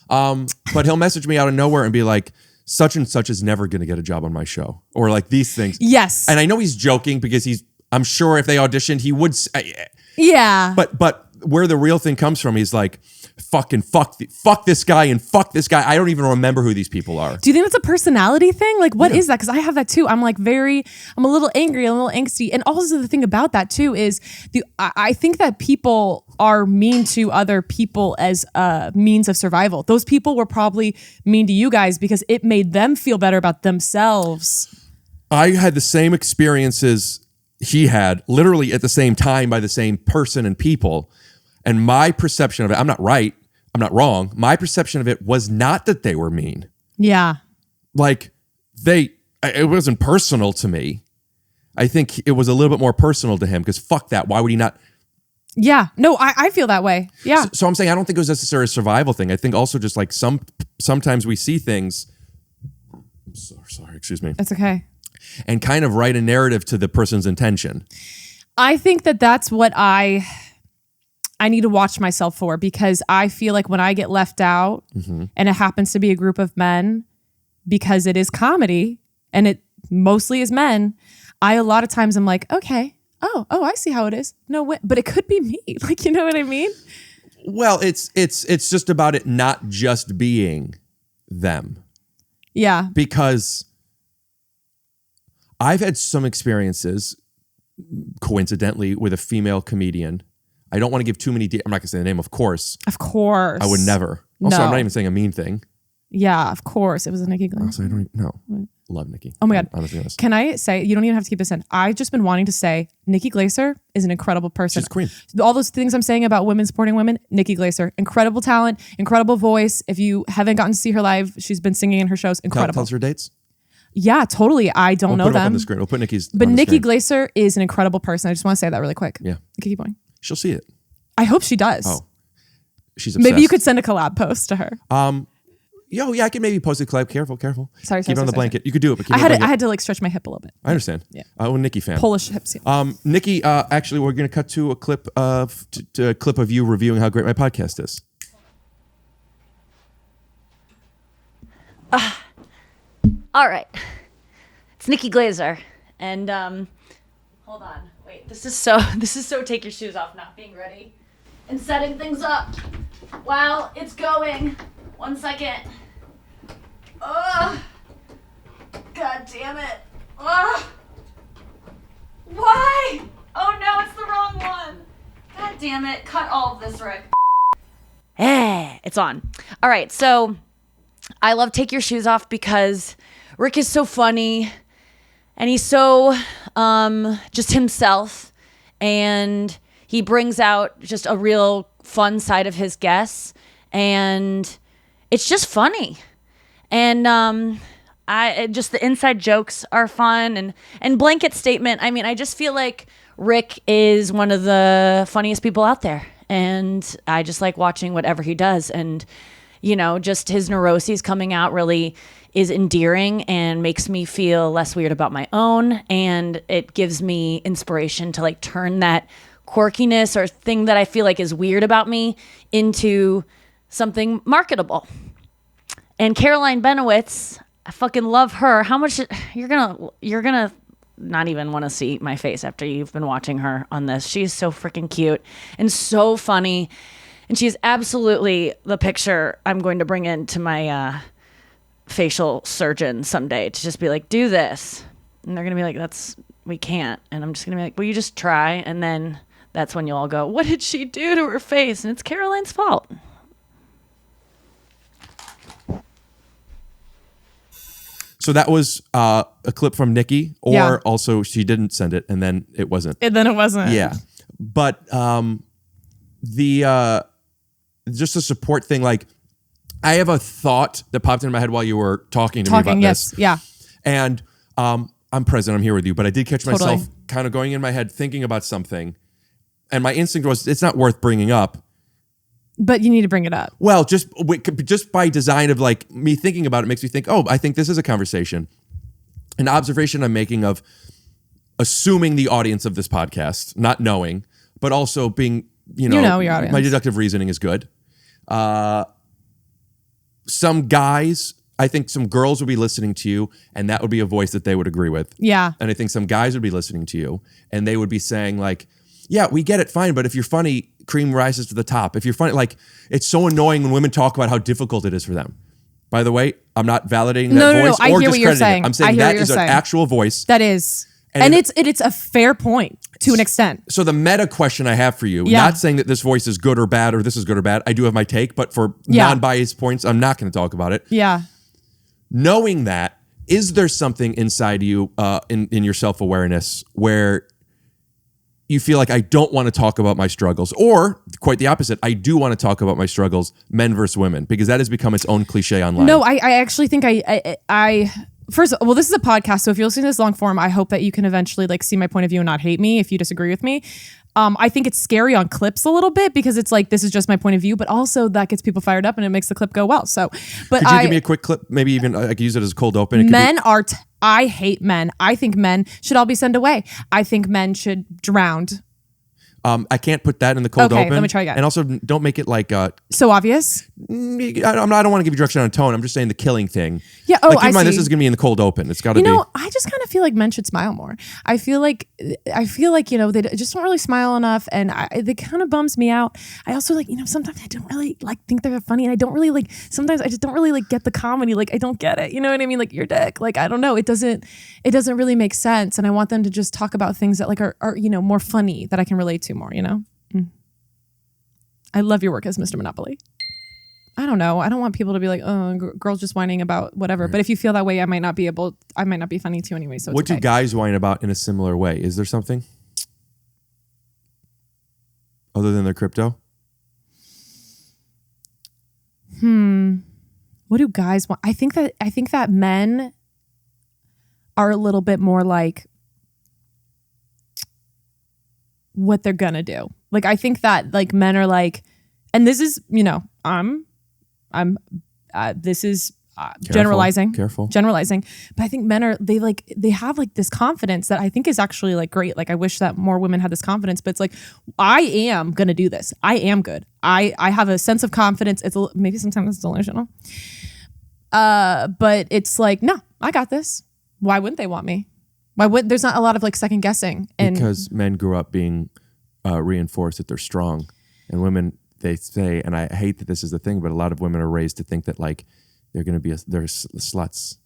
But he'll message me out of nowhere and be like, such and such is never going to get a job on my show. Or like these things. Yes. And I know he's joking because I'm sure if they auditioned, he would. Yeah. But where the real thing comes from, he's like, fuck this guy and fuck this guy. I don't even remember who these people are. Do you think that's a personality thing? Like, what is that? Because I have that too. I'm like I'm a little angry, a little angsty. And also the thing about that too is I think that people are mean to other people as a means of survival. Those people were probably mean to you guys because it made them feel better about themselves. I had the same experiences he had literally at the same time by the same person and people. And my perception of it, I'm not right, I'm not wrong. My perception of it was not that they were mean. Yeah. Like it wasn't personal to me. I think it was a little bit more personal to him because fuck that. Why would he not? Yeah. No, I feel that way. Yeah. So I'm saying I don't think it was necessarily a survival thing. I think also just like sometimes we see things. I'm so sorry, excuse me. That's okay. And kind of write a narrative to the person's intention. I think that's what I need to watch myself for, because I feel like when I get left out and it happens to be a group of men, because it is comedy and it mostly is men, a lot of times I'm like, okay, oh, I see how it is. No way, but it could be me. Like, you know what I mean? Well, it's just about it not just being them. Yeah. Because I've had some experiences, coincidentally, with a female comedian. I don't want to give too many. I'm not going to say the name, of course. Of course. I would never. Also, No. I'm not even saying a mean thing. Yeah, of course. It was a Nikki Glaser. Also, I don't even know. Love Nikki. Oh my God. Honestly, honest. Can I say, you don't even have to keep this in. I've just been wanting to say Nikki Glaser is an incredible person. She's queen. All those things I'm saying about women supporting women, Nikki Glaser, incredible talent, incredible voice. If you haven't gotten to see her live, she's been singing in her shows. Incredible. Tell us her dates. Yeah, totally. I don't know We'll put it up them. on the screen. We'll put Nikki's. But on the Nikki screen. Glaser is an incredible person. I just want to say that really quick. Yeah. Okay, keep going. She'll see it. I hope she does. Oh, she's obsessed. Maybe you could send a collab post to her. Yeah, I could maybe post a collab. Careful. Sorry, Keep it on the blanket. You could do it, but keep I it on the had blanket. to like stretch my hip a little bit. I understand. Yeah. I'm a Nikki fan. Polish hips. Yeah. Nikki, actually, we're going to cut to a clip of you reviewing how great my podcast is. All right. It's Nikki Glaser. And hold on. Wait, this is so take your shoes off, not being ready. And setting things up while it's going. 1 second. Ugh. God damn it. Ugh. Why? Oh no, it's the wrong one. God damn it. Cut all of this, Rick. It's on. All right, so I love Take Your Shoes Off because Rick is so funny and he's so just himself, and he brings out just a real fun side of his guests, and it's just funny. And just the inside jokes are fun, and blanket statement. I mean, I just feel like Rick is one of the funniest people out there, and I just like watching whatever he does. And you know, just his neuroses coming out really is endearing and makes me feel less weird about my own, and it gives me inspiration to like turn that quirkiness or thing that I feel like is weird about me into something marketable. And Caroline Baniewicz, I fucking love her. How much you're gonna not even want to see my face after you've been watching her on this. She's so freaking cute and so funny, and she's absolutely the picture I'm going to bring into my facial surgeon someday to just be like, do this, and they're gonna be like, we can't, and I'm just gonna be like, will you just try? And then that's when you'll all go, what did she do to her face? And it's Caroline's fault. So that was a clip from Nikki, or Yeah. also she didn't send it, and then it wasn't. And then it wasn't. Yeah, but the just a support thing. Like, I have a thought that popped into my head while you were talking to me about yes. this. Yeah. And I'm present. I'm here with you, but I did catch Totally. myself kind of going in my head thinking about something, and my instinct was, it's not worth bringing up. But you need to bring it up. Well, just by design of like me thinking about it makes me think, oh, I think this is a conversation. An observation I'm making of assuming the audience of this podcast, not knowing, but also being, you know your audience. My deductive reasoning is good. Some guys, I think some girls would be listening to you, and that would be a voice that they would agree with. Yeah. And I think some guys would be listening to you, and they would be saying like, yeah, we get it, fine, but if you're funny, cream rises to the top. If you're funny, like, it's so annoying when women talk about how difficult it is for them. By the way, I'm not validating that No, voice I or hear what discrediting you're saying. it. I'm I saying hear that what you're is an saying. actual voice. That is. And And it's a fair point to an extent. So the meta question I have for you, Yeah. not saying that this voice is good or bad or this is good or bad. I do have my take, but for Yeah. non-biased points, I'm not going to talk about it. Yeah. Knowing that, is there something inside you in your self-awareness where you feel like I don't want to talk about my struggles, or quite the opposite, I do want to talk about my struggles, men versus women, because that has become its own cliche online. No, I actually think I first, well, this is a podcast, so if you're listening to this long form, I hope that you can eventually like see my point of view and not hate me if you disagree with me. I think it's scary on clips a little bit because it's like, this is just my point of view, but also that gets people fired up and it makes the clip go well. So, but Could you give me a quick clip? Maybe even I could use it as a cold open. It could men be- are, I hate men. I think men should all be sent away. I think men should drown. I can't put that in the cold Okay, open. let me try again. And also, don't make it like So obvious. I don't want to give you direction on tone. I'm just saying the killing thing. Yeah. Like, keep I in mind, see. this is going to be in the cold open. It's got to You be. know, I just kind of feel like men should smile more. I feel like you know, they just don't really smile enough, and it kind of bums me out. I also like, you know, sometimes I don't really like think they're funny, and I don't really like. Sometimes I just don't really like get the comedy. Like I don't get it. You know what I mean? Like your dick. Like I don't know. It doesn't really make sense, and I want them to just talk about things that like are you know, more funny that I can relate to more. You know. I love your work as Mr. Monopoly. I don't know. I don't want people to be like, oh, girls just whining about whatever. Right. But if you feel that way, I might not be funny too anyway. So what do guys whine about in a similar way? Is there something other than their crypto? What do guys want? I think that men are a little bit more like what they're gonna do. Like I think that like men are like, and this is, you know, this is generalizing, generalizing, but I think men are, they have like this confidence that I think is actually like great. Like I wish that more women had this confidence, but it's like, I am going to do this. I am good. I have a sense of confidence. It's maybe sometimes it's delusional. But it's like, no, I got this. Why wouldn't they want me? There's not a lot of like second guessing. And because men grew up being reinforced that they're strong, and women, they say, and I hate that this is the thing, but a lot of women are raised to think that like they're going to be they're sluts.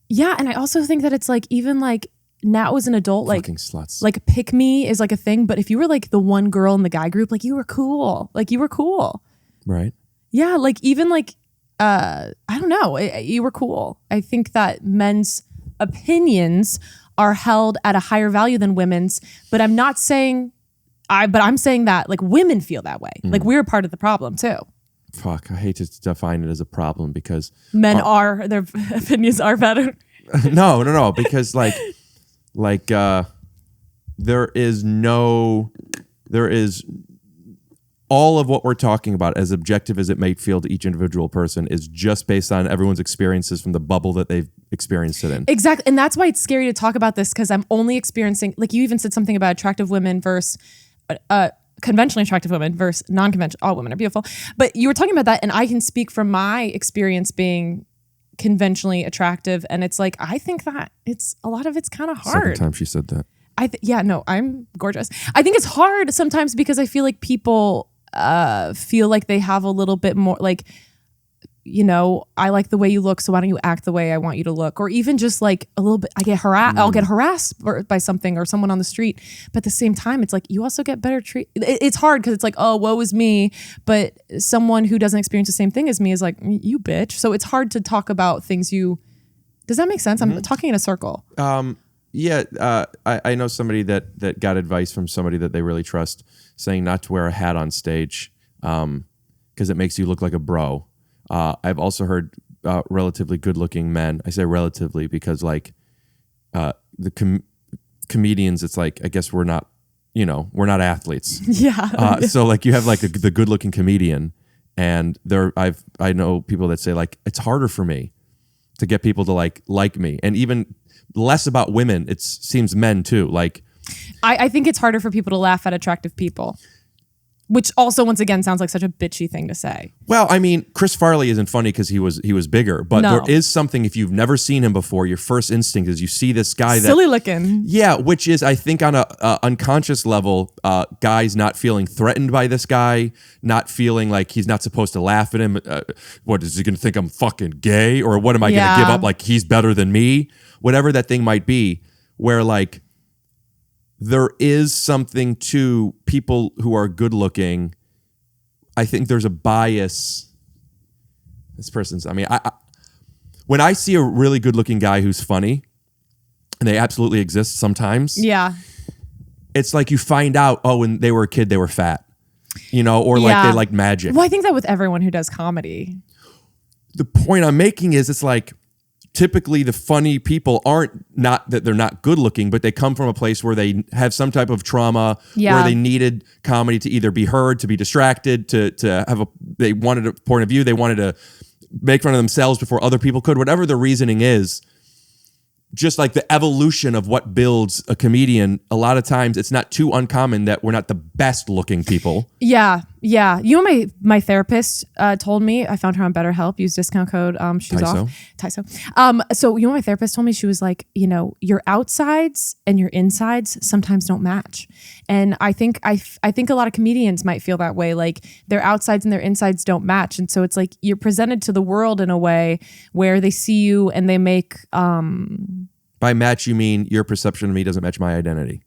Yeah, and I also think that it's like, even like now as an adult, like fucking sluts, like pick me is like a thing. But if you were like the one girl in the guy group, like you were cool, right? Yeah, like even like I don't know, you were cool. I think that men's opinions are held at a higher value than women's, but I'm not saying I'm saying that like women feel that way. Like we're part of the problem too. Fuck, I hate to define it as a problem because men their opinions are better. No, because like there is all of what we're talking about, as objective as it may feel to each individual person, is just based on everyone's experiences from the bubble that they've experienced it in. Exactly. And that's why it's scary to talk about this, because I'm only experiencing, like you even said something about attractive women versus conventionally attractive women versus non-conventional. All women are beautiful. But you were talking about that, and I can speak from my experience being conventionally attractive, and it's like, I think that a lot of it's kind of hard. Second time she said that. I'm gorgeous. I think it's hard sometimes because I feel like people feel like they have a little bit more, like, you know, I like the way you look, so why don't you act the way I want you to look? Or even just like a little bit, I'll get harassed by something or someone on the street. But at the same time, it's like you also get better treatment. It's hard because it's like, oh, woe is me. But someone who doesn't experience the same thing as me is like, you bitch. So it's hard to talk about things does that make sense? I'm talking in a circle. Yeah, I know somebody that got advice from somebody that they really trust, saying not to wear a hat on stage because it makes you look like a bro. I've also heard relatively good-looking men. I say relatively because like the comedians, it's like, I guess we're not athletes. Yeah. So like you have like the good-looking comedian, and I know people that say like it's harder for me to get people to like me, and even less about women. It seems men too. Like I think it's harder for people to laugh at attractive people. Which also, once again, sounds like such a bitchy thing to say. Well, I mean, Chris Farley isn't funny because he was bigger, but there is something, if you've never seen him before, your first instinct is you see this guy silly looking. Yeah, which is, I think, on a unconscious level, guys not feeling threatened by this guy, not feeling like he's not supposed to laugh at him. What, is he going to think I'm fucking gay? Or what am I going to give up? Like, he's better than me? Whatever that thing might be, where like, there is something to people who are good looking. I think there's a bias. This person's, I when I see a really good looking guy who's funny, and they absolutely exist sometimes. Yeah. It's like you find out, oh, when they were a kid, they were fat, or like they like magic. Well, I think that with everyone who does comedy. The point I'm making is it's like, typically the funny people not that they're not good looking, but they come from a place where they have some type of trauma, where they needed comedy to either be heard, to be distracted, to have they wanted a point of view, they wanted to make fun of themselves before other people could, whatever the reasoning is. just like the evolution of what builds a comedian, a lot of times it's not too uncommon that we're not the best looking people. Yeah. You know, my therapist told me, I found her on BetterHelp, use discount code shoes off. TYSO. So you know, my therapist told me, she was like, you know, your outsides and your insides sometimes don't match. And I think a lot of comedians might feel that way, like their outsides and their insides don't match. And so it's like you're presented to the world in a way where they see you and they make By match, you mean your perception of me doesn't match my identity.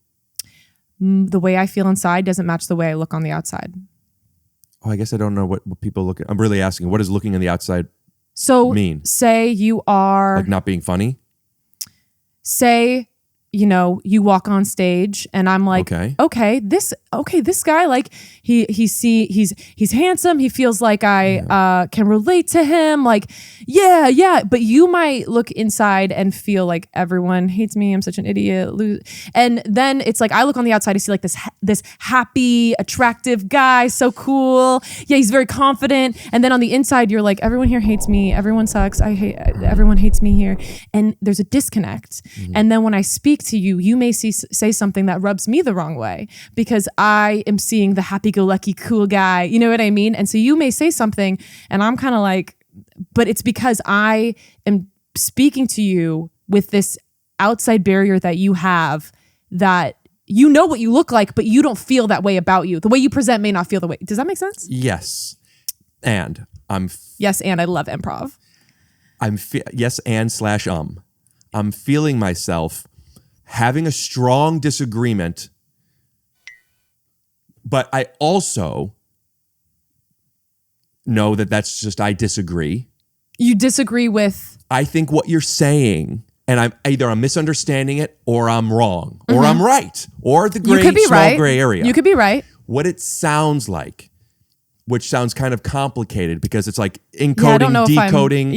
The way I feel inside doesn't match the way I look on the outside. Oh, I guess I don't know what people look at. I'm really asking, what does looking on the outside mean? Say you are... Like not being funny? Say, you know, you walk on stage and I'm like, okay, this guy, like he's handsome. He feels like I can relate to him. Like, yeah. But you might look inside and feel like everyone hates me. I'm such an idiot. And then it's like, I look on the outside to see like this happy, attractive guy. So cool. Yeah. He's very confident. And then on the inside, you're like, everyone here hates me. Everyone sucks. Everyone hates me here. And there's a disconnect. Mm-hmm. And then when I speak to you, you may say something that rubs me the wrong way because I am seeing the happy-go-lucky cool guy. You know what I mean? And so you may say something and I'm kind of like, but it's because I am speaking to you with this outside barrier that you have, that you know what you look like, but you don't feel that way about you. The way you present may not feel the way. Does that make sense? Yes. And yes, and I love improv. Yes, and / I'm feeling myself having a strong disagreement, but I also know that that's just, I disagree. You disagree with? I think what you're saying, and I'm misunderstanding it, or I'm wrong, or I'm right, or the gray area. You could be right. What it sounds like, which sounds kind of complicated because it's like encoding, decoding.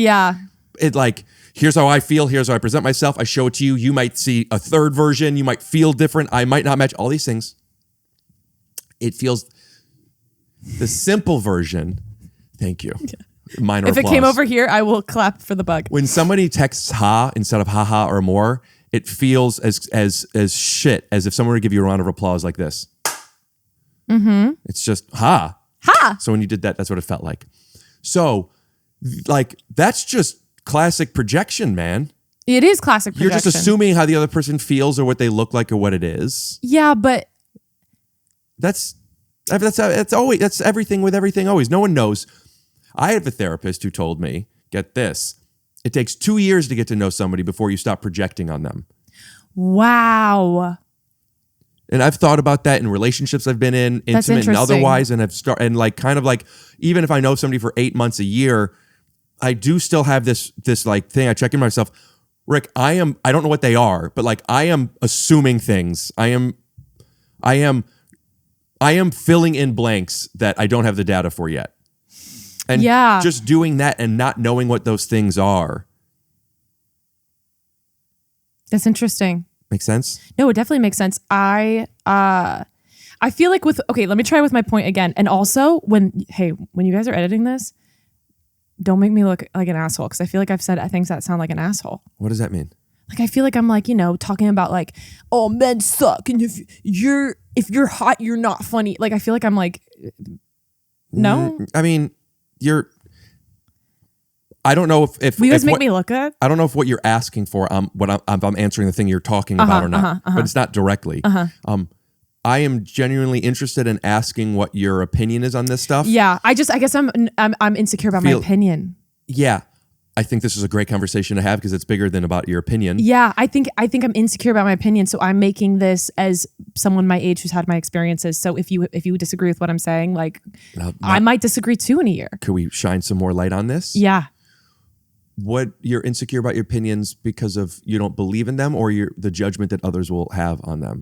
It like, here's how I feel. Here's how I present myself. I show it to you. You might see a third version. You might feel different. I might not match all these things. It feels the simple version. Thank you. Minor If applause. it came over here, I will clap for the bug. When somebody texts ha instead of haha or more, it feels as shit as if someone would give you a round of applause like this. Mm-hmm. It's just ha. Ha. So when you did that, that's what it felt like. So like, that's just classic projection, man. It is classic projection. You're just assuming how the other person feels or what they look like or what it is. Yeah, but that's everything with everything always. No one knows. I have a therapist who told me, get this, it takes 2 years to get to know somebody before you stop projecting on them. Wow. And I've thought about that in relationships I've been in, intimate and otherwise, and even if I know somebody for 8 months, a year, I do still have this like thing. I check in myself, Rick, I don't know what they are, but like I am assuming things. I am filling in blanks that I don't have the data for yet. And just doing that and not knowing what those things are. That's interesting. Make sense? No, it definitely makes sense. I feel like let me try with my point again. And also when you guys are editing this, don't make me look like an asshole, because I feel like I've said things that sound like an asshole. What does that mean? Like, I feel like I'm like, talking about like, oh, men suck. And if you're hot, you're not funny. Like, I feel like I'm like, no. I mean, I don't know if will you guys make me look good? I don't know if what you're asking for, I'm answering the thing you're talking about or not, but it's not directly. I am genuinely interested in asking what your opinion is on this stuff. Yeah, I guess I'm insecure about my opinion. Yeah, I think this is a great conversation to have because it's bigger than about your opinion. Yeah, I think I'm insecure about my opinion, so I'm making this as someone my age who's had my experiences. So if you disagree with what I'm saying, like I might disagree too in a year. Could we shine some more light on this? Yeah. What, you're insecure about your opinions because of you don't believe in them, or the judgment that others will have on them?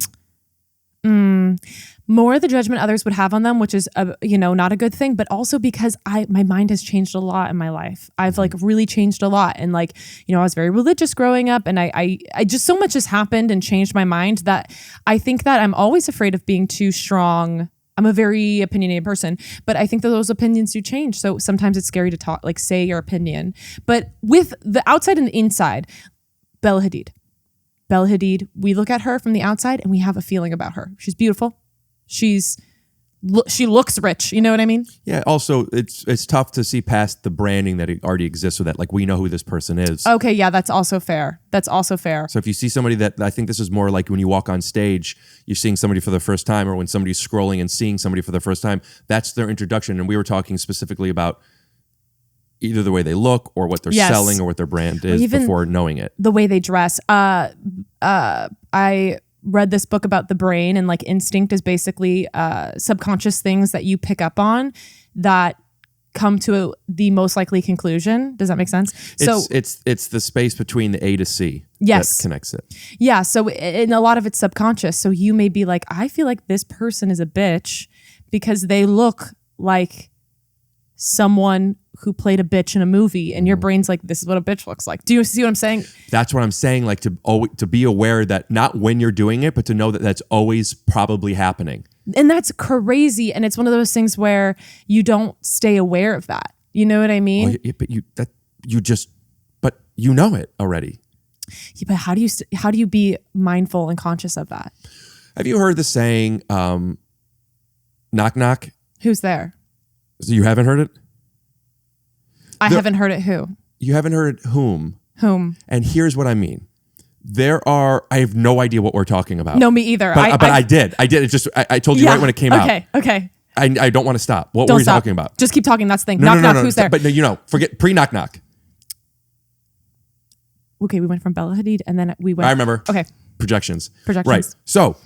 More the judgment others would have on them, which is not a good thing, but also because my mind has changed a lot in my life. I've like really changed a lot, and like I was very religious growing up, and I just, so much has happened and changed my mind that I think that I'm always afraid of being too strong. I'm a very opinionated person, but I think that those opinions do change. So sometimes it's scary to talk, like say your opinion. But with the outside and the inside, Bella Hadid. Bella Hadid, we look at her from the outside and we have a feeling about her. She's beautiful. She looks rich. You know what I mean? Yeah. Also, it's tough to see past the branding that already exists with that. Like, we know who this person is. Okay. Yeah, that's also fair. So if you see somebody that, I think this is more like when you walk on stage, you're seeing somebody for the first time, or when somebody's scrolling and seeing somebody for the first time, that's their introduction. And we were talking specifically about either the way they look or what they're selling or what their brand is before knowing it. The way they dress. I read this book about the brain, and like instinct is basically subconscious things that you pick up on that come to the most likely conclusion. Does that make sense? It's the space between the A to C that connects it. Yeah. So and a lot of it's subconscious. So you may be like, I feel like this person is a bitch because they look like someone who played a bitch in a movie, and your brain's like, this is what a bitch looks like. Do you see what I'm saying? That's what I'm saying. Like, to be aware that not when you're doing it, but to know that that's always probably happening. And that's crazy. And it's one of those things where you don't stay aware of that. You know what I mean? But you know it already. Yeah, but how do you be mindful and conscious of that? Have you heard the saying, knock, knock? Who's there? So you haven't heard it? I haven't heard it. Who? You haven't heard it whom? Whom? And here's what I mean. I have no idea what we're talking about. No, me either. But I did. It just, I told you right when it came out. Okay. I don't want to stop. What Don't were we stop. talking about? Just keep talking. That's the thing. No, Knock, who's there? But forget pre-knock, knock. Okay, we went from Bella Hadid and then we went. I remember. Okay. Projections. Right. So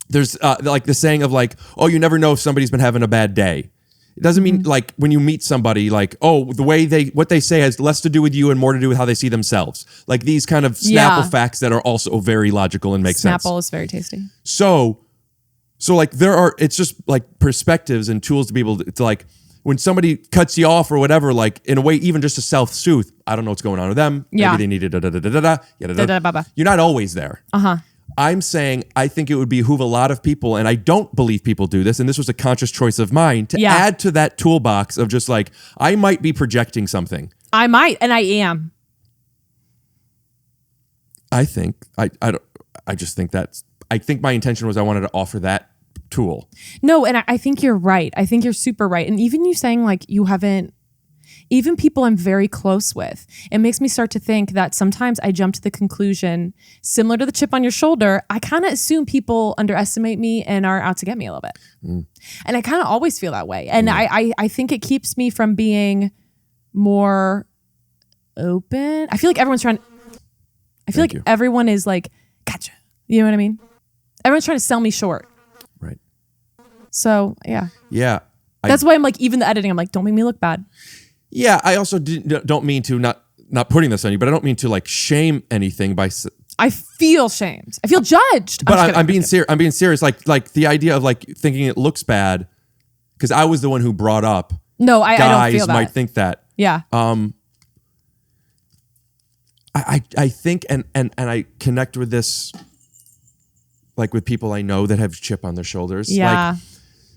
there's like the saying of like, oh, you never know if somebody's been having a bad day. It doesn't mean like when you meet somebody like, oh, what they say has less to do with you and more to do with how they see themselves. Like these kind of Snapple facts that are also very logical and make sense. Snapple is very tasty. So like it's just like perspectives and tools to be able to like, when somebody cuts you off or whatever, like in a way, even just to self-soothe, I don't know what's going on with them. Yeah. Maybe they needed You're not always there. Uh-huh. I'm saying I think it would behoove a lot of people, and I don't believe people do this, and this was a conscious choice of mine, to add to that toolbox of just like, I might be projecting something. I might, and I am. I think, I think my intention was I wanted to offer that tool. No, and I think you're right. I think you're super right. And even you saying like you haven't, even people I'm very close with, it makes me start to think that sometimes I jump to the conclusion, similar to the chip on your shoulder, I kind of assume people underestimate me and are out to get me a little bit. And I kind of always feel that way. And I think it keeps me from being more open. I feel like everyone's trying, everyone is like, gotcha. You know what I mean? Everyone's trying to sell me short. Right. So, yeah. Yeah. That's why I'm like, even the editing, I'm like, don't make me look bad. Yeah, I also don't mean to, not putting this on you, but I don't mean to like shame anything by. I feel shamed. I feel judged. But I'm being serious. I'm being serious. Like the idea of like thinking it looks bad, because I was the one who brought up. No, I don't feel guys that. might think that. Yeah. I think and I connect with this, like with people I know that have chip on their shoulders. Yeah. Like,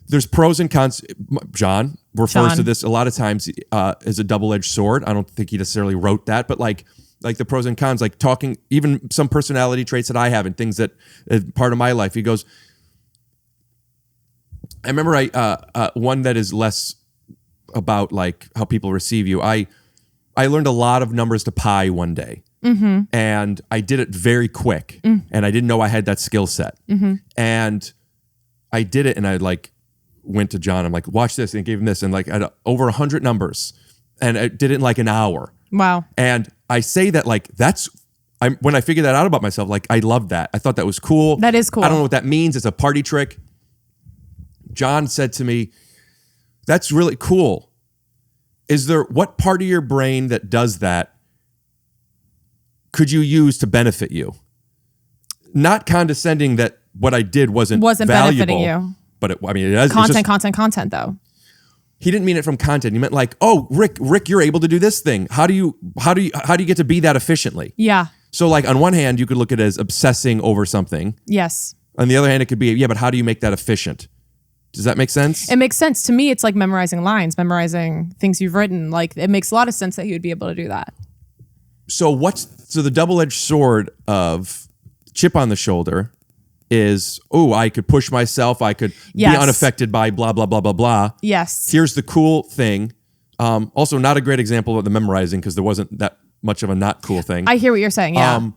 there's pros and cons. John refers to this a lot of times as a double-edged sword. I don't think he necessarily wrote that, but like the pros and cons, like talking, even some personality traits that I have and things that part of my life. He goes, I remember one that is less about like how people receive you. I learned a lot of numbers to pi one day. Mm-hmm. And I did it very quick, and I didn't know I had that skill set. Mm-hmm. And I did it, and I like went to John. I'm like, watch this, and gave him this, and like I had over 100 numbers, and I did it in like an hour. Wow! And I say that like when I figured that out about myself, like I loved that. I thought that was cool. That is cool. I don't know what that means. It's a party trick. John said to me, "That's really cool. What part of your brain that does that could you use to benefit you?" Not condescending that what I did wasn't valuable, benefiting you, but it is content though. He didn't mean it from content. He meant like, oh, Rick, you're able to do this thing. How do you get to be that efficiently? Yeah. So like on one hand, you could look at it as obsessing over something. Yes. On the other hand, it could be, yeah, but how do you make that efficient? Does that make sense? It makes sense to me. It's like memorizing lines, memorizing things you've written. Like it makes a lot of sense that he would be able to do that. So the double-edged sword of chip on the shoulder is, oh, I could push myself. I could be unaffected by blah, blah, blah, blah, blah. Yes. Here's the cool thing. Also, not a great example of the memorizing because there wasn't that much of a not cool thing. I hear what you're saying. Yeah.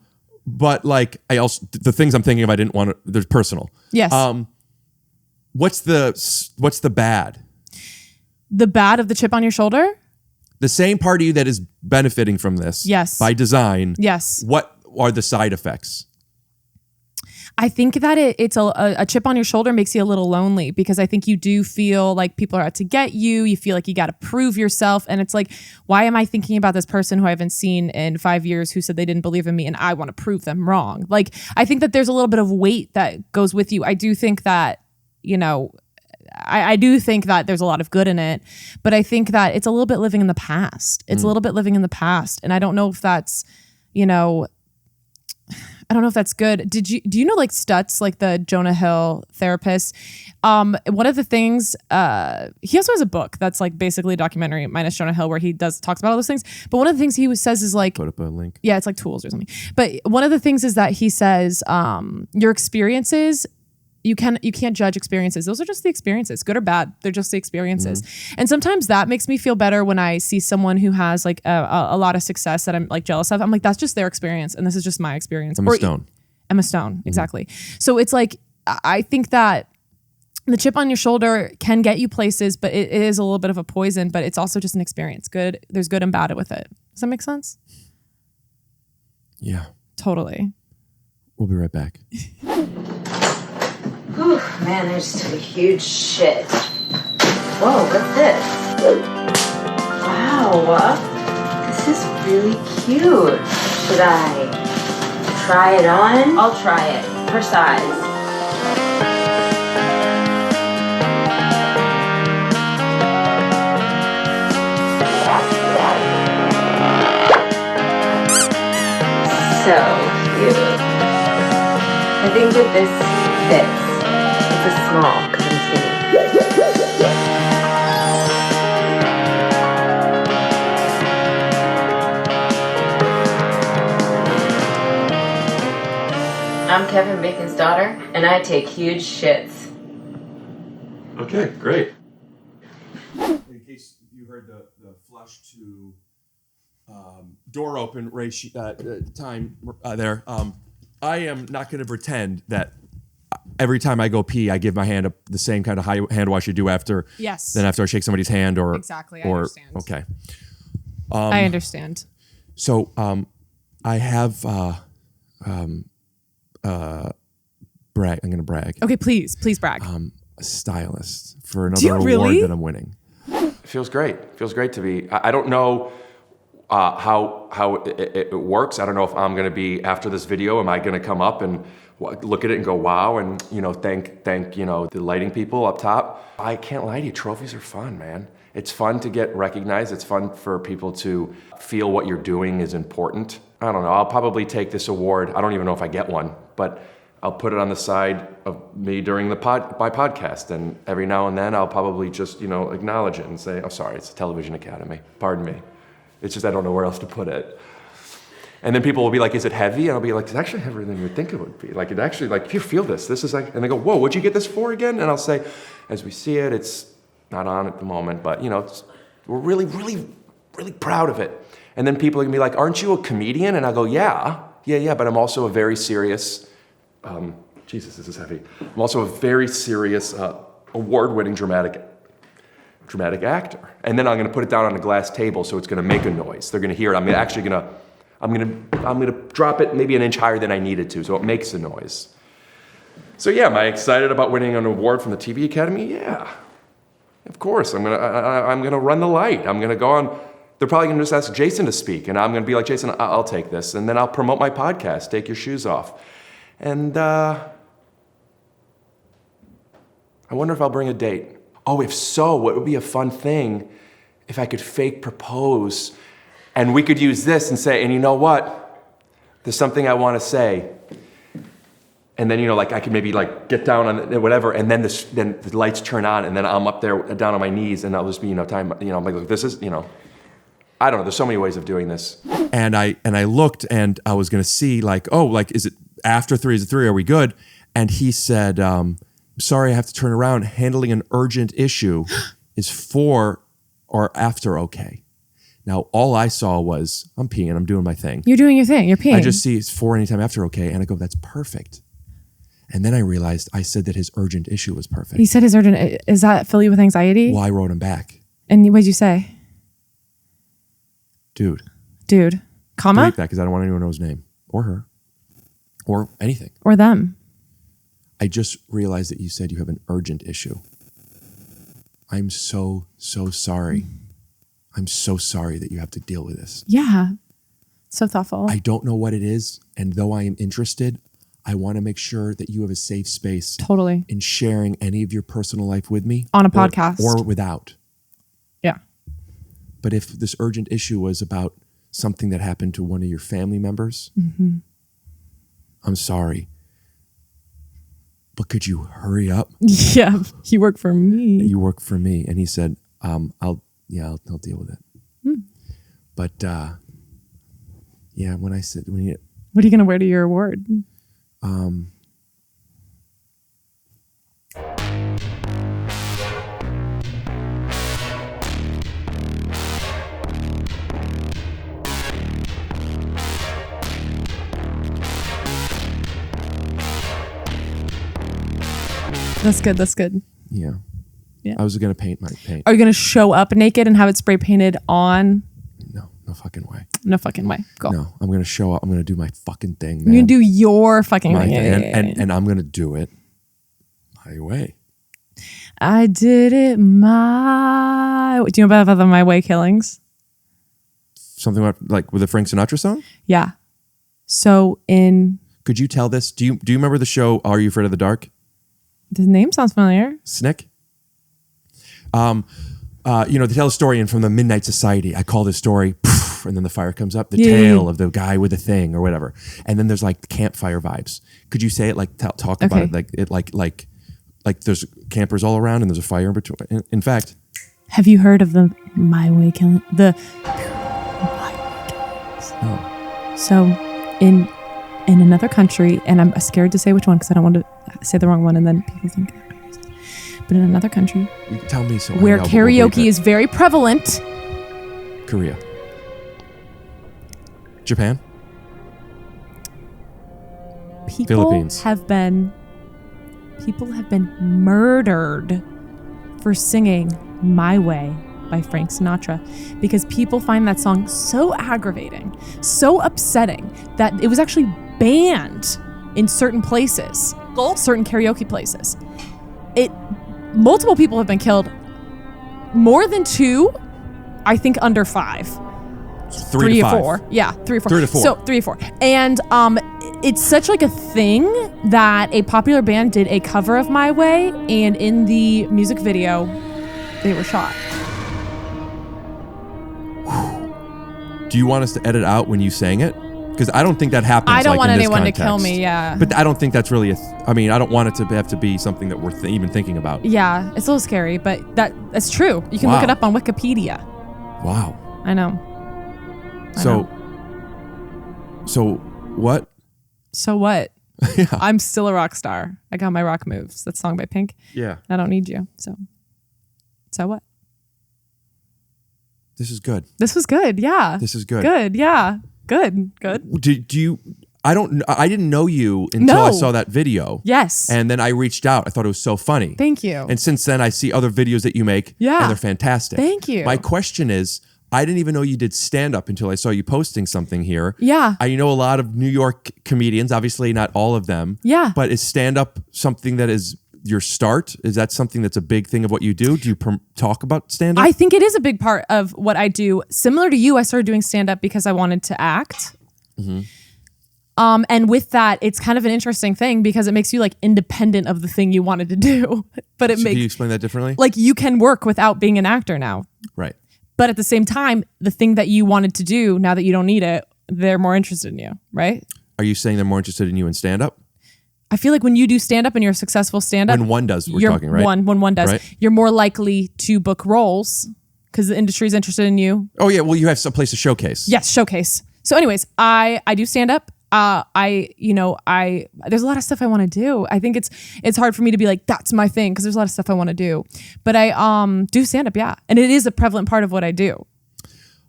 But like, I also, the things I'm thinking of, I didn't want to, they're personal. Yes. What's the bad? The bad of the chip on your shoulder? The same part of you that is benefiting from this. Yes. By design. Yes. What are the side effects? I think that it's a chip on your shoulder makes you a little lonely because I think you do feel like people are out to get you. You feel like you got to prove yourself. And it's like, why am I thinking about this person who I haven't seen in 5 years who said they didn't believe in me and I want to prove them wrong? Like, I think that there's a little bit of weight that goes with you. I do think that, you know, I do think that there's a lot of good in it, but I think that it's a little bit living in the past. It's a little bit living in the past. And I don't know if that's, you know, I don't know if that's good. Do you know like Stutz, like the Jonah Hill therapist? One of the things, he also has a book that's like basically a documentary minus Jonah Hill where he talks about all those things. But one of the things he says is like, put up a link. Yeah, it's like tools or something. But one of the things is that he says, your experiences, you can't judge experiences. Those are just the experiences, good or bad. They're just the experiences. And sometimes that makes me feel better when I see someone who has like a lot of success that I'm like jealous of. I'm like, that's just their experience. And this is just my experience. Emma Stone. Emma Stone, exactly. So it's like, I think that the chip on your shoulder can get you places, but it is a little bit of a poison, but it's also just an experience. Good. There's good and bad with it. Does that make sense? Yeah. Totally. We'll be right back. Whew, man, there's some huge shit. Whoa, what's this? Wow, this is really cute. Should I try it on? I'll try it. Her size. So cute. I think that this fits. It's a small because I'm skinny. I'm Kevin Bacon's daughter, and I take huge shits. Okay, great. In case you heard the flush to door open time there, I am not going to pretend that every time I go pee, I give my hand the same kind of hand wash you do after. Yes. Then after I shake somebody's hand or exactly. I understand. Okay. I understand. So I have brag. I'm going to brag. Okay, please brag. A stylist for another award that I'm winning. It feels great. It feels great to be. I don't know how it works. I don't know if I'm going to be after this video. Am I going to come up and look at it and go wow and thank the lighting people up top? I can't lie to you. Trophies are fun, man. It's fun to get recognized. It's fun for people to feel what you're doing is important. I don't know. I'll probably take this award. I don't even know if I get one, but I'll put it on the side of me during my podcast, and every now and then I'll probably just acknowledge it and say, "Oh, sorry, it's the Television Academy. Pardon me." It's just I don't know where else to put it. And then people will be like, "Is it heavy?" And I'll be like, "It's actually heavier than you would think it would be. Like it actually, like here, feel this. This is like." And they go, "Whoa, what'd you get this for again?" And I'll say, "As we see it, it's not on at the moment, but we're really, really, really proud of it." And then people are gonna be like, "Aren't you a comedian?" And I go, "Yeah, but I'm also a very serious." Jesus, this is heavy. I'm also a very serious, award-winning dramatic actor. And then I'm going to put it down on a glass table so it's going to make a noise. They're going to hear it. I'm going to drop it maybe an inch higher than I needed to, so it makes a noise. So yeah, am I excited about winning an award from the TV Academy? Yeah, of course. I'm gonna run the light. I'm going to go on. They're probably going to just ask Jason to speak, and I'm going to be like, "Jason, I'll take this," and then I'll promote my podcast, Take Your Shoes Off. And I wonder if I'll bring a date. Oh, if so, what would be a fun thing if I could fake propose and we could use this and say, "And you know what? There's something I want to say." And then, I could maybe get down on whatever, and then the lights turn on, and then I'm up there down on my knees, and I'll just be, I'm like, "Look, this is, I don't know. There's so many ways of doing this." And I looked, and I was going to see is it after 3 is a 3. Are we good? And he said, sorry, I have to turn around. Handling an urgent issue is 4 or after okay. Now, all I saw was, I'm peeing, I'm doing my thing. You're doing your thing. You're peeing. I just see it's 4 anytime after okay. And I go, that's perfect. And then I realized I said that his urgent issue was perfect. He said his urgent. Is that fill you with anxiety? Well, I wrote him back. And what did you say? Dude. Comma? Delete that because I don't want anyone to know his name or her or anything. Or them. I just realized that you said you have an urgent issue. I'm so sorry. I'm so sorry that you have to deal with this. Yeah. So thoughtful. I don't know what it is. And though I am interested, I want to make sure that you have a safe space. Totally. In sharing any of your personal life with me. On a podcast. Or without. Yeah. But if this urgent issue was about something that happened to one of your family members, I'm sorry. But could you hurry up? Yeah. You work for me. You work for me. And he said, I'll deal with it. But yeah, when I said, what are you going to wear to your award? That's good. Yeah. Yeah. I was going to paint my paint. Are you going to show up naked and have it spray painted on? No fucking way. No fucking way. Go. No, I'm going to show up. I'm going to do my fucking thing, man. You're going to do your fucking thing. And I'm going to do it my way. I did it my way. Do you know about the My Way killings? Something about, like with the Frank Sinatra song? Yeah. So Could you tell this? Do you remember the show Are You Afraid of the Dark? The name sounds familiar. Snick? They tell a story and from the Midnight Society. I call this story, poof, and then the fire comes up, the tale of the guy with the thing or whatever. And then there's like campfire vibes. Could you say it like talk about it like there's campers all around and there's a fire in between? In fact, have you heard of the My Way killing? The My Way killings. No. So in another country, and I'm scared to say which one because I don't want to say the wrong one and then people think. But in another country, you can tell me so where karaoke is very prevalent. Korea. Japan. Philippines. People have been murdered for singing My Way by Frank Sinatra because people find that song so aggravating, so upsetting that it was actually banned in certain places, certain karaoke places. Multiple people have been killed. More than 2, I think under 5. 3 or 4. Yeah, 3 or 4. 3 to 4. So 3 or 4. And it's such like a thing that a popular band did a cover of My Way, and in the music video, they were shot. Do you want us to edit out when you sang it? Because I don't think that happens. I don't want in this anyone to context. kill me, yeah. But I don't think that's really I don't want it to have to be something that we're even thinking about. Yeah, it's a little scary, but that's true. You can look it up on Wikipedia. Wow. I know. So what? So what? Yeah. I'm still a rock star. I got my rock moves. That song by Pink. Yeah. I don't need you. So what? This is good. This was good. Yeah. This is good. Good. Yeah. Good. Do you? I didn't know you until I saw that video. Yes. And then I reached out. I thought it was so funny. Thank you. And since then, I see other videos that you make. Yeah. And they're fantastic. Thank you. My question is, I didn't even know you did stand-up until I saw you posting something here. Yeah. I know a lot of New York comedians, obviously not all of them. Yeah. But is stand-up something that is your start? Is that something that's a big thing of what you do? Do you talk about stand-up? I think it is a big part of what I do. Similar to you, I started doing stand-up because I wanted to act. Mm-hmm. And with that, it's kind of an interesting thing because it makes you like independent of the thing you wanted to do. But it Can you explain that differently? Like you can work without being an actor now. Right. But at the same time, the thing that you wanted to do, now that you don't need it, they're more interested in you, right? Are you saying they're more interested in you in stand-up? I feel like when you do stand-up and you're a successful stand-up. When one does, we're talking, right? When one does, right? You're more likely to book roles because the industry is interested in you. Oh, yeah. Well, you have some place to showcase. Yes, showcase. So anyways, I do stand-up. there's a lot of stuff I want to do. I think it's hard for me to be like, that's my thing, because there's a lot of stuff I want to do. But I do stand up, yeah. And it is a prevalent part of what I do.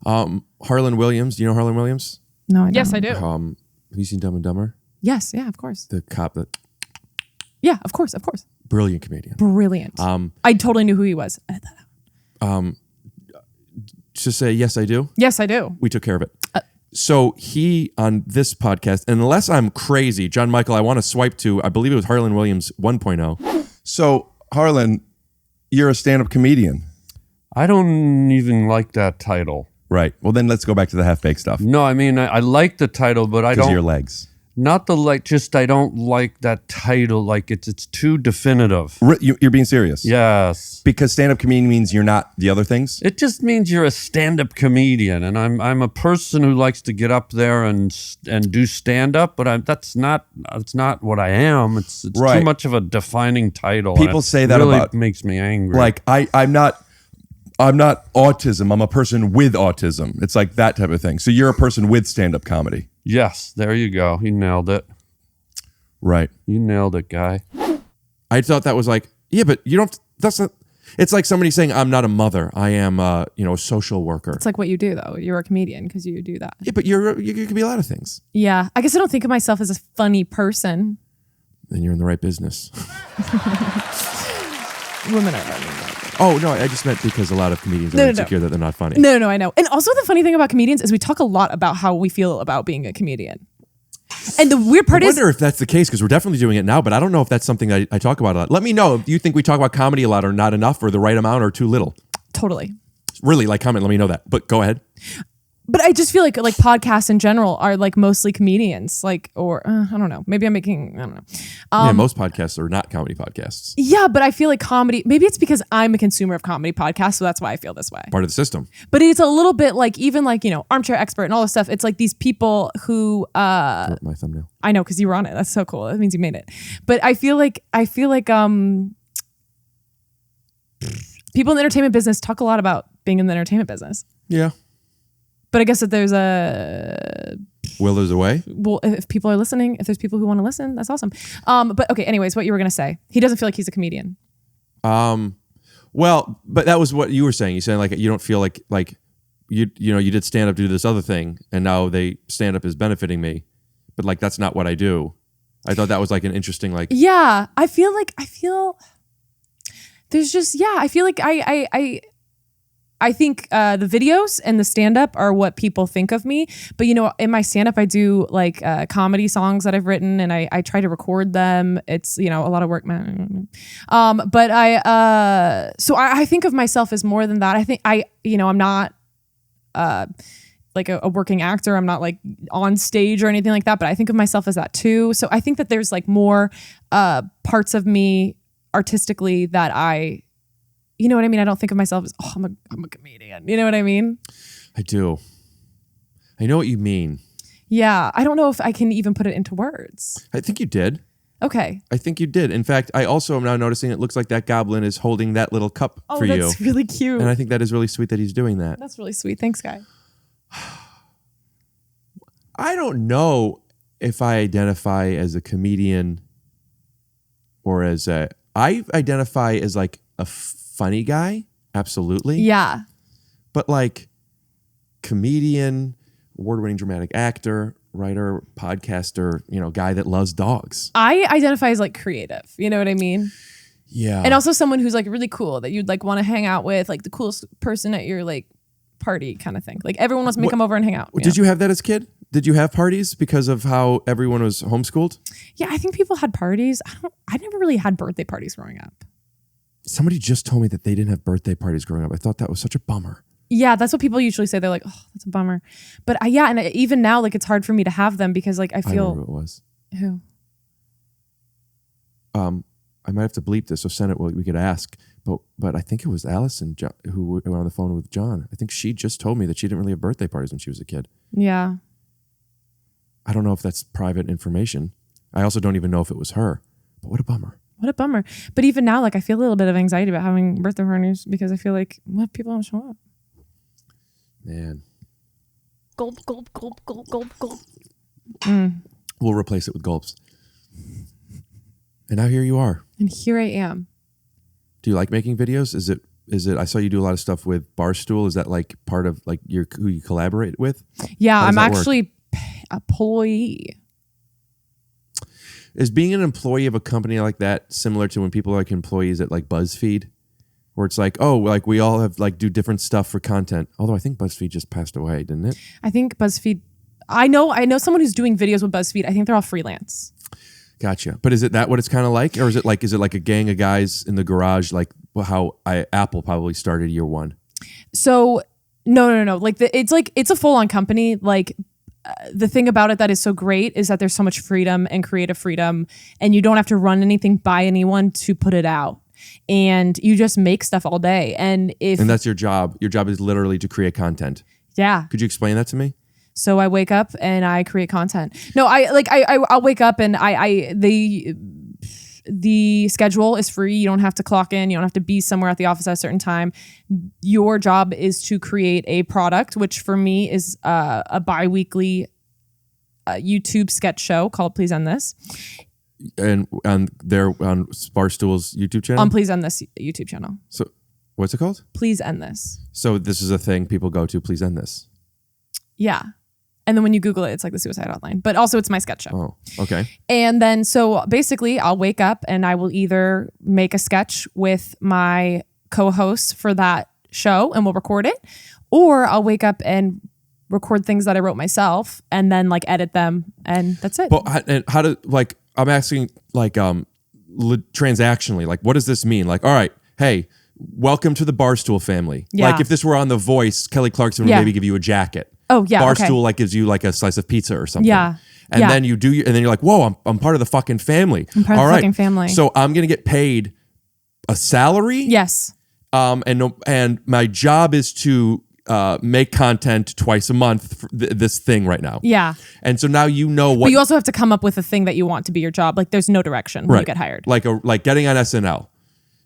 Harlan Williams. Do you know Harlan Williams? No, I don't. Yes, I do. Have you seen Dumb and Dumber? Yes, yeah, of course. The cop that. Yeah, of course. Brilliant comedian. Brilliant. I totally knew who he was. Edit that out. Just say, yes, I do. Yes, I do. We took care of it. So he, on this podcast, and unless I'm crazy, JonMichael, I want to swipe to, I believe it was Harlan Williams 1.0. So, Harlan, you're a stand-up comedian. I don't even like that title. Right. Well, then let's go back to the half-baked stuff. No, I mean, I like the title, but I don't. Because of your legs. Not just I don't like that title. Like it's too definitive. You're being serious? Yes. Because stand-up comedian means you're not the other things? It just means you're a stand-up comedian, and I'm a person who likes to get up there and do stand-up, but that's not what I am. It's right. Too much of a defining title. People say that really about makes me angry. Like I'm not autism. I'm a person with autism. It's like that type of thing. So you're a person with stand-up comedy. Yes, there you go. You nailed it. Right. You nailed it, guy. I thought that was like, yeah, but you don't. That's not. It's like somebody saying, "I'm not a mother. I am, a social worker." It's like what you do, though. You're a comedian because you do that. Yeah, but you could be a lot of things. Yeah, I guess I don't think of myself as a funny person. Then you're in the right business. Women are funny. Oh, no, I just meant because a lot of comedians are insecure that they're not funny. No, I know. And also the funny thing about comedians is we talk a lot about how we feel about being a comedian. And the weird part I wonder if that's the case, because we're definitely doing it now, but I don't know if that's something I talk about a lot. Let me know if you think we talk about comedy a lot or not enough or the right amount or too little. Totally. Really, comment, let me know that. But go ahead. But I just feel like podcasts in general are like mostly comedians, I don't know. Maybe I don't know. Yeah, most podcasts are not comedy podcasts. Yeah, but I feel like comedy, maybe it's because I'm a consumer of comedy podcasts, so that's why I feel this way. Part of the system. But it's a little bit like, even like, Armchair Expert and all this stuff. It's like these people who, my thumbnail. I know, because you were on it. That's so cool. That means you made it. But I feel like people in the entertainment business talk a lot about being in the entertainment business. Yeah. But I guess that there's a... Well, there's a way. Well, if people are listening, if there's people who want to listen, that's awesome. But okay, anyways, what you were going to say. He doesn't feel like he's a comedian. Well, but that was what you were saying. You said like you don't feel like you did stand up, do this other thing, and now stand up is benefiting me. But like that's not what I do. I thought that was like an interesting like... Yeah, I feel there's just, yeah, I feel like I think the videos and the stand-up are what people think of me. But, in my stand-up, I do like comedy songs that I've written, and I try to record them. It's, a lot of work, man. But I think of myself as more than that. I think I'm not like a working actor. I'm not like on stage or anything like that, but I think of myself as that too. So I think that there's like more parts of me artistically that you know what I mean? I don't think of myself as, I'm a comedian. You know what I mean? I do. I know what you mean. Yeah. I don't know if I can even put it into words. I think you did. Okay. I think you did. In fact, I also am now noticing it looks like that goblin is holding that little cup for you. Oh, that's really cute. And I think that is really sweet that he's doing that. That's really sweet. Thanks, Guy. I don't know if I identify as a comedian or I identify as like a funny guy. Absolutely. Yeah. But like comedian, award-winning dramatic actor, writer, podcaster, guy that loves dogs. I identify as like creative. You know what I mean? Yeah. And also someone who's like really cool that you'd like want to hang out with, like the coolest person at your like party kind of thing. Like everyone wants me to come over and hang out. Did you have that as a kid? Did you have parties because of how everyone was homeschooled? Yeah, I think people had parties. I never really had birthday parties growing up. Somebody just told me that they didn't have birthday parties growing up. I thought that was such a bummer. Yeah, that's what people usually say. They're like, oh, that's a bummer. But and even now, like, it's hard for me to have them because, like, I feel... I remember who it was. Who? I might have to bleep this, so send it. We could ask. But I think it was Allison who were on the phone with John. I think she just told me that she didn't really have birthday parties when she was a kid. Yeah. I don't know if that's private information. I also don't even know if it was her. But what a bummer. What a bummer. But even now, like, I feel a little bit of anxiety about having birthday parties because I feel like, what if people don't show up? Man. Gulp, gulp, gulp, gulp, gulp, gulp. We'll replace it with gulps. And now here you are. And here I am. Do you like making videos? Is it? I saw you do a lot of stuff with Barstool. Is that like part of like who you collaborate with? Yeah, I'm that work? actually a employee. Is being an employee of a company like that similar to when people are like employees at like BuzzFeed? Where it's like, oh, like we all have like do different stuff for content. Although I think BuzzFeed just passed away, didn't it? I think BuzzFeed. I know someone who's doing videos with BuzzFeed. I think they're all freelance. Gotcha. But is it that what it's kind of like, or is it like a gang of guys in the garage, like how Apple probably started year one? So no. Like it's a full on company. Like the thing about it that is so great is that there's so much freedom and creative freedom, and you don't have to run anything by anyone to put it out. And you just make stuff all day. And that's your job. Your job is literally to create content. Yeah. Could you explain that to me? So I wake up and I create content. No, I'll wake up and the schedule is free. You don't have to clock in. You don't have to be somewhere at the office at a certain time. Your job is to create a product, which for me is a bi-weekly YouTube sketch show called Please End This. And they're on Barstool's YouTube channel? Please End This YouTube channel. So what's it called? Please End This. So this is a thing people go to, Please End This. Yeah. And then when you Google it, it's like the suicide hotline. But also it's my sketch show. Oh, okay. And then so basically I'll wake up and I will either make a sketch with my co-host for that show and we'll record it, or I'll wake up and record things that I wrote myself and then like edit them, and that's it. But and how do, like, I'm asking like transactionally, like what does this mean? Like, all right, hey, welcome to the Barstool family. Yeah. Like if this were on The Voice, Kelly Clarkson would maybe give you a jacket. Oh yeah. Barstool okay. like gives you like a slice of pizza or something. Yeah. And then you do, and then you're like, whoa, I'm part of the fucking family. I'm part of the fucking family. So I'm gonna get paid a salary. Yes. And my job is to make content twice a month for this thing right now. Yeah. And so now you know what. But you also have to come up with a thing that you want to be your job. Like there's no direction when you get hired. Like getting on SNL.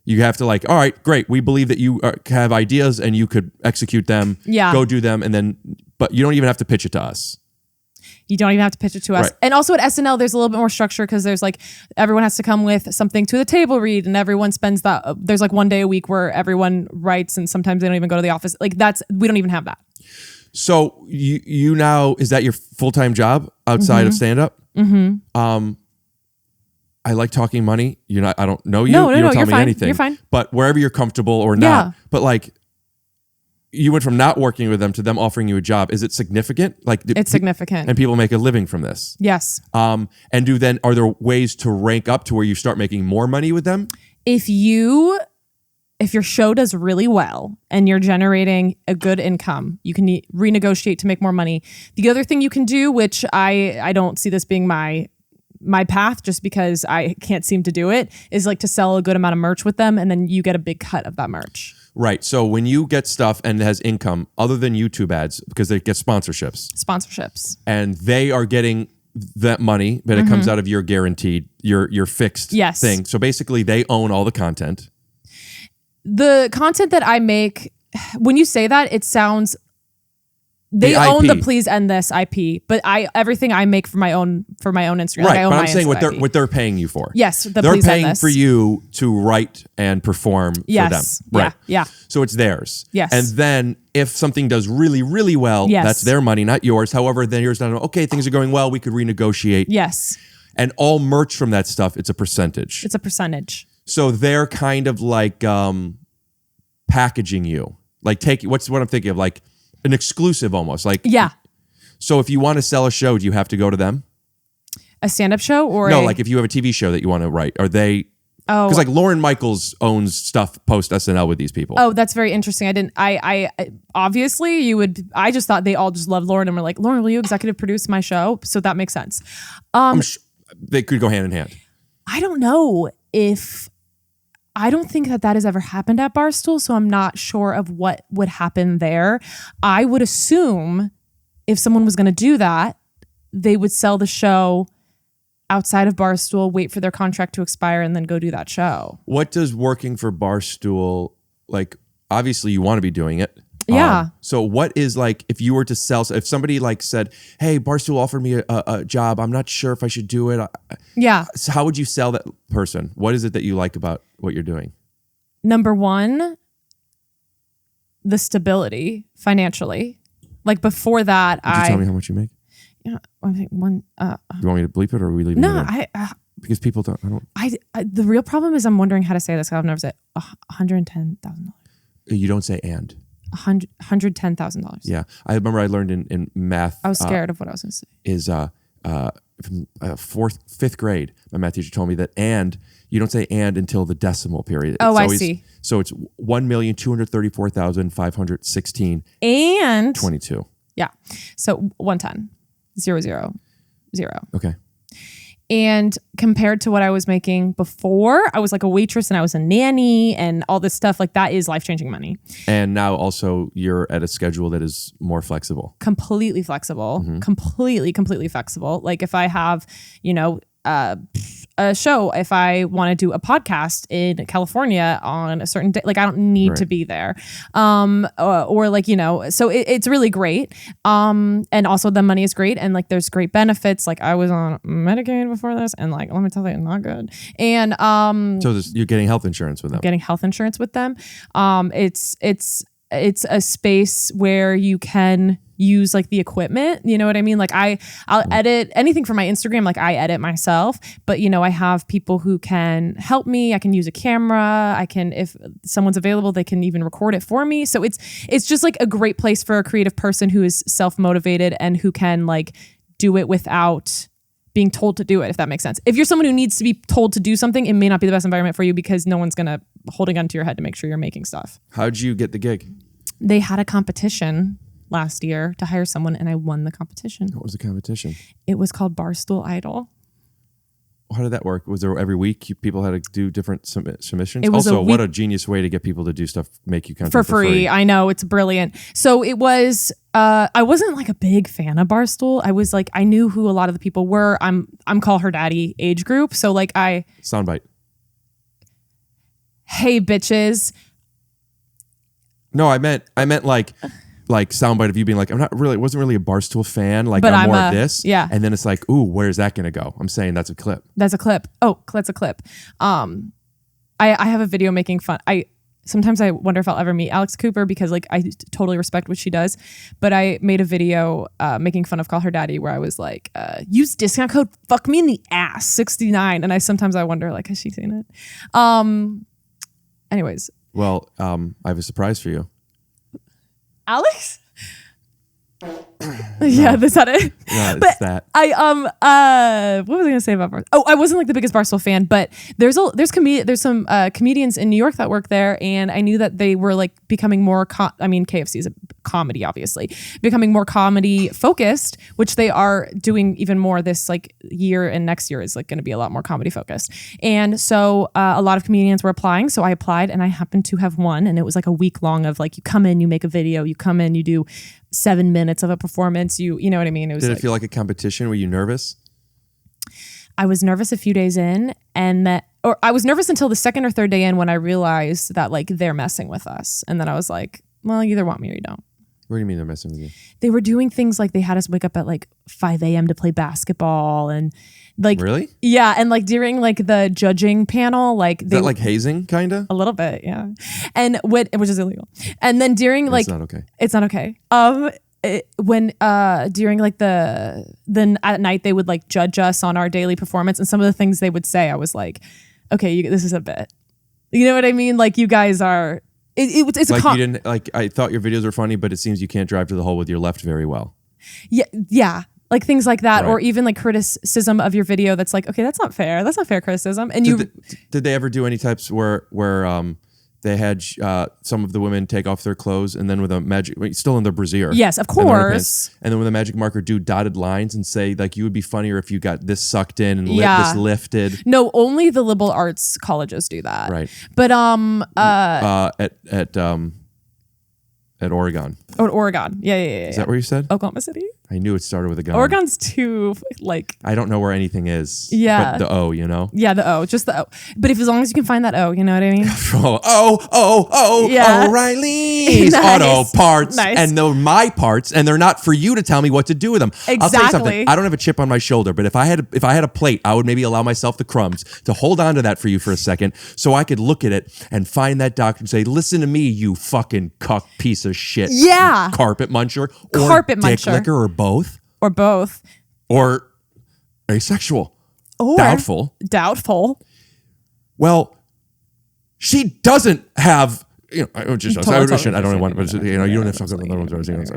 You have to like, all right, great. We believe that you have ideas and you could execute them. Yeah. Go do them, and then, but you don't even have to pitch it to us. You don't even have to pitch it to us. Right. And also at SNL, there's a little bit more structure because there's like, everyone has to come with something to the table read, and everyone spends that. There's like one day a week where everyone writes, and sometimes they don't even go to the office. Like we don't even have that. So you now, is that your full-time job outside of stand-up? Mm-hmm. I like talking money. I don't know you. No, you don't tell you're me fine. anything. You're fine. But wherever you're comfortable or not. Yeah. But like, you went from not working with them to them offering you a job. Is it significant? Like it's significant. And people make a living from this. Yes. And are there ways to rank up to where you start making more money with them? If your show does really well and you're generating a good income, you can renegotiate to make more money. The other thing you can do, which I don't see this being my path just because I can't seem to do it, is like to sell a good amount of merch with them, and then you get a big cut of that merch. Right. So when you get stuff and it has income other than YouTube ads, because they get sponsorships, and they are getting that money, but it comes out of your guaranteed, your fixed thing. So basically they own all the content. The content that I make, when you say that, it sounds, they own the Please End This IP, but everything I make for my own Instagram. Right, I own but my I'm saying Insta IP. what they're paying you for. Yes, they're Please End paying This. for you to write and perform for them. Right. Yeah. So it's theirs. Yes. And then if something does really, really well, that's their money, not yours. However, then yours not. Okay, things are going well. We could renegotiate. Yes. And all merch from that stuff, it's a percentage. It's a percentage. So they're kind of like packaging you, like what's what I'm thinking of, like an exclusive almost. Like yeah. So if you want to sell a show, do you have to go to them? A stand-up show or no? Like if you have a TV show that you want to write, are they? Oh, because like Lauren Michaels owns stuff post SNL with these people. Oh, that's very interesting. I obviously you would. I just thought they all just love Lauren and were like, Lauren, will you executive produce my show? So that makes sense. They could go hand in hand. I don't know if. I don't think that has ever happened at Barstool, so I'm not sure of what would happen there. I would assume if someone was going to do that, they would sell the show outside of Barstool, wait for their contract to expire, and then go do that show. What does working for Barstool, like, obviously you want to be doing it. Yeah. So what is like, if you were to sell, if somebody like said, hey, Barstool offered me a job, I'm not sure if I should do it. Yeah. So how would you sell that person? What is it that you like about what you're doing? Number one, the stability financially. Like before that, Could you tell me how much you make? Yeah, I think one. You want me to bleep it or are we leaving No, it in? Because people don't. I the real problem is I'm wondering how to say this. I've never said $110,000. You don't say and. $110,000. Yeah, I remember I learned in math. I was scared of what I was going to say. Is from fifth grade, my math teacher told me that and you don't say and until the decimal period. Oh, it's I see. So it's 1,234,516 and 22. Yeah, so 110, 000. Okay. And compared to what I was making before, I was like a waitress and I was a nanny and all this stuff. Like that is life-changing money. And now also you're at a schedule that is more flexible. Completely flexible. Completely flexible. Like if I have, a show, if I want to do a podcast in California on a certain day, like I don't need to be there. Or like, so it's really great. And also the money is great. And like, there's great benefits. Like I was on Medicaid before this and like, let me tell you, not good. And, so you're getting health insurance with them. I'm getting health insurance with them. It's a space where you can use like the equipment, you know what I mean? Like I'll edit anything from my Instagram, like I edit myself, but I have people who can help me. I can use a camera. I can, if someone's available, they can even record it for me. So it's just like a great place for a creative person who is self-motivated and who can like do it without being told to do it, if that makes sense. If you're someone who needs to be told to do something, it may not be the best environment for you because no one's gonna hold a gun to your head to make sure you're making stuff. How'd you get the gig? They had a competition last year to hire someone and I won the competition. What was the competition? It was called Barstool Idol. How did that work? Was there every week people had to do different submissions? It was also, a what a genius way to get people to do stuff, make you content for free. I know, it's brilliant. So it was, I wasn't like a big fan of Barstool. I was like, I knew who a lot of the people were. I'm Call Her Daddy age group. So like Soundbite. Hey bitches. No, I meant like soundbite of you being like, wasn't really a Barstool fan. Like but I'm more of this. Yeah. And then it's like, ooh, where's that gonna go? I'm saying that's a clip. That's a clip. Oh, that's a clip. I have a video making fun. Sometimes I wonder if I'll ever meet Alex Cooper because like I totally respect what she does. But I made a video making fun of Call Her Daddy where I was like, use discount code fuck me in the ass 69. And sometimes I wonder like, has she seen it? Anyways. Well, I have a surprise for you. Alex? Yeah, that's not it. Yeah, it's but that. What was I gonna say about Barstool? Oh, I wasn't like the biggest Barstool fan, but there's some comedians in New York that work there, and I knew that they were like becoming more. KFC is a comedy, obviously, becoming more comedy focused, which they are doing even more this like year, and next year is like going to be a lot more comedy focused. And so a lot of comedians were applying, so I applied, and I happened to have one, and it was like a week long of like you come in, you make a video, you come in, you do 7 minutes of a performance. You know what I mean? It was. Did it feel like a competition? Were you nervous? I was nervous a few days in, or I was nervous until the second or third day in when I realized that like they're messing with us, and then I was like, well, you either want me or you don't. What do you mean they're messing with you? They were doing things like they had us wake up at like 5 a.m. to play basketball and like really? Yeah, and like during like the judging panel, like is that like hazing, kind of? A little bit, yeah. And which is illegal. And then during like it's not okay. It's not okay. During like then at night they would like judge us on our daily performance, and some of the things they would say, I was like, okay, this is a bit. You know what I mean? Like you guys are. It's like you didn't like. I thought your videos were funny, but it seems you can't drive to the hole with your left very well. Yeah. Like things like that, Right. or even like criticism of your video. That's like, okay, that's not fair. That's not fair criticism. And did they ever do any types where they had some of the women take off their clothes and then with a magic, still in their brassiere. Yes, of course. And then with a magic marker, do dotted lines and say like, you would be funnier if you got this sucked in and this lifted. No, only the liberal arts colleges do that. Right. But at Oregon. Or Oregon. Yeah. Is that where you said? Oklahoma City. I knew it started with a gun. Oregon's too like. I don't know where anything is. Yeah. But the O, you know? Yeah, the O, just the O. But if as long as you can find that O, you know what I mean? Yeah. O'Reilly's Nice. Auto Parts. Nice. And they're my parts, and they're not for you to tell me what to do with them. I'll tell you Exactly. something. I don't have a chip on my shoulder, but if I had a plate, I would maybe allow myself the crumbs to hold on to that for you for a second so I could look at it and find that doctor and say, listen to me, you fucking cuck piece of shit. Yeah. Carpet muncher. Or Carpet dick muncher. licker, or both. Or both. Or asexual. Or Doubtful. Well, she doesn't have. You know, I don't want. But you know, you don't have to talk about it's like what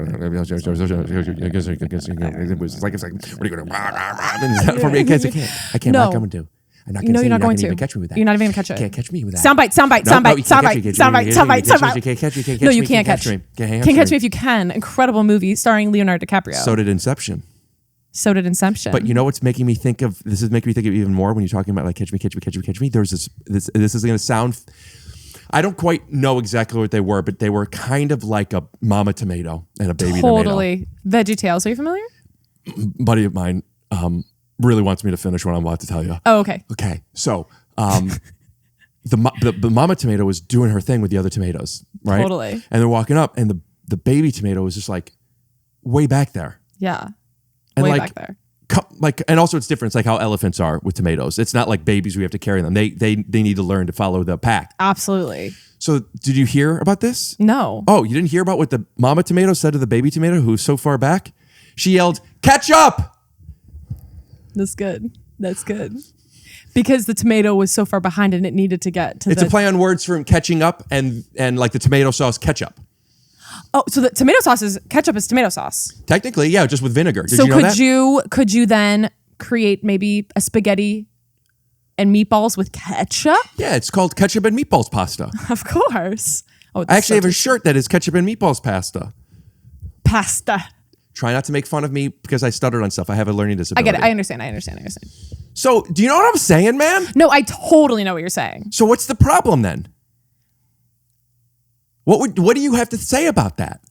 are you going to? For me, I can't. I'm not going to. I'm not going to. No, you're not going to. Even catch me with that. You're not even going to catch it. Can't catch me with that. Soundbite. No, No, you can't catch me. Can't catch me if you can. Incredible movie starring Leonardo DiCaprio. So did Inception. But you know what's making me think of this is making me think of even more when you're talking about like catch me. There's this is going to sound. I don't quite know exactly what they were, but they were kind of like a mama tomato and a baby tomato. Totally. VeggieTales. Are you familiar? Buddy of mine really wants me to finish what I'm about to tell you. Oh, okay. Okay. So the mama tomato was doing her thing with the other tomatoes, right? Totally. And they're walking up, and the baby tomato was just like way back there. Yeah. And way like, back there. And also it's different. It's like how elephants are with tomatoes. It's not like babies we have to carry them. They need to learn to follow the pack. Absolutely. So did you hear about this? No. Oh, you didn't hear about what the mama tomato said to the baby tomato who's so far back? She yelled, "Catch up!" That's good. Because the tomato was so far behind and it needed to get to It's a play on words from catching up and like the tomato sauce ketchup. Oh, so the tomato sauce is ketchup is tomato sauce. Technically, yeah, just with vinegar. Did So you know that? could you then create maybe a spaghetti and meatballs with ketchup? Yeah, it's called ketchup and meatballs pasta. Of course. Oh, I actually have a shirt that is ketchup and meatballs pasta. Pasta. Try not to make fun of me because I stuttered on stuff. I have a learning I disability. get it. I understand. So, do you know what I'm saying, man? No, I totally know what you're saying. So, what's the problem then? What do you have to say about that?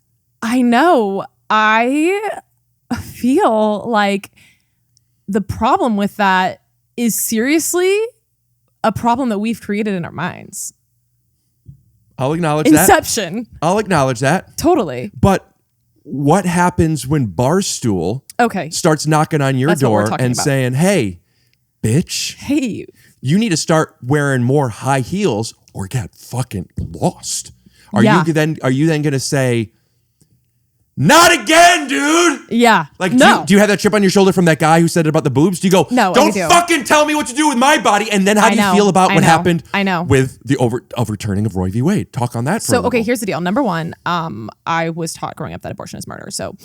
I know. I feel like the problem with that is seriously a problem that we've created in our minds. I'll acknowledge Inception. that. I'll acknowledge that. Totally. But what happens when Barstool starts knocking on your door and saying, "Hey, bitch. Hey, you need to start wearing more high heels or get fucking lost." Are you then going to say, "Not again, dude"? Yeah. Like, no. do you have that chip on your shoulder from that guy who said it about the boobs? Do you go, no, "Don't fucking tell me what to do with my body"? And then how do you feel about what happened with the overturning of Roe v. Wade? Talk on that for a So, okay, little. here's the deal. Number one, I was taught growing up that abortion is murder. So,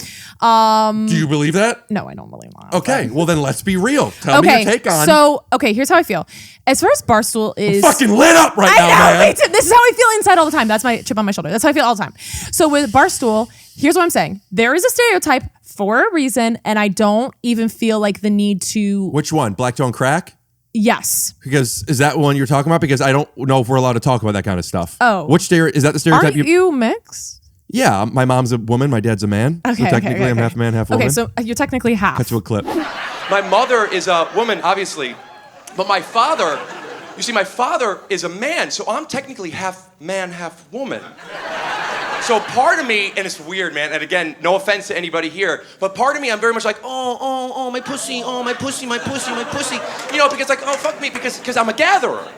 do you believe that? No, I don't believe that. Okay, well then let's be real. Tell me your take on. So, here's how I feel. As far as Barstool is... I'm fucking lit up right now, man. Me too. This is how I feel inside all the time. That's my chip on my shoulder. That's how I feel all the time. So with Barstool, here's what I'm saying. There is a stereotype for a reason, and I don't even feel like the need to... Which one? Black don't crack? Yes. Because is that one you're talking about? Because I don't know if we're allowed to talk about that kind of stuff. Oh. Is that the stereotype? Aren't you mixed? Yeah, my mom's a woman, my dad's a man. Okay, so technically I'm half man, half woman. Okay, so you're technically half. Cut to a clip. My mother is a woman, obviously, but my father, you see, my father is a man, so I'm technically half man, half woman. So part of me, and it's weird, man, and again, no offense to anybody here, but part of me, I'm very much like, oh, my pussy, my pussy. You know, because like, oh, fuck me, because I'm a gatherer.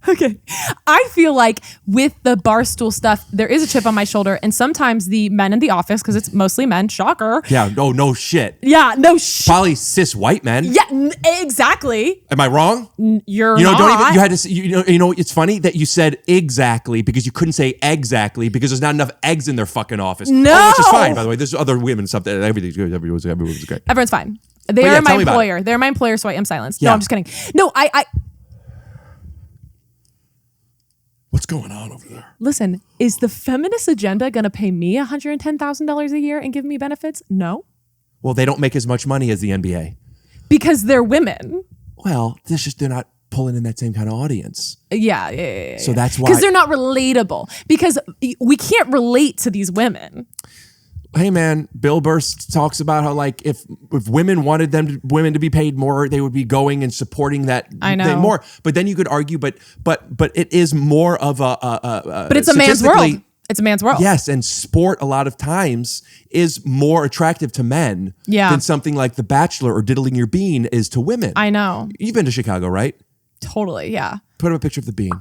Okay. I feel like with the Barstool stuff, there is a chip on my shoulder, and sometimes the men in the office, because it's mostly men, shocker. Yeah, no shit. Yeah, no shit. Probably cis white men. Yeah, exactly. Am I wrong? You're not. don't even, you had to, you know, it's funny that you said exactly because you couldn't say exactly because there's not enough eggs in their fucking office. No. Which is fine, by the way. There's other women and stuff that everything's good. Everyone's great. Everyone's fine. They are my employer. They're my employer, so I am silenced. Yeah. No, I'm just kidding. No, I What's going on over there? Listen, is the feminist agenda going to pay me $110,000 a year and give me benefits? No. Well, they don't make as much money as the NBA. Because they're women. Well, they're not pulling in that same kind of audience. Yeah. So that's why. Because they're not relatable. Because we can't relate to these women. Hey man, Bill Burr talks about how like if women wanted women to be paid more, they would be going and supporting that thing more. But then you could argue, but it is more of a but it's a man's world. It's a man's world. Yes, and sport a lot of times is more attractive to men than something like The Bachelor or Diddling Your Bean is to women. I know. You've been to Chicago, right? Totally, yeah. Put up a picture of the bean.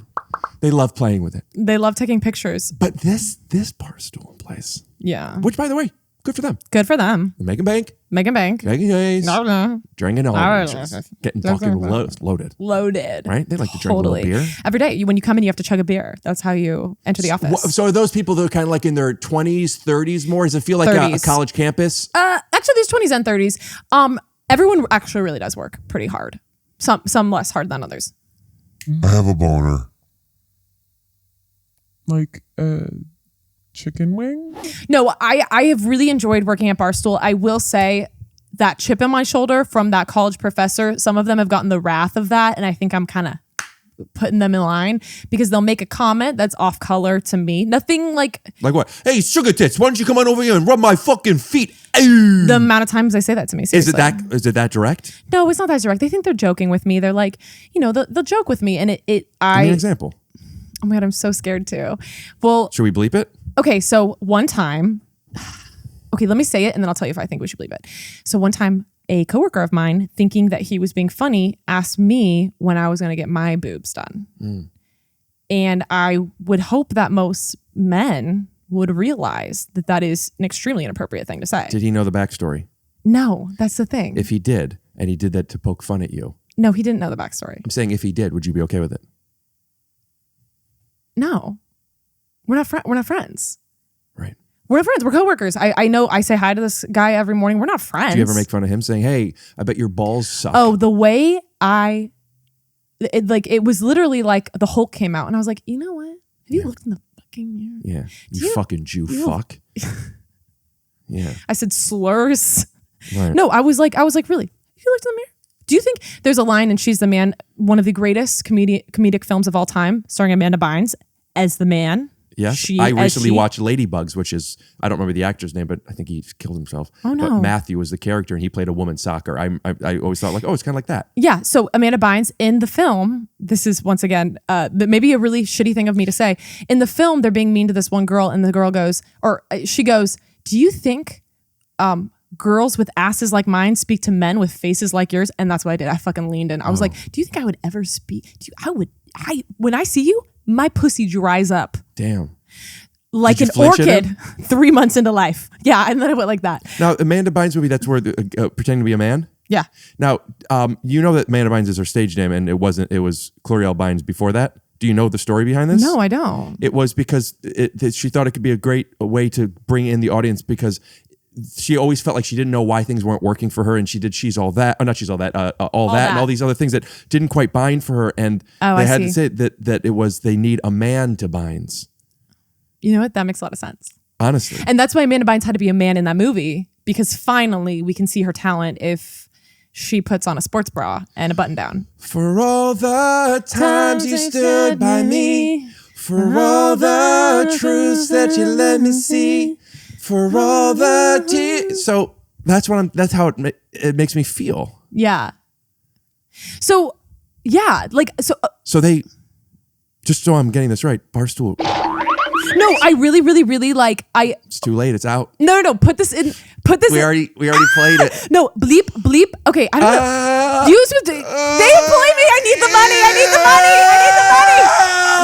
They love playing with it. They love taking pictures. But this Barstool place. Yeah. Which, by the way, good for them. Good for them. Making bank. Making bank. Making days. Drinking all. Getting fucking loaded. Loaded. Right? They like to drink a little beer. Every day. When you come in, you have to chug a beer. That's how you enter the office. So are those people that are kind of like in their 20s, 30s more? Does it feel like a college campus? Actually, there's 20s and 30s. Everyone actually really does work pretty hard. Some less hard than others. I have a boner. Like chicken wing? No, I have really enjoyed working at Barstool. I will say that chip in my shoulder from that college professor, some of them have gotten the wrath of that, and I think I'm kind of putting them in line because they'll make a comment that's off color to me. Nothing like what? Hey, sugar tits, why don't you come on over here and rub my fucking feet? Ew. The amount of times they say that to me. Seriously. Is it that direct? No, it's not that direct. They think they're joking with me. They're like, they'll joke with me, and Give me an example. Oh my God, I'm so scared too. Well, should we bleep it? Okay, so one time, let me say it and then I'll tell you if I think we should bleep it. So one time, a coworker of mine, thinking that he was being funny, asked me when I was going to get my boobs done. And I would hope that most men would realize that that is an extremely inappropriate thing to say. Did he know the backstory? No, that's the thing. If he did, and he did that to poke fun at you. No, he didn't know the backstory. I'm saying if he did, would you be okay with it? No, we're not friends. Right. We're not friends. We're coworkers. I know I say hi to this guy every morning. We're not friends. Do you ever make fun of him saying, hey, I bet your balls suck? Oh, the way it was literally like the Hulk came out and I was like, you know what? Have you looked in the fucking mirror? Yeah. You fucking Jew fuck. Yeah. I said slurs. Right. No, I was like, really? Have you looked in the mirror? Do you think there's a line in She's the Man, one of the greatest comedic films of all time, starring Amanda Bynes as the man? Yes. I recently watched Ladybugs, which is, I don't remember the actor's name, but I think he killed himself. Oh, no. But Matthew was the character and he played a woman's soccer. I always thought like, oh, it's kind of like that. Yeah. So Amanda Bynes in the film, this is once again, maybe a really shitty thing of me to say. In the film, they're being mean to this one girl and the girl goes, she goes, do you think girls with asses like mine speak to men with faces like yours? And that's what I did. I fucking leaned in. I was like, do you think I would ever speak? When I see you, my pussy dries up. Damn. Like an orchid 3 months into life. Yeah. And then I went like that. Now, Amanda Bynes movie, that's where pretending to be a man? Yeah. Now, you know that Amanda Bynes is her stage name and it was Cloriel Bynes before that. Do you know the story behind this? No, I don't. It was because she thought it could be a great way to bring in the audience because she always felt like she didn't know why things weren't working for her, and she did All That, and all these other things that didn't quite bind for her, and they had to say that it was they need a man to binds. You know what? That makes a lot of sense. Honestly. And that's why Amanda Bynes had to be a man in that movie, because finally we can see her talent if she puts on a sports bra and a button down. For all the times you stood by me, for all the truths that you let me see, for all the tears. So that's how it makes me feel. Yeah. So yeah, So they, just so I'm getting this right, Barstool. No, I really It's too late. It's out. No. Put this in. We already played it. No, bleep. Okay, I don't know. They employ me. I need the money.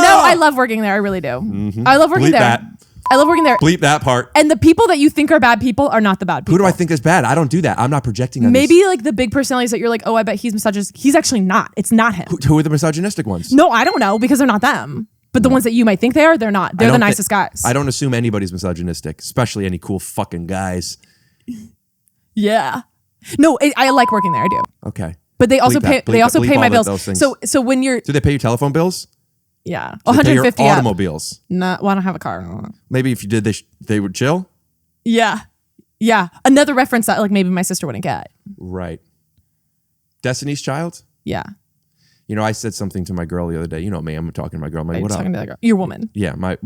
No, I love working there. I really do. Mm-hmm. I love working there. I love working there. Bleep that part. And the people that you think are bad people are not the bad people. Who do I think is bad? I don't do that. I'm not projecting on Maybe like the big personalities that you're like, oh, I bet he's misogynist. He's actually not. It's not him. Who are the misogynistic ones? No, I don't know because they're not them. But the ones that you might think they are, they're not. They're the nicest guys. I don't assume anybody's misogynistic, especially any cool fucking guys. Yeah. No, I like working there. I do. Okay. But they also pay. They also pay my bills. So when you're. Do they pay your telephone bills? Yeah, Do they pay your 150 automobiles. No, well, I don't have a car. Maybe if you did, they would chill. Yeah. Another reference that like maybe my sister wouldn't get. Right. Destiny's Child. Yeah. You know, I said something to my girl the other day. You know me, I'm talking to my girl. I'm like, what up? Talking to that girl. Your woman. Yeah. Can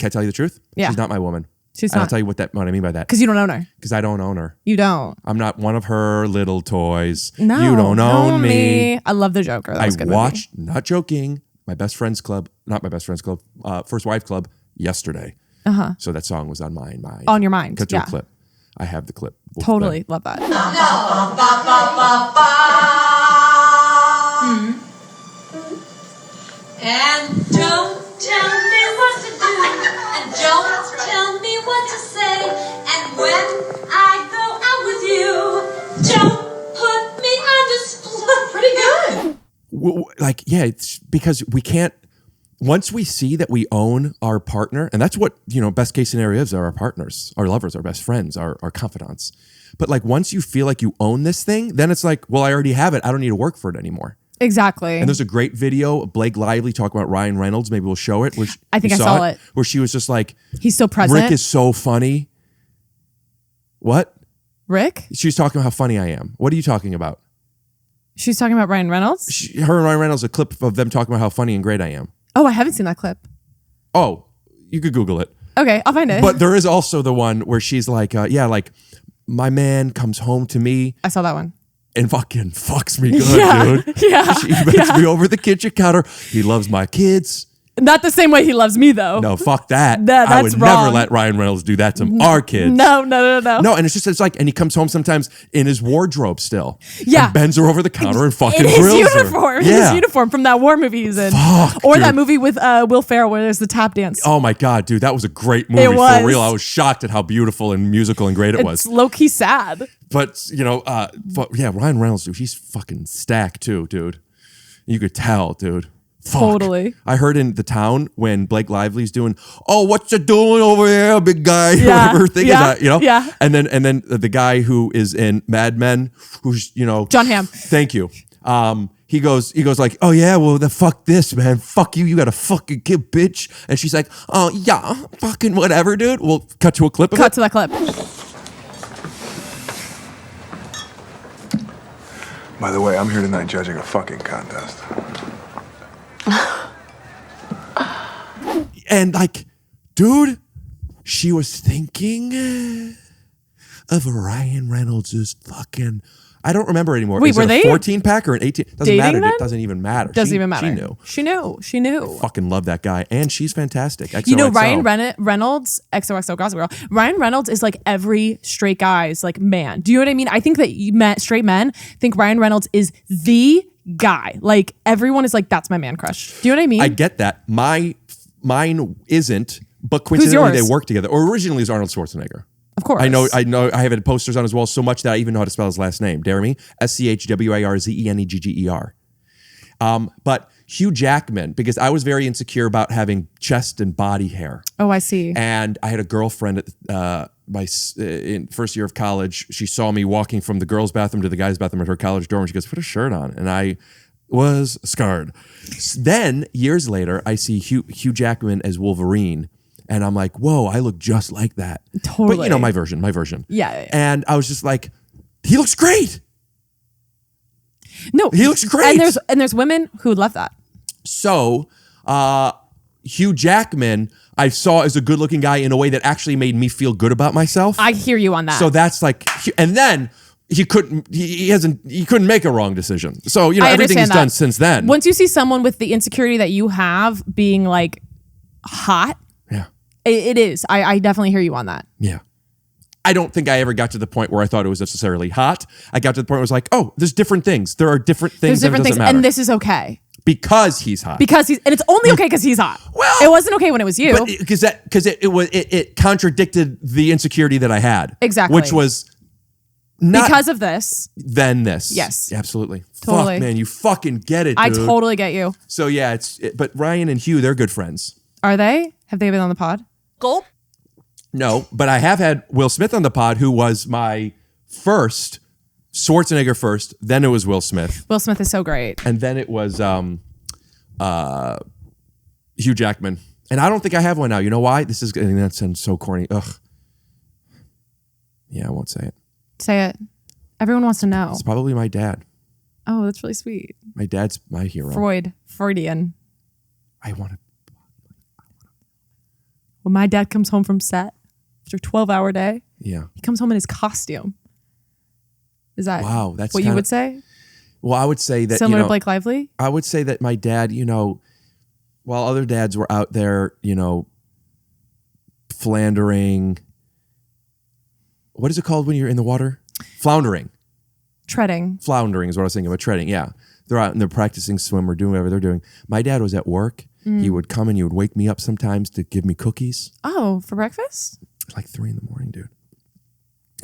I tell you the truth? Yeah. She's not my woman. She's And I'll not. tell you what I mean by that. Because you don't own her. Because I don't own her. You don't. I'm not one of her little toys. No. You don't own me. I love The Joker. That was a good movie. watched, not joking, my best friend's club, not my best friend's club, First Wife Club yesterday. Uh-huh. So that song was on my mind. On your mind. Cut to Yeah. a clip. I have the clip. We'll Totally. Love that. And don't tell me what to do, and don't tell me what to say. And when I go out with you, don't put me on display. Pretty good. Like, yeah, it's because we can't, once we see that we own our partner, and that's what, best case scenario is, are our partners, our lovers, our best friends, our confidants. But like, once you feel like you own this thing, then it's like, well, I already have it. I don't need to work for it anymore. Exactly. And there's a great video of Blake Lively talking about Ryan Reynolds. Maybe we'll show it. I think I saw it. Where she was just like, he's so present. Rick is so funny. What? Rick? She's talking about how funny I am. What are you talking about? She's talking about Ryan Reynolds? Her and Ryan Reynolds, a clip of them talking about how funny and great I am. Oh, I haven't seen that clip. Oh, you could Google it. Okay, I'll find it. But there is also the one where she's like, my man comes home to me. I saw that one. And fucking fucks me good, dude. Yeah. He bends me over the kitchen counter. He loves my kids. Not the same way he loves me, though. No, fuck that. That's I would wrong. never let Ryan Reynolds do that to our kids. No. No, and it's like, and he comes home sometimes in his wardrobe still. Yeah. And bends her over the counter and fucking in his grills uniform. her. In his uniform from that war movie he's in. Fuck, or dude. that movie with Will Ferrell where there's the tap dance. Oh my God, dude, that was a great movie It was. for real. I was shocked at how beautiful and musical and great it was. It's low-key sad. But, Ryan Reynolds, dude, he's fucking stacked too, dude. You could tell, dude. Fuck. Totally. I heard in The Town when Blake Lively's doing, "Oh, what you doing over there, big guy?" Yeah. Whatever thing is that, Yeah. And then the guy who is in Mad Men, who's John Hamm. Thank you. He goes like, "Oh yeah, well the fuck this, man. Fuck you. You got a fucking kid, bitch." And she's like, "Oh yeah, fucking whatever, dude." We'll cut to a clip of it. Cut to that clip. By the way, I'm here tonight judging a fucking contest. And like, dude, she was thinking of Ryan Reynolds' fucking, I don't remember anymore. Wait, Is were it they a 14 pack or an 18? Doesn't dating matter. then? It doesn't even matter. Doesn't even matter. She knew. She knew. Fucking love that guy. And she's fantastic. XOXO. Ryan Reynolds, XOXO Gossip Girl. Ryan Reynolds is like every straight guy's like man. Do you know what I mean? I think that straight men think Ryan Reynolds is the guy. Like everyone is like, that's my man crush. Do you know what I mean? I get that. Mine isn't, but coincidentally yours? they work together. Or originally it was Arnold Schwarzenegger. Of course. I know. I have posters on his wall so much that I even know how to spell his last name. Dare me? SCHWIRZENEGGER. But Hugh Jackman, because I was very insecure about having chest and body hair. Oh, I see. And I had a girlfriend at in first year of college. She saw me walking from the girls' bathroom to the guys' bathroom at her college dorm. She goes, "Put a shirt on," and I was scarred. Then years later, I see Hugh Jackman as Wolverine. And I'm like, whoa, I look just like that. Totally. But my version. Yeah. And I was just like, he looks great. No. He looks great. And there's women who love that. So, Hugh Jackman, I saw as a good looking guy in a way that actually made me feel good about myself. I hear you on that. So that's like, and then he couldn't make a wrong decision. So, everything he's done since then. Once you see someone with the insecurity that you have being like hot, yeah, it is. I definitely hear you on that. Yeah. I don't think I ever got to the point where I thought it was necessarily hot. I got to the point where it was like, oh, there's different things. There are different things. There's different things, matter. and this is okay. Because he's hot. And it's only okay because he's hot. Well, it wasn't okay when it was you. Because it contradicted the insecurity that I had. Exactly. Which was not because of this. Then this. Yes. Absolutely. Totally. Fuck, man, you fucking get it, dude. I totally get you. So yeah, but Ryan and Hugh, they're good friends. Are they? Have they been on the pod? Gulp. No, but I have had Will Smith on the pod, who was my first, Schwarzenegger first, then it was Will Smith. Will Smith is so great. And then it was Hugh Jackman. And I don't think I have one now. You know why? That sounds so corny. Ugh. Yeah, I won't say it. Say it. Everyone wants to know. It's probably my dad. Oh, that's really sweet. My dad's my hero. Freudian. I want to. When my dad comes home from set after a 12-hour day. Yeah. He comes home in his costume. Is that wow? That's what you would say? Well, I would say that Similar to Blake Lively? I would say that my dad, while other dads were out there, flandering. What is it called when you're in the water? Floundering. Treading. Floundering is what I was thinking about. Treading, yeah. They're out and they're practicing swim or doing whatever they're doing. My dad was at work. He would come and he would wake me up sometimes to give me cookies. Oh, for breakfast? Like 3 a.m, dude.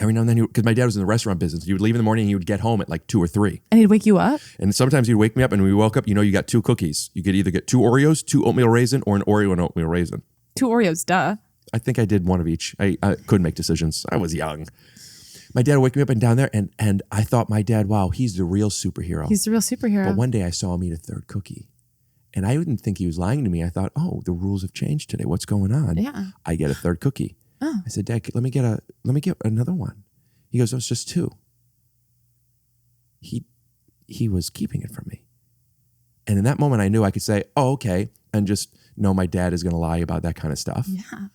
Every now and then, because my dad was in the restaurant business. He would leave in the morning and he would get home at like 2 or 3. And he'd wake you up? And sometimes he'd wake me up and when we woke up, you got 2 cookies. You could either get 2 Oreos, 2 oatmeal raisin, or an Oreo and oatmeal raisin. 2 Oreos, duh. I think I did one of each. I couldn't make decisions. I was young. My dad would wake me up and down there, and I thought my dad, wow, he's the real superhero. He's the real superhero. But one day I saw him eat a 3rd cookie. And I didn't think he was lying to me. I thought, oh, the rules have changed today. What's going on? Yeah. I get a 3rd cookie. Oh. I said, Dad, let me get another one. He goes, oh, it's just 2. He was keeping it from me. And in that moment, I knew I could say, oh, okay, and just know my dad is going to lie about that kind of stuff. Yeah.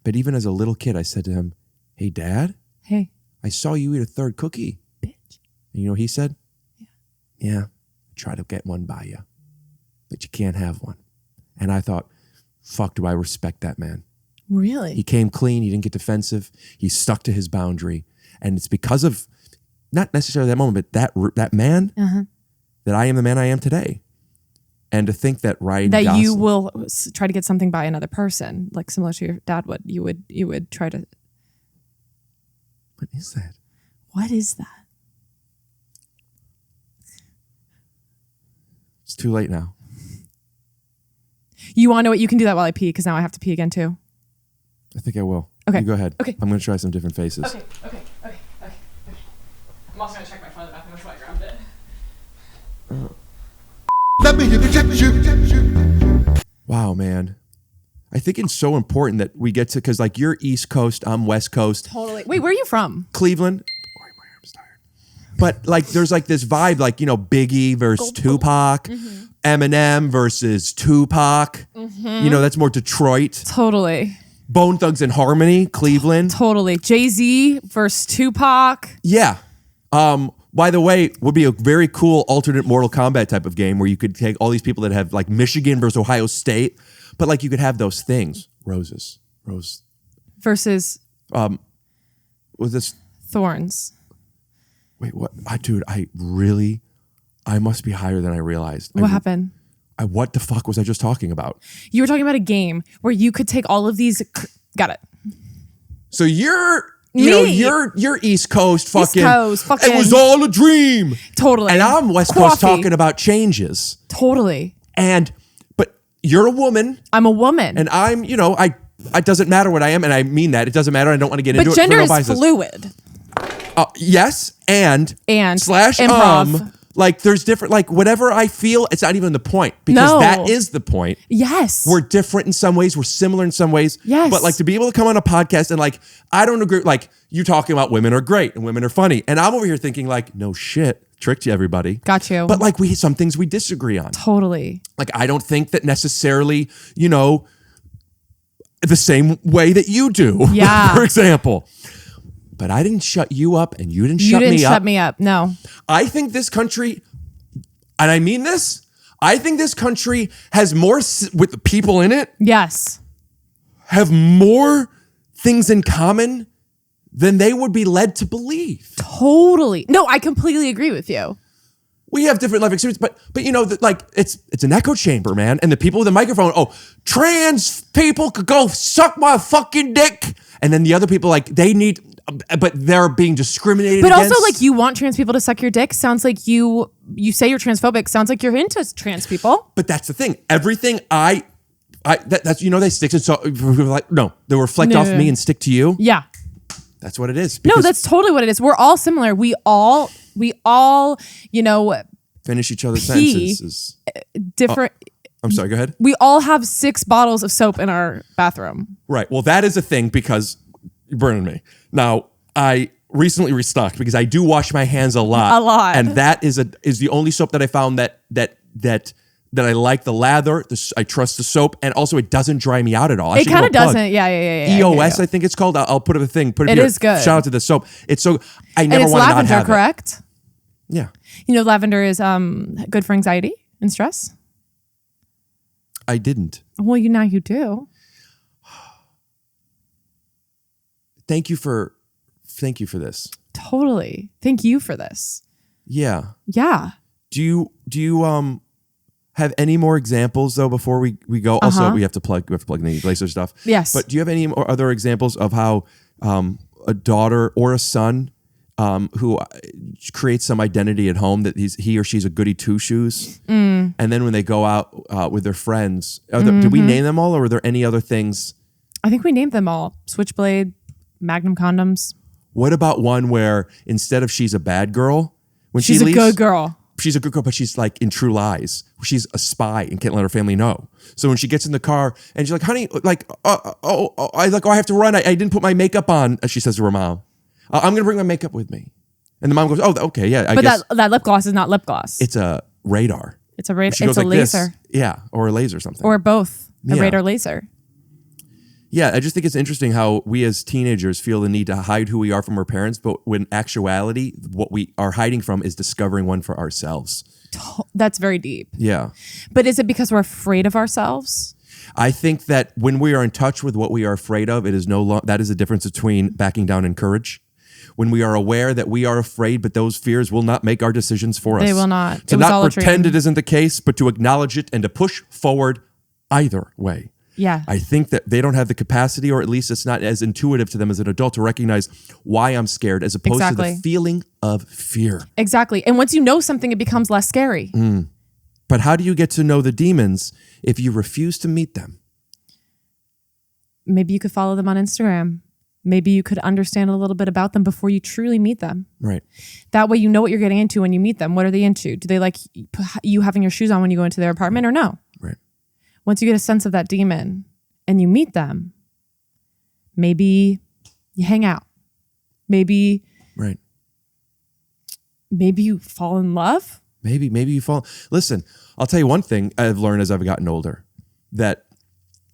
But even as a little kid, I said to him, hey, Dad. Hey. I saw you eat a 3rd cookie. Bitch. And you know what he said? Yeah. Try to get one by you. But you can't have one. And I thought, fuck, do I respect that man? Really? He came clean. He didn't get defensive. He stuck to his boundary. And it's because of, not necessarily that moment, but that man, that I am the man I am today. And to think that Ryan that Gosling, you will try to get something by another person, like similar to your dad would. You would try to. What is that? What is that? It's too late now. You want to know what? You can do that while I pee, because now I have to pee again too. I think I will. Okay. You go ahead. Okay. I'm going to try some different faces. Okay. I'm also gonna check my phone in the bathroom. That's why I grabbed it. Let me hear the check. Wow, man. I think it's so important that we get to, because like you're East Coast, I'm West Coast. Totally. Wait, where are you from? Cleveland. Boy, my arm's tired. But like there's like this vibe, like, Biggie versus Tupac, Eminem versus Tupac. That's more Detroit. Totally. Bone Thugs and Harmony, Cleveland. Totally. Jay-Z versus Tupac. Yeah. By the way, would be a very cool alternate Mortal Kombat type of game where you could take all these people that have like Michigan versus Ohio State, but like you could have those things. Rose versus was this thorns. Wait, what? Dude, I must be higher than I realized. What happened? What the fuck was I just talking about? You were talking about a game where you could take all of these. Got it. So you're East Coast fucking. East Coast fucking. It was all a dream. Totally. And I'm West Coast talking about changes. Totally. But you're a woman. I'm a woman. And I'm, it doesn't matter what I am, and I mean that. It doesn't matter. I don't want to get into it. But gender is fluid. Yes, and slash improv. Like there's different, like whatever I feel, it's not even the point, because that is the point. Yes. We're different in some ways. We're similar in some ways. Yes. But like to be able to come on a podcast and like, I don't agree. Like you talking about women are great and women are funny. And I'm over here thinking like, no shit, tricked you everybody. Got you. But like some things we disagree on. Totally. Like I don't think that necessarily, the same way that you do. Yeah. For example. But I didn't shut you up and you didn't shut me up. You didn't shut me up. No. I think this country, and I mean this, I think this country has more, with the people in it. Yes. Have more things in common than they would be led to believe. Totally. No, I completely agree with you. We have different life experiences, but like it's an echo chamber, man. And the people with the microphone, trans people could go suck my fucking dick. And then the other people, like they need, but they're being discriminated against. But also, like you want trans people to suck your dick. Sounds like you say you're transphobic. Sounds like you're into trans people. But that's the thing. Everything that's they stick to, so like no, they reflect off me and stick to you. Yeah. That's what it is. No, that's totally what it is. We're all similar. We all, finish each other's sentences. Different. I'm sorry, go ahead. We all have 6 bottles of soap in our bathroom. Right. Well, that is a thing because you're burning me. Now, I recently restocked because I do wash my hands a lot. A lot. And that is the only soap that I found that that I like the lather. I trust the soap, and also it doesn't dry me out at all. It kind of doesn't. Yeah. EOS, I think it's called. I'll put it a thing. Put it It here. is good. Shout out to the soap. It's so I And never it's want to not lavender, have correct? it. Yeah, You know, lavender is good for anxiety and stress. I didn't. Well, now you do. Thank you for this. Totally. Thank you for this. Yeah. Yeah. Do you have any more examples though before we go? Also, we have to plug the Glacier stuff. Yes. But do you have any more other examples of how a daughter or a son who creates some identity at home that he or she's a goody two shoes, and then when they go out with their friends, did we name them all, or are there any other things? I think we named them all. Switchblade, Magnum condoms. What about one where instead of she's a bad girl, when She's she leaves, a good girl. She's a good girl, but she's like in True Lies. She's a spy and can't let her family know. So when she gets in the car and she's like, honey, like, I have to run. I didn't put my makeup on. She says to her mom, I'm going to bring my makeup with me. And the mom goes, oh, okay, yeah. I guess that lip gloss is not lip gloss. it's a radar. It's a radar. She It's goes a like this. laser. Yeah, or a laser or something. Or both. A Yeah. radar laser. Yeah, I just think it's interesting how we as teenagers feel the need to hide who we are from our parents, but when actuality, what we are hiding from is discovering one for ourselves. That's very deep. Yeah. But is it because we're afraid of ourselves? I think that when we are in touch with what we are afraid of, it is that is the difference between backing down and courage. When we are aware that we are afraid, but those fears will not make our decisions for us. They will not. To It was all not a pretend dream. it isn't the case, but to acknowledge it and to push forward either way. Yeah. I think that they don't have the capacity, or at least it's not as intuitive to them as an adult to recognize why I'm scared, as opposed to Exactly. the feeling of fear. Exactly. And once you know something, it becomes less scary. But how do you get to know the demons if you refuse to meet them? Maybe you could follow them on Instagram. Maybe you could understand a little bit about them before you truly meet them. Right. That way you know what you're getting into when you meet them. What are they into? Do they like you having your shoes on when you go into their apartment or no? Right. Once you get a sense of that demon and you meet them, maybe you hang out. Maybe Right. you fall in love. Maybe you fall. Listen, I'll tell you one thing I've learned as I've gotten older, that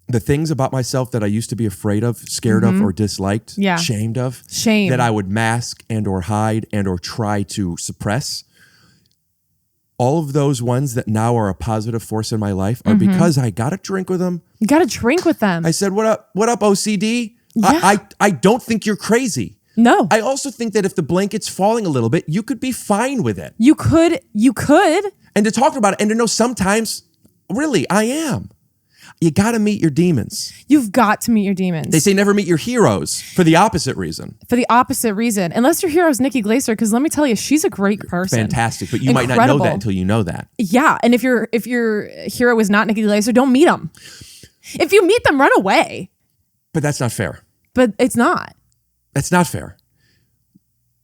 the things about myself that I used to be afraid of, scared of, or disliked, Yeah. shamed of, Shame. that I would mask and or hide and or try to suppress, all of those ones that now are a positive force in my life are because I got a drink with them. You got to drink with them. I said, what up, OCD? Yeah. I don't think you're crazy. No. I also think that if the blanket's falling a little bit, you could be fine with it. You could. And to talk about it and to know sometimes, really, I am. You got to meet your demons. You've got to meet your demons. They say never meet your heroes for the opposite reason. For the opposite reason. Unless your hero is Nikki Glaser, because let me tell you, she's a great person. Fantastic. But you might not know Incredible. that until you know that. Yeah. And if your hero is not Nikki Glaser, don't meet him. If you meet them, run away. But that's not fair. But it's not. That's not fair.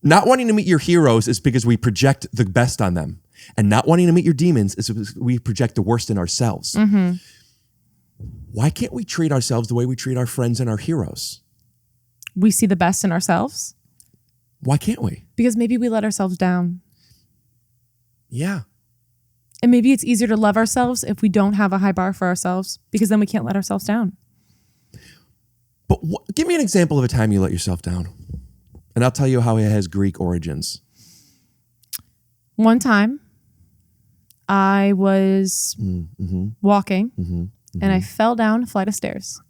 Not wanting to meet your heroes is because we project the best on them. And not wanting to meet your demons is because we project the worst in ourselves. Mm-hmm. Why can't we treat ourselves the way we treat our friends and our heroes? We see the best in ourselves. Why can't we? Because maybe we let ourselves down. Yeah. And maybe it's easier to love ourselves if we don't have a high bar for ourselves, because then we can't let ourselves down. But give me an example of a time you let yourself down. And I'll tell you how it has Greek origins. One time, I was walking and I fell down a flight of stairs.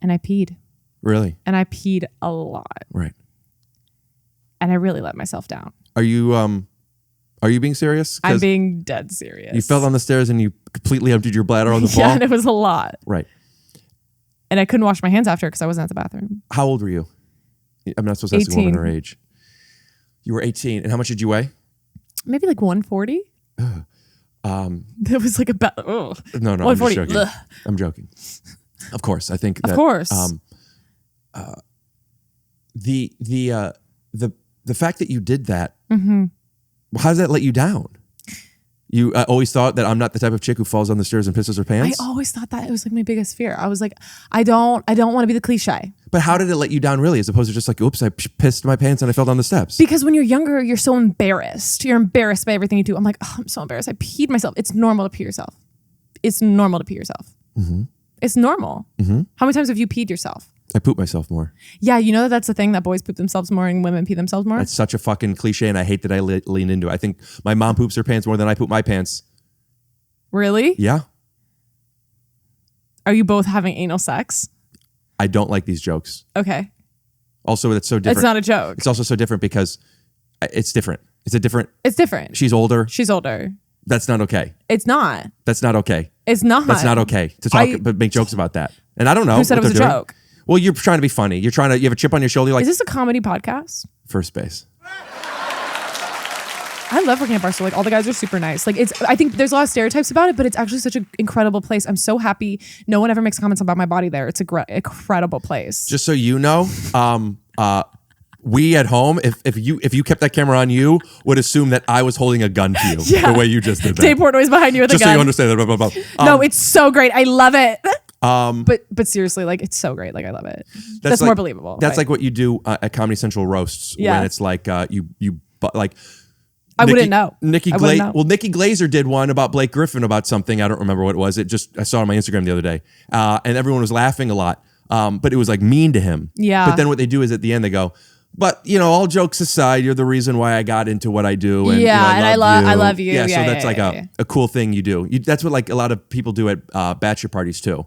And I peed. Really? And I peed a lot. Right. And I really let myself down. Are you being serious? I'm being dead serious. You fell down the stairs and you completely emptied your bladder on the Yeah, ball? and it was a lot. Right. And I couldn't wash my hands after because I wasn't at the bathroom. How old were you? I'm not supposed to ask a woman 18. her age. You were 18. And how much did you weigh? Maybe like 140. That was like about No, I'm just 140. joking. Ugh. I'm joking. Of course, I think. Of that, course. The fact that you did that, Mm-hmm. how does that let you down? You always thought that I'm not the type of chick who falls on the stairs and pisses her pants? I always thought that. It was like my biggest fear. I was like, I don't want to be the cliche. But how did it let you down really, as opposed to just like, oops, I pissed my pants and I fell down the steps? Because when you're younger, you're so embarrassed. You're embarrassed by everything you do. I'm like, oh, I'm so embarrassed. I peed myself. It's normal to pee yourself. It's normal to pee yourself. Mm-hmm. It's normal. Mm-hmm. How many times have you peed yourself? I poop myself more. Yeah, you know that's the thing, that boys poop themselves more and women pee themselves more? That's such a fucking cliche, and I hate that I lean into it. I think my mom poops her pants more than I poop my pants. Really? Yeah. Are you both having anal sex? I don't like these jokes. Okay. Also, it's so different. It's not a joke. It's also so different because it's different. It's It's different. She's older. She's older. That's not okay. It's not. That's not okay. It's not. That's not okay to talk, but make jokes about that. And I don't know. Who said it was a joke? Well, you're trying to be funny. You have a chip on your shoulder. You're like, is this a comedy podcast? First base. I love working at Barstool. Like all the guys are super nice. Like I think there's a lot of stereotypes about it, but it's actually such an incredible place. I'm so happy. No one ever makes comments about my body there. It's a incredible place. Just so you know, we at home, if you kept that camera on you, would assume that I was holding a gun to you Yeah. the way you just did that. Dave Portnoy's behind you with a gun. Just so you understand that. Blah, blah, blah. No, it's so great. I love it. But seriously, like it's so great. Like I love it. That's like, more believable. That's right? like what you do at Comedy Central roasts Yeah. when it's like like. I wouldn't know. Nikki Glazer did one about Blake Griffin about something. I don't remember what it was. I saw it on my Instagram the other day, and everyone was laughing a lot. But it was like mean to him. Yeah. But then what they do is at the end they go, but all jokes aside, you're the reason why I got into what I do. And, and I love you. Yeah. Yeah, So that's a cool thing you do. That's what like a lot of people do at bachelor parties too.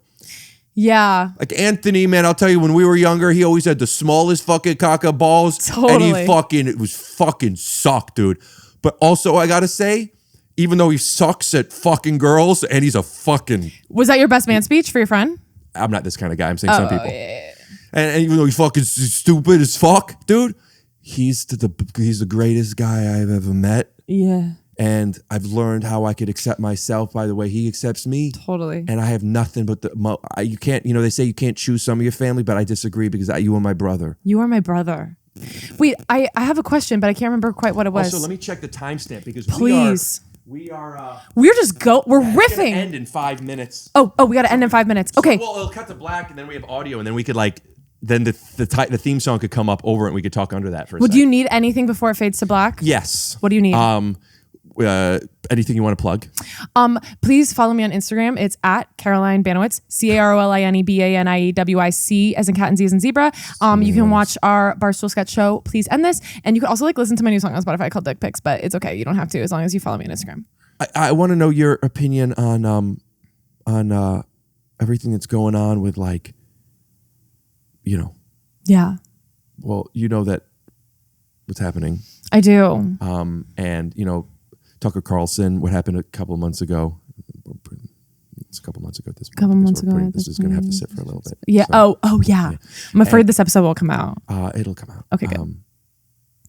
Yeah. Like Anthony, man, I'll tell you, when we were younger, he always had the smallest fucking cock of balls. Totally. And it was fucking sucked, dude. But also, I gotta say, even though he sucks at fucking girls and he's a fucking... Was that your best man speech for your friend? I'm not this kind of guy. I'm saying some people. Yeah. And even though he's fucking stupid as fuck, dude, he's the greatest guy I've ever met. Yeah. And I've learned how I could accept myself by the way he accepts me. Totally. And I have nothing but you can't, they say you can't choose some of your family, but I disagree because you are my brother. You are my brother. Wait, I have a question, but I can't remember quite what it was. Also, let me check the timestamp because please. We're riffing. End in 5 minutes. Oh, we got to end in 5 minutes. Okay. So, well, it'll cut to black, and then we have audio, and then we could then the theme song could come up over it, and we could talk under that for a second. Do you need anything before it fades to black? Yes. What do you need? Anything you want to plug? Please follow me on Instagram. It's at Caroline Baniewicz, CarolineBaniewicz, as in cat and Z as in zebra. You can watch our Barstool sketch show, Please End This. And you can also listen to my new song on Spotify called Dick Pics, but it's okay. You don't have to as long as you follow me on Instagram. I want to know your opinion on everything that's going on with Yeah. Well, you know that what's happening. I do. And Tucker Carlson, what happened a couple of months ago. It's a couple months ago at this point. This is going to have to sit for a little bit. Yeah. So, yeah. I'm afraid this episode will come out. It'll come out. Okay, good.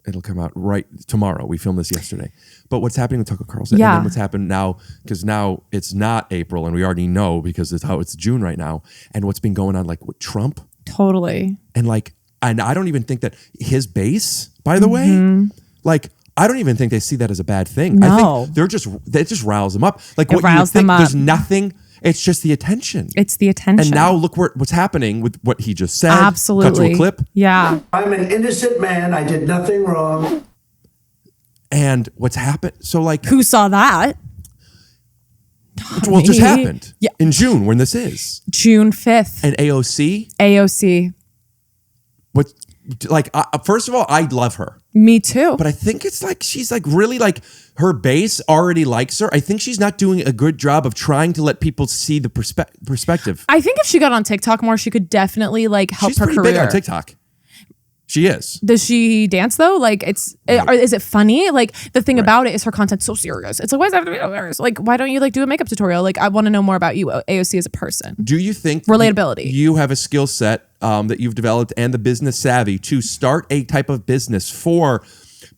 It'll come out right tomorrow. We filmed this yesterday. But what's happening with Tucker Carlson? Yeah. And then what's happened now, because now it's not April and we already know because it's June right now. And what's been going on with Trump. Totally. And I don't even think that his base, by the way, I don't even think they see that as a bad thing. No. I think that just riles them up. It riles them up. There's nothing. It's just the attention. It's the attention. And now look what's happening with what he just said. Absolutely. Cut to a clip. Yeah. I'm an innocent man. I did nothing wrong. And what's happened? So who saw that? Well, it just happened. Yeah. In June, when this is June 5th. And AOC. What? First of all, I love her. Me too. But I think it's she's really her base already likes her. I think she's not doing a good job of trying to let people see the perspective. I think if she got on TikTok more, she could definitely help she's her pretty career. Big on TikTok. She is. Does she dance though? Is it funny? The thing about it is her content's so serious. It's why does it have to be so serious? Why don't you do a makeup tutorial? I want to know more about you, AOC, as a person. Do you think relatability? You have a skill set that you've developed and the business savvy to start a type of business for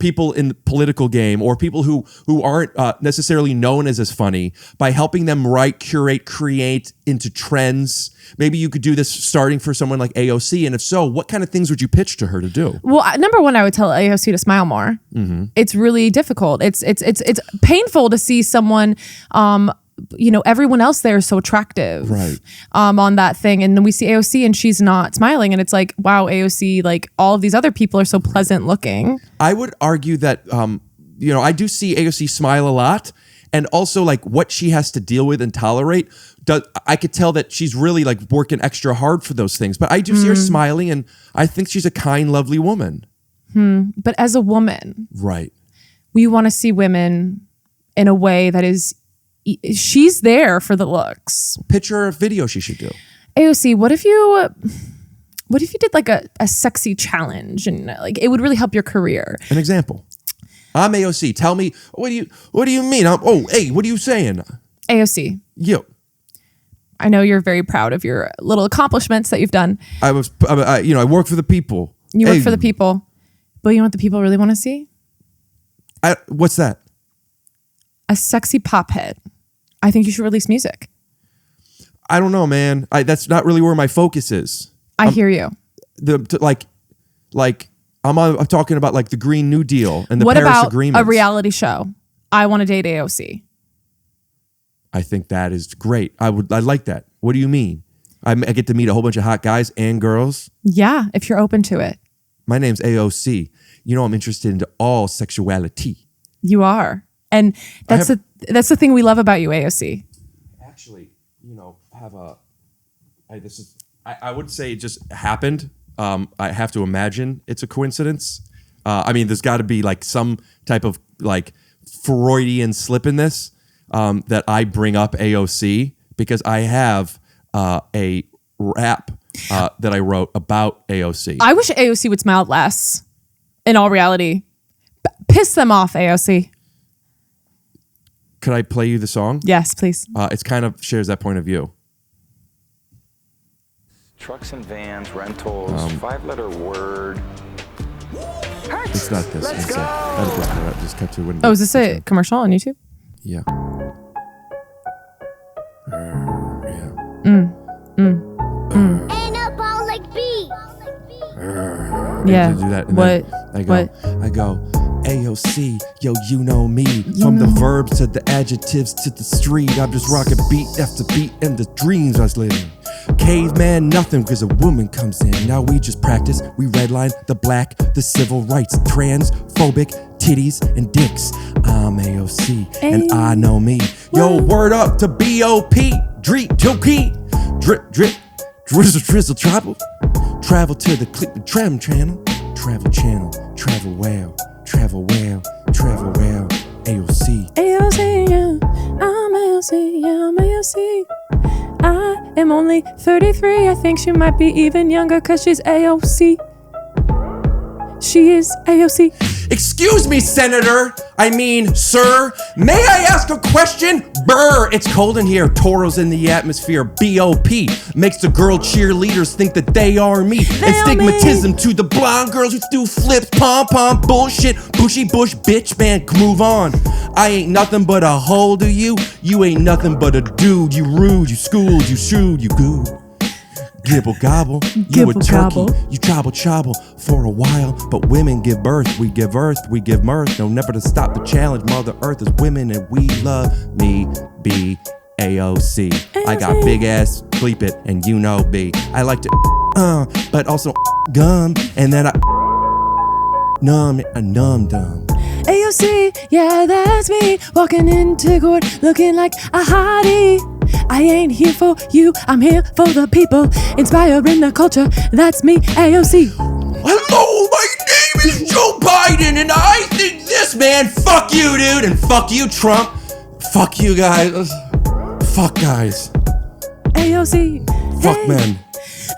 people in the political game or people who aren't necessarily known as funny by helping them write, curate, create into trends? Maybe you could do this starting for someone like AOC, and if so, what kind of things would you pitch to her to do? Well, number one, I would tell AOC to smile more. Mm-hmm. It's really difficult. It's painful to see someone, everyone else there is so attractive, right? On that thing, and then we see AOC and she's not smiling, and it's like, wow, AOC, like all of these other people are so pleasant looking. I would argue that, I do see AOC smile a lot, and also like what she has to deal with and tolerate. I could tell that she's really like working extra hard for those things, but I do see her smiling, and I think she's a kind, lovely woman. But as a woman, right, we want to see women in a way that is, she's there for the looks. Picture a video she should do. AOC, what if you did like a sexy challenge, and like it would really help your career? An example. I'm AOC. Tell me, what do you mean? What are you saying? AOC. You. I know you're very proud of your little accomplishments that you've done. I work for the people. You work for the people. But you know what the people really want to see? What's that? A sexy pop hit. I think you should release music. I don't know, man. That's not really where my focus is. I hear you. I'm talking about like the Green New Deal and the what Paris about Agreement. A reality show? I want to date AOC. I think that is great. I like that. What do you mean? I get to meet a whole bunch of hot guys and girls? Yeah, if you're open to it. My name's AOC. I'm interested into all sexuality. You are. And that's the thing we love about you, AOC. Actually, I would say it just happened. I have to imagine it's a coincidence. There's got to be like some type of like Freudian slip in this. That I bring up AOC because I have a rap that I wrote about AOC. I wish AOC would smile less. In all reality, piss them off, AOC. Could I play you the song? Yes, please. It's kind of shares that point of view. Trucks and vans, rentals, 5-letter word. It's not this. Let's it's go. Just cut to when. Oh, is this a commercial on YouTube? Yeah. Anabolic beat. Yeah. To do that. And what? I go, AOC, yo, you know me. From the verbs to the adjectives to the street, I'm just rocking beat after beat and the dreams I was living. Caveman, nothing, because a woman comes in. Now we just practice, we redline the black, the civil rights, transphobic, titties and dicks. I'm AOC, and I know me. Yo, word up to B.O.P. Dreet, Joki, drip, drip, drizzle, drizzle, travel. Travel to the clip, tram channel. Travel channel, travel well, travel well, travel well. AOC. AOC, yeah. I'm AOC, yeah, I'm AOC. I am only 33. I think she might be even younger because she's AOC. She is AOC. Excuse me, Senator. Sir. May I ask a question? Brr, it's cold in here. Toro's in the atmosphere. B.O.P. makes the girl cheerleaders think that they are me. And stigmatism to the blonde girls who do flips, pom-pom, bullshit, bushy bush, bitch, man, move on. I ain't nothing but a hoe to you. You ain't nothing but a dude. You rude, you schooled, you shooed, you goo. Gibble gobble, you a turkey, you chobble chobble for a while. But women give birth, we give earth, we give mirth. No, never to stop the challenge. Mother Earth is women and we love me, B, AOC. I got big ass, bleep it, and you know B. I like to but also gum, and then I numb, dumb. AOC, yeah, that's me. Walking into court looking like a hottie. I ain't here for you, I'm here for the people. Inspiring the culture, that's me, AOC. Hello, my name is Joe Biden, and I think this, man, fuck you, dude, and fuck you, Trump. Fuck you guys. Fuck guys. AOC. Fuck hey. men.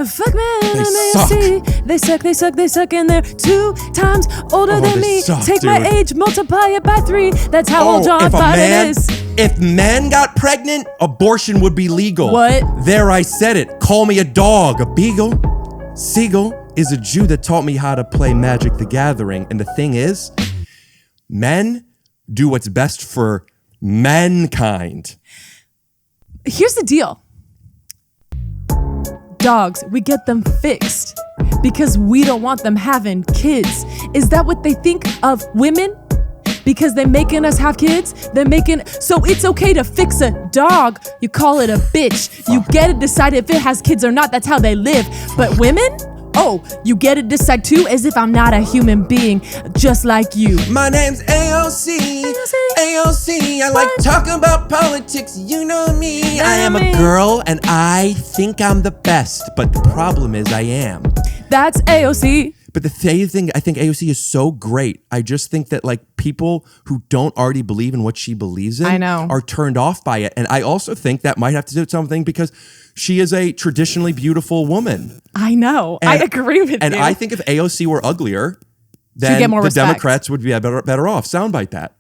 Fuck man, They I'm suck. AOC. They suck, and they're 2 times older than they me. suck, Take my dude. age, multiply it by 3. That's how old John Biden is. If men got pregnant, abortion would be legal. What? There, I said it. Call me a dog, a beagle. Siegel is a Jew that taught me how to play Magic the Gathering. And the thing is, Men do what's best for mankind. Here's the deal. Dogs, we get them fixed because we don't want them having kids. Is that what they think of women? Because they're making us have kids? So it's okay to fix a dog. You call it a bitch. You get to decide if it has kids or not. That's how they live. But women? Oh, you get to decide too, as if I'm not a human being just like you. My name's AOC. AOC. I like talking about politics. You know me. I am a girl and I think I'm the best. But the problem is I am. That's AOC. But the thing, I think AOC is so great. I just think that like people who don't already believe in what she believes in I know. are turned off by it. And I also think that might have to do with something because she is a traditionally beautiful woman. I know. I agree with you. And I think if AOC were uglier, then get more the respect. Democrats would be better off. Soundbite that.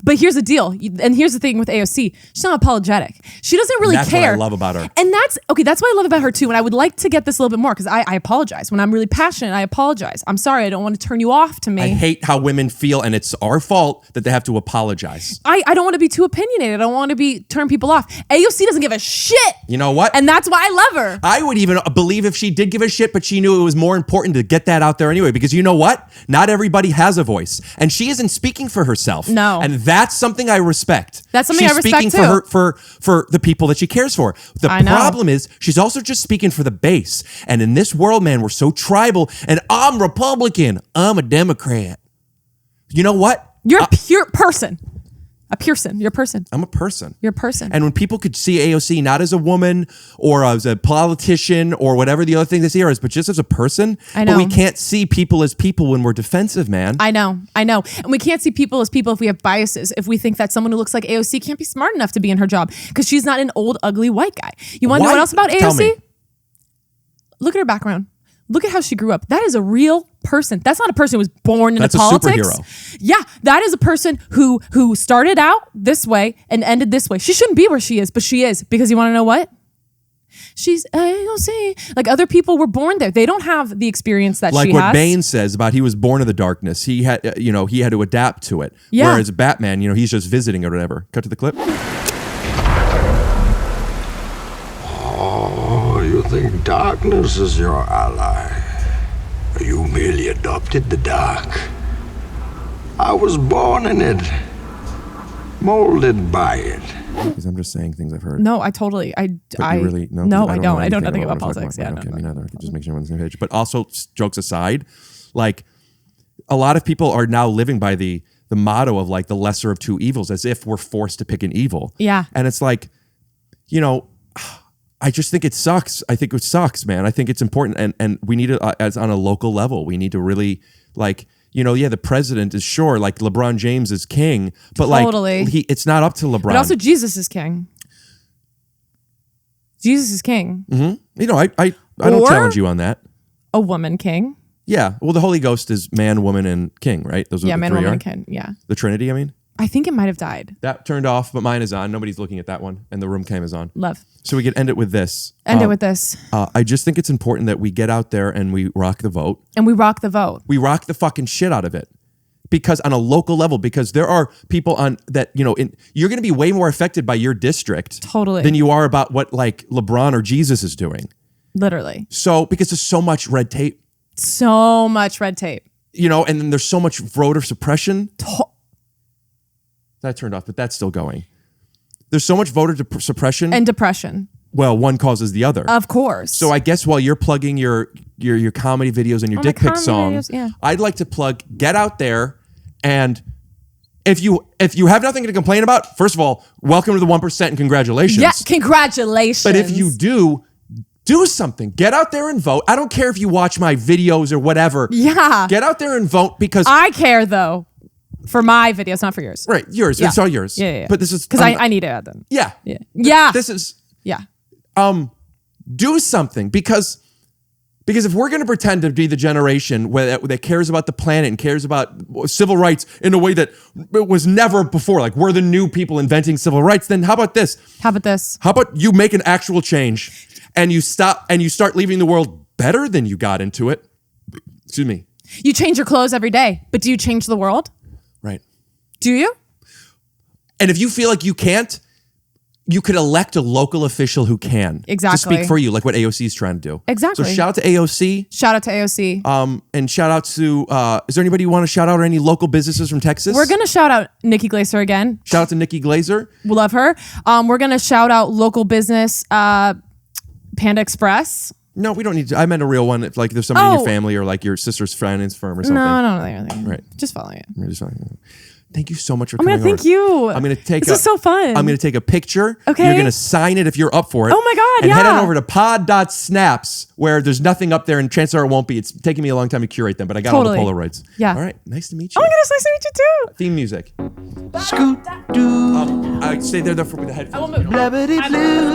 But here's the deal, and here's the thing with AOC. She's not apologetic. She doesn't really That's care. what I love about her. And that's what I love about her too. And I would like to get this a little bit more because I apologize. When I'm really passionate, I apologize. I'm sorry, I don't want to turn you off to me. I hate how women feel, and it's our fault that they have to apologize. I don't want to be too opinionated. I don't want to turn people off. AOC doesn't give a shit. You know what? And that's why I love her. I would even believe if she did give a shit, but she knew it was more important to get that out there anyway. Because you know what? Not everybody has a voice, and she isn't speaking for herself. No, and that's something I respect. That's something she's I respect speaking too. for the people that she cares for. The I know. problem is she's also just speaking for the base. And in this world, man, we're so tribal. And I'm Republican. I'm a Democrat. You know what? You're a pure person. A person. You're a person. I'm a person. You're a person. And when people could see AOC not as a woman or as a politician or whatever the other thing they see her as, but just as a person, I know. But we can't see people as people when we're defensive, man. I know. And we can't see people as people if we have biases. If we think that someone who looks like AOC can't be smart enough to be in her job because she's not an old, ugly white guy. You want to know what else about AOC? Tell me. Look at her background. Look at how she grew up. That is a real person. That's not a person who was born into That's politics. a superhero. Yeah, that is a person who started out this way and ended this way. She shouldn't be where she is, but she is because you want to know what? She's AOC. Like other people were born there. They don't have the experience that like she what has. Bane says about he was born in the darkness. He had, he had to adapt to it. Yeah. Whereas Batman, he's just visiting or whatever. Cut to the clip. Oh, you think darkness is your ally? You merely adopted the dark. I was born in it, molded by it. Because I'm just saying things I've heard. No, I totally. I really no. No, I know don't. I know anything nothing about what we're politics. talking Yeah, about. no, Okay, me neither. It just makes you on the same page. But also, jokes aside, like a lot of people are now living by the motto of like the lesser of two evils, as if we're forced to pick an evil. Yeah. And it's like, I just think it sucks. I think it sucks, man. I think it's important, and we need to, as on a local level, we need to really like. The president is sure, like LeBron James is king, but totally. like it's not up to LeBron. But also Jesus is king. Jesus is king. Mm-hmm. I don't challenge you on that. A woman king. Yeah. Well, the Holy Ghost is man, woman, and king, right? Those are the man, three woman, are? and king. Yeah. The Trinity, I mean. I think it might have died. That turned off, but mine is on. Nobody's looking at that one, and the room cam is on. Love. So we could end it with this. End it with this. I just think it's important that we get out there and we rock the vote. And we rock the vote. We rock the fucking shit out of it. Because on a local level, because there are people on that, you're going to be way more affected by your district totally than you are about what like LeBron or Jesus is doing. Literally. So, because there's so much red tape. So much red tape. And then there's so much voter suppression. That turned off, but that's still going. There's so much voter suppression. And depression. Well, one causes the other. Of course. So I guess while you're plugging your comedy videos and your dick pic songs, yeah. I'd like to plug, get out there, and if you have nothing to complain about, first of all, welcome to the 1% and congratulations. Yeah, congratulations. But if you do something. Get out there and vote. I don't care if you watch my videos or whatever. Yeah. Get out there and vote because I care though. For my videos, not for yours. Right, yours. Yeah. It's all yours. Yeah. But this is because I need to add them. Yeah. Yeah. This is yeah. Do something because if we're going to pretend to be the generation that cares about the planet and cares about civil rights in a way that it was never before, like we're the new people inventing civil rights, then how about this? How about this? How about you make an actual change and you start leaving the world better than you got into it? Excuse me. You change your clothes every day, but do you change the world? Right. Do you? And if you feel like you can't, you could elect a local official who can. Exactly. To speak for you, like what AOC is trying to do. Exactly. So shout out to AOC. Shout out to AOC. And shout out to, is there anybody you want to shout out or any local businesses from Texas? We're going to shout out Nikki Glaser again. Shout out to Nikki Glaser. We love her. We're going to shout out local business, Panda Express. No, we don't need to. I meant a real one. If like there's somebody in your family or like your sister's finance firm or something. No. Right. Just follow it. Just follow it. Thank you so much for I'm coming gonna thank over. you. I'm gonna take. This is so fun. I'm gonna take a picture. Okay. You're gonna sign it if you're up for it. Oh my God, and head on yeah. over to pod.snaps where there's nothing up there and chances are it won't be. It's taking me a long time to curate them, but I got Totally. all the Polaroids. Yeah. All right. Nice to meet Oh you. my goodness, nice to meet you too. Theme music. Scoot doo. I stay there for the headphones. I will move.